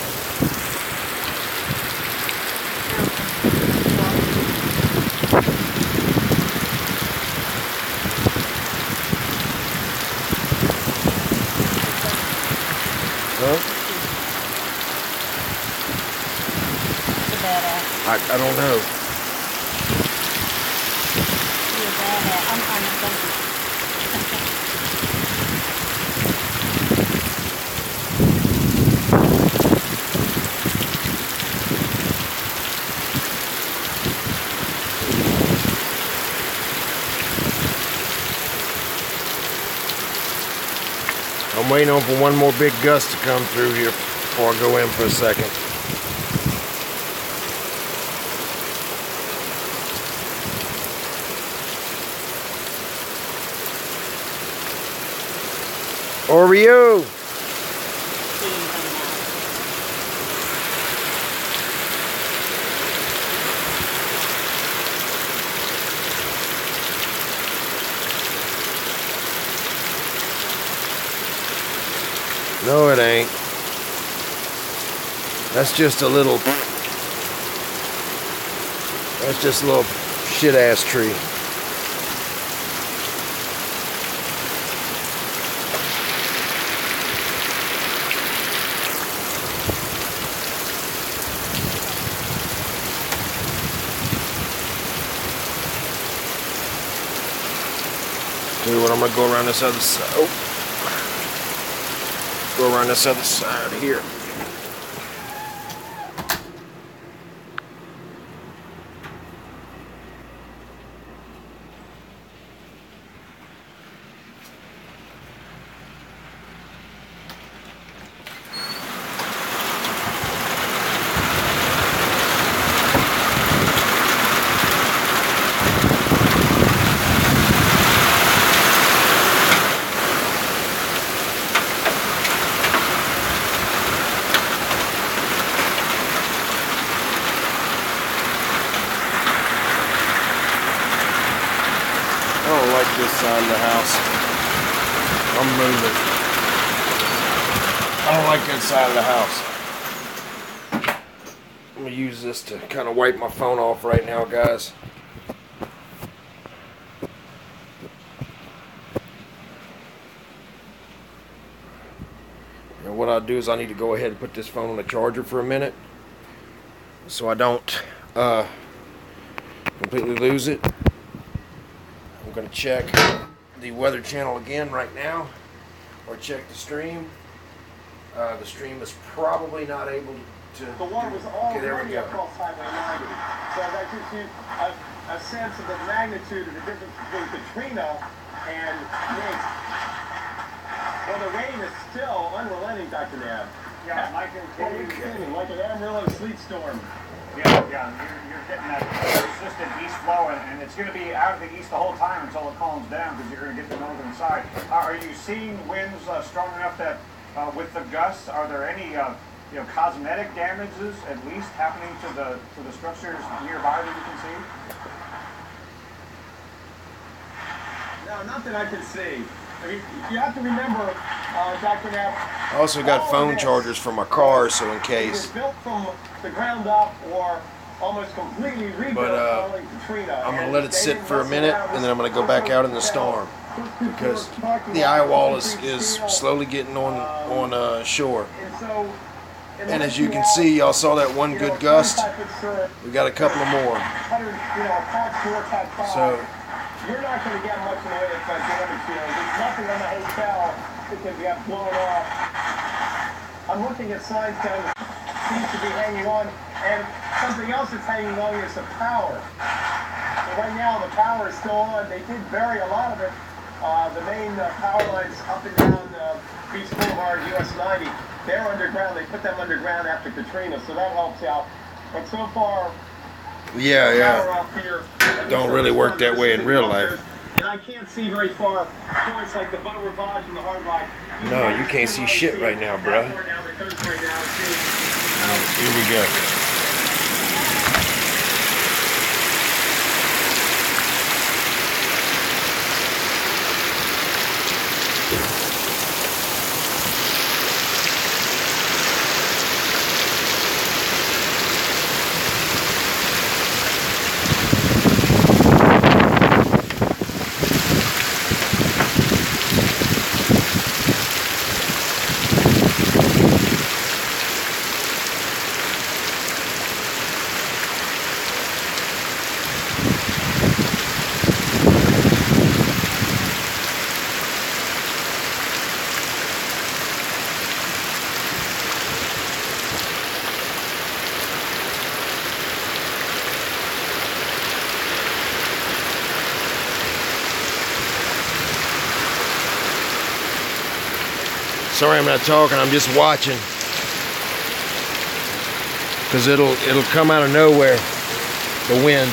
I don't know. Thank you. I'm waiting on for one more big gust to come through here before I go in for a second. Oreo! No, it ain't. That's just a little shit ass tree. Tell you what, I'm gonna go around this other side. Oh. Go around this other side here. I don't like this side of the house. I'm moving. I don't like that side of the house. I'm gonna use this to kind of wipe my phone off right now, guys. And what I'll do is I need to go ahead and put this phone on the charger for a minute, so I don't completely lose it. I'm going to check the Weather Channel again right now, or check the stream. The stream is probably not able to. The water was already go. across Highway 90, so that gives you a sense of the magnitude of the difference between Katrina and Nate. Well, the rain is still unrelenting, Dr. Nab. Yeah, like in like an Amarillo sleet storm. Yeah, you're getting that persistent east flow, and it's going to be out of the east the whole time until it calms down, because you're going to get the northern side. Are you seeing winds strong enough that with the gusts, are there any cosmetic damages at least happening to the structures nearby that you can see? No, not that I can see. I mean, you have to remember, Dr. Knapp. I also got phone chargers for my car, so in case. Either built from the ground up or almost completely rebuilt following Katrina. I'm gonna let it sit for a minute, and then I'm gonna go back out in the storm, because the eye wall is slowly getting on shore. And as you can see, y'all saw that one good gust. We got a couple of more. So you're not going to get much in the way of damage here. There's nothing on the hotel that can get blown off. I'm looking at signs down that seems to be hanging on, and something else that's hanging on is the power. So right now the power is still on. They did bury a lot of it. The main power lines up and down Beach Boulevard, US 90, they're underground. They put them underground after Katrina, so that helps out. But so far, yeah, don't really work that way in real life. And I can't see very far points like the Beau Rivage and the Hard Rock. No, you can't see shit right now, bruh. Here we go. Sorry I'm not talking, I'm just watching. Because it'll come out of nowhere, the wind.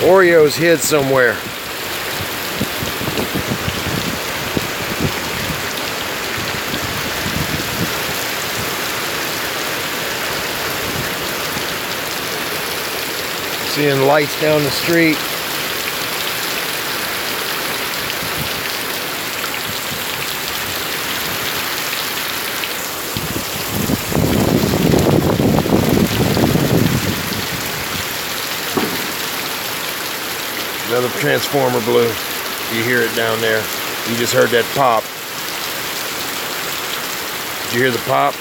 Oreo's hid somewhere. Seeing lights down the street. Another transformer blew. You hear it down there. You just heard that pop. Did you hear the pop?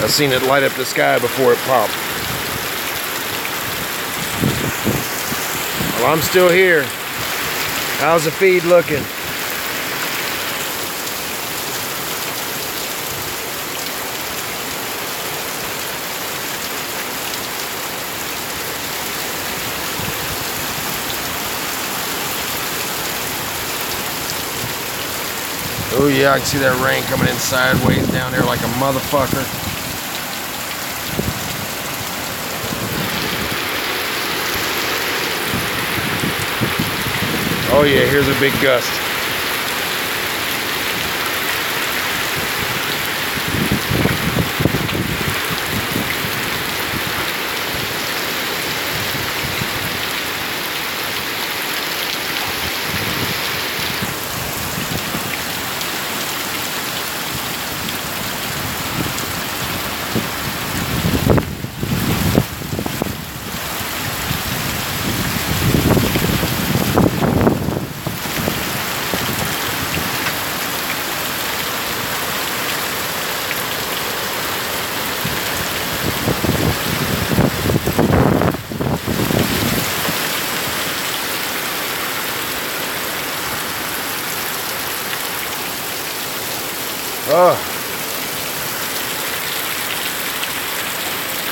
I've seen it light up the sky before it popped. Well, I'm still here. How's the feed looking? Oh yeah, I can see that rain coming in sideways down there like a motherfucker. Oh yeah, here's a big gust.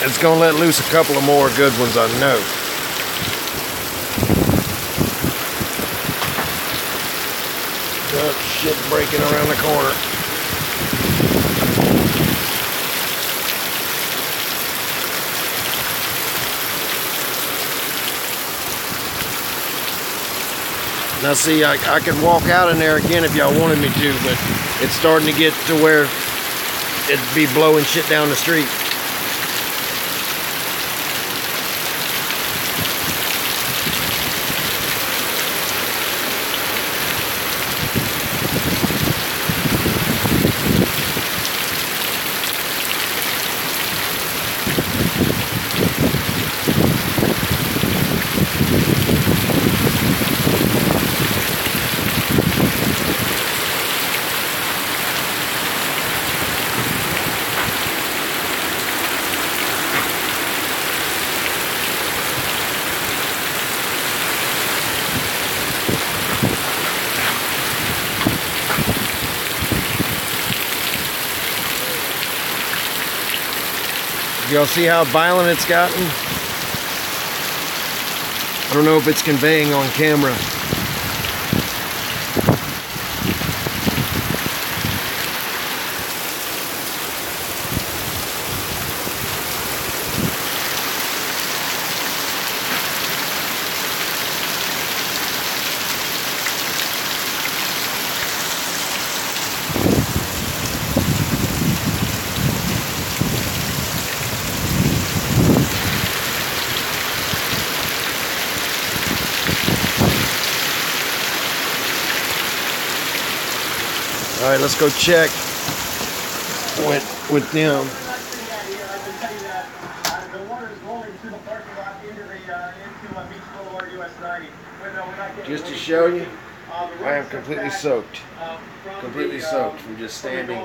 It's gonna let loose a couple of more good ones, I know. Oh, shit breaking around the corner. Now see, I could walk out in there again if y'all wanted me to, but it's starting to get to where it'd be blowing shit down the street. Y'all see how violent it's gotten? I don't know if it's conveying on camera. All right, let's go check with them. Just to show you, I am completely soaked. Completely soaked from just standing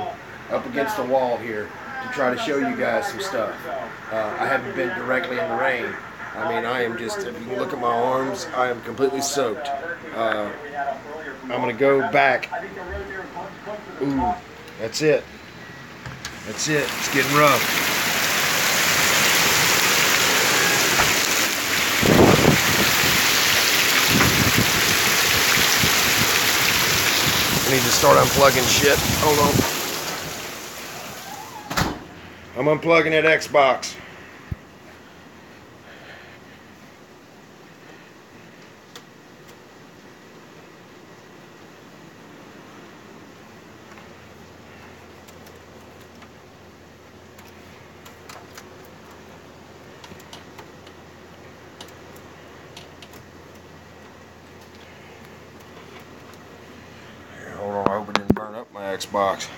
up against the wall here to try to show you guys some stuff. I haven't been directly in the rain. I mean, I am just, if you can look at my arms, I am completely soaked. I'm going to go back. Ooh, that's it. That's it. It's getting rough. I need to start unplugging shit. Hold on. I'm unplugging that Xbox. Hold on, I hope it didn't burn up my Xbox.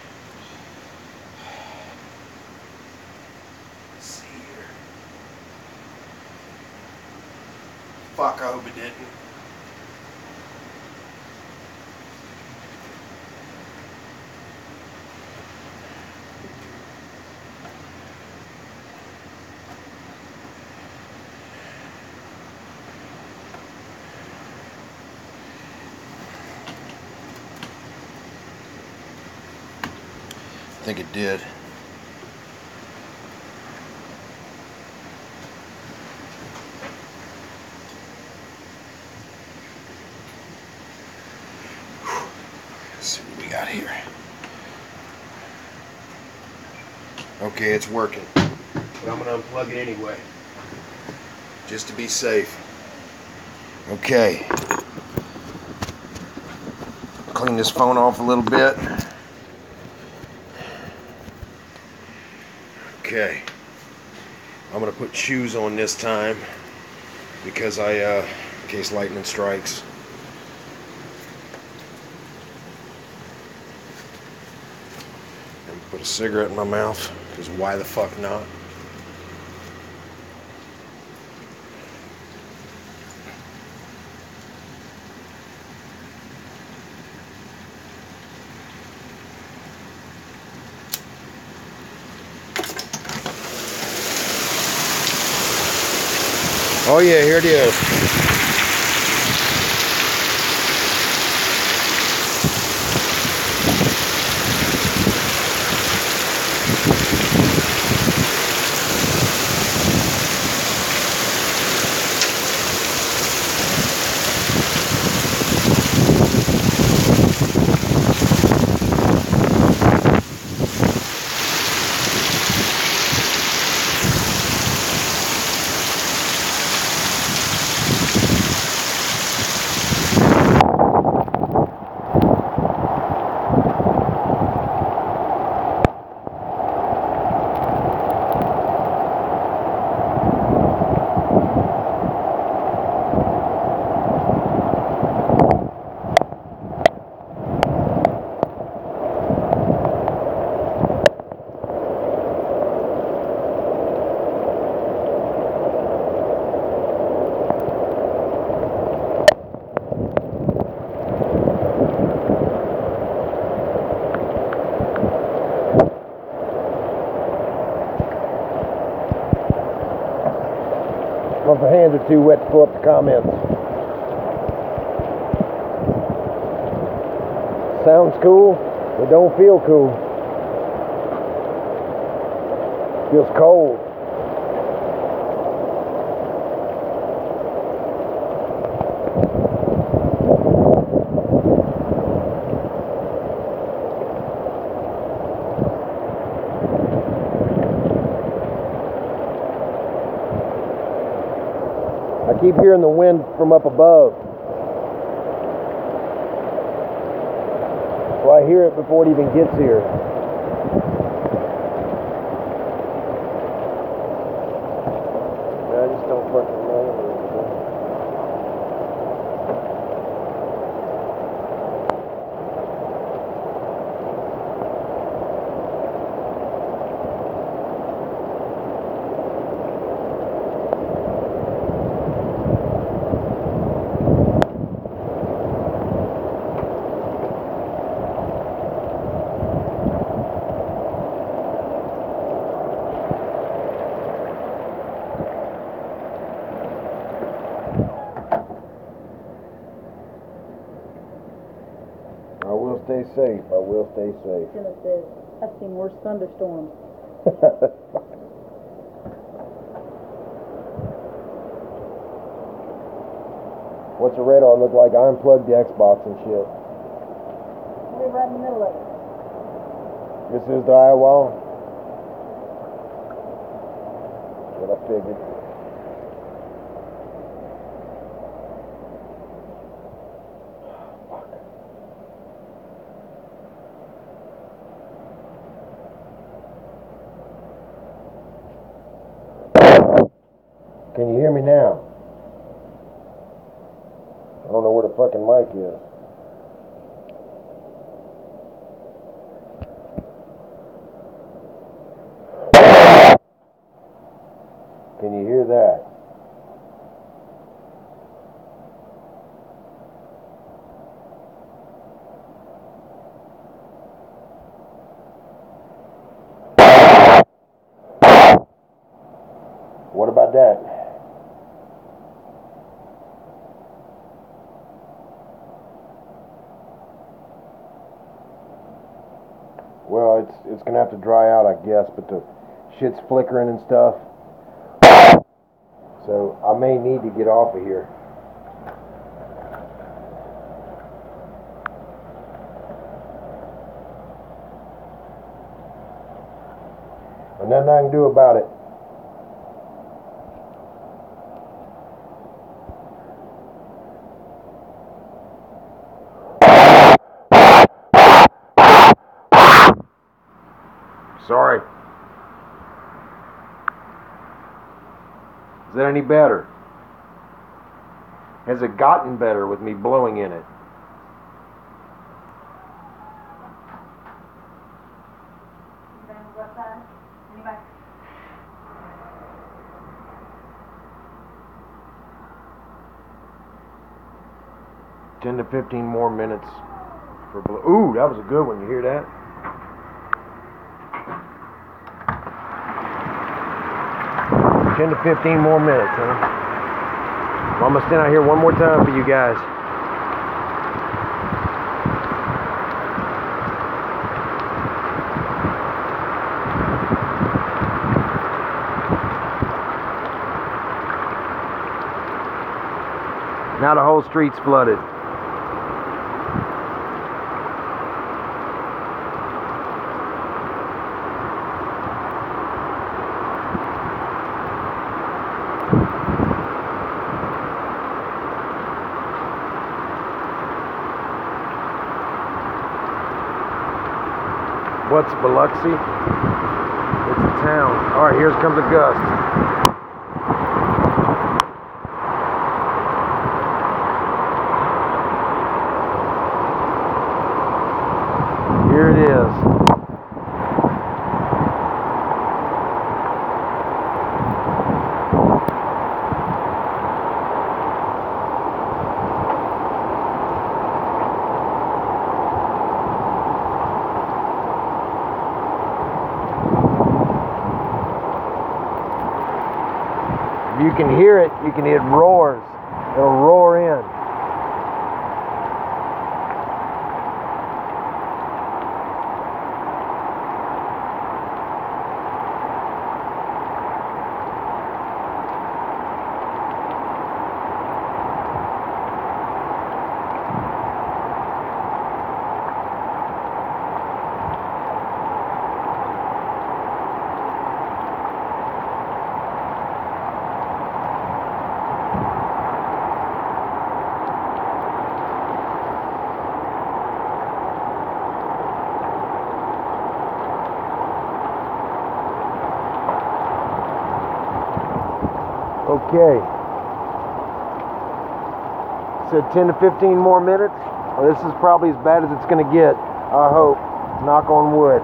Let's see here. Fuck, I hope it didn't. I think it did. Let's see what we got here. Okay, it's working. But I'm going to unplug it anyway. Just to be safe. Okay. Clean this phone off a little bit. Okay, I'm gonna put shoes on this time because in case lightning strikes. And put a cigarette in my mouth, because why the fuck not? Oh yeah, here it is. My hands are too wet to pull up the comments. Sounds cool, but don't feel cool. Feels cold. I keep hearing the wind from up above. Well, I hear it before it even gets here. I just don't fucking know. stay safe. I will stay safe. Goodness says, I've seen worse thunderstorms. What's the radar look like? I unplugged the Xbox and shit. We're right in the middle of it. This is the eye wall. What I figured. Can you hear me now? I don't know where the fucking mic is. Can you hear that? What about that? Well, it's gonna have to dry out, I guess, but the shit's flickering and stuff. So I may need to get off of here. There's nothing I can do about it. Sorry. Is that any better? Has it gotten better with me blowing in it? $10 to 15 more minutes for blow. Ooh, that was a good one. You hear that? $10 to 15 more minutes, huh? Well, I'm gonna stand out here one more time for you guys. Now the whole street's flooded. What's Biloxi? It's a town. Alright, here comes a gust. Here it is. If you can hear it, you can hear it roars. It'll roar in. Okay. Said 10 to 15 more minutes. Well, this is probably as bad as it's going to get. I hope. Knock on wood.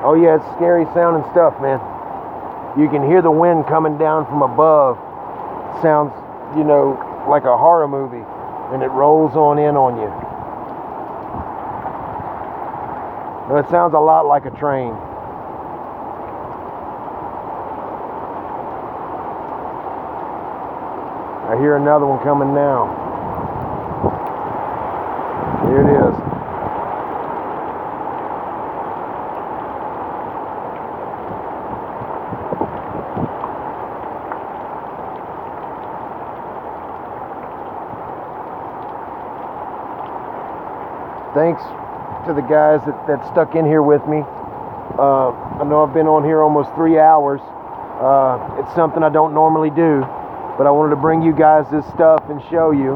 Oh yeah, it's scary sounding stuff, man. You can hear the wind coming down from above. Sounds, you know, like a horror movie, and it rolls on in on you. Well, it sounds a lot like a train. I hear another one coming now. Here it is. Thanks to the guys that stuck in here with me. I know I've been on here almost 3 hours. It's something I don't normally do, but I wanted to bring you guys this stuff and show you.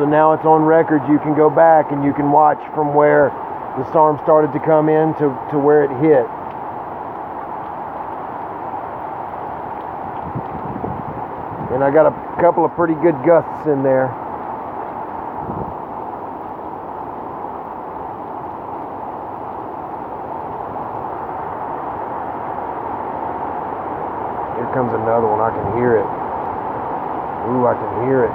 So now it's on record. You can go back and you can watch from where the storm started to come in to where it hit. And I got a couple of pretty good gusts in there. Here comes another one. I can hear it. Ooh, I can hear it.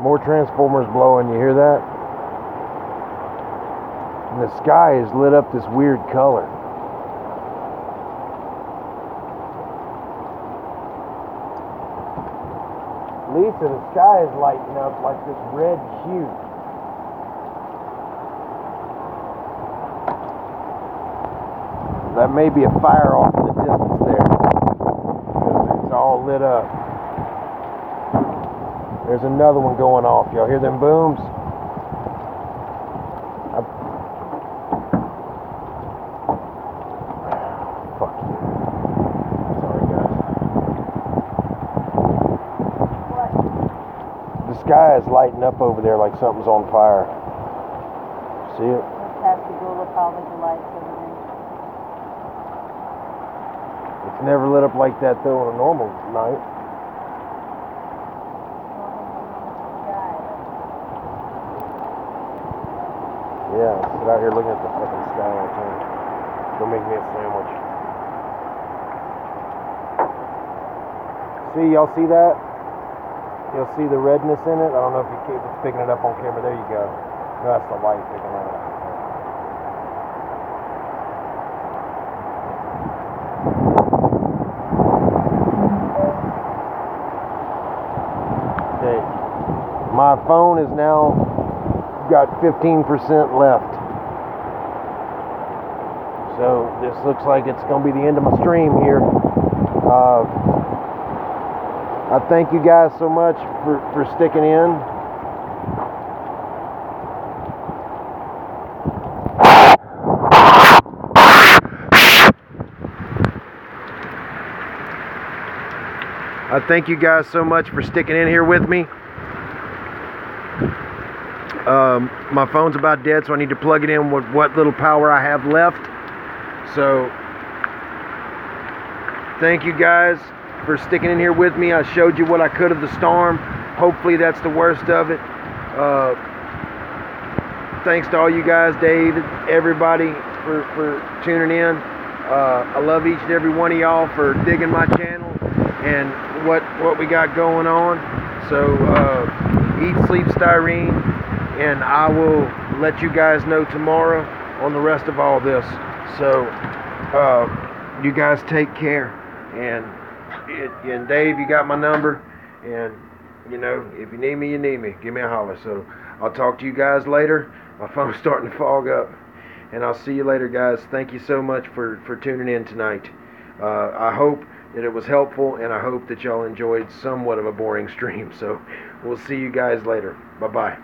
More transformers blowing, you hear that? And the sky is lit up this weird color. Lisa, the sky is lighting up like this red hue. That may be a fire off in the distance there, because it's all lit up. There's another one going off. Y'all hear them booms? Fuck you. Sorry, guys. What? The sky is lighting up over there like something's on fire. See it? Let's have to go look all the lights over there. It's never lit up like that though on a normal night. Yeah, sit out here looking at the fucking sky all the time. Go make me a sandwich. See, y'all see that? You'll see the redness in it. I don't know if it's picking it up on camera. There you go. No, that's the light picking it up. Okay. My phone is now got 15% left. So this looks like it's going to be the end of my stream here. I thank you guys so much for sticking in. I thank you guys so much for sticking in here with me. My phone's about dead, so I need to plug it in with what little power I have left. So thank you guys for sticking in here with me. I showed you what I could of the storm. Hopefully that's the worst of it. Thanks to all you guys, David, everybody for tuning in. I love each and every one of y'all for digging my channel and what we got going on. So eat, sleep, styrene. And I will let you guys know tomorrow on the rest of all this. So, you guys take care. And Dave, you got my number. And, you know, if you need me, you need me. Give me a holler. So, I'll talk to you guys later. My phone's starting to fog up. And I'll see you later, guys. Thank you so much for tuning in tonight. I hope that it was helpful. And I hope that y'all enjoyed somewhat of a boring stream. So, we'll see you guys later. Bye-bye.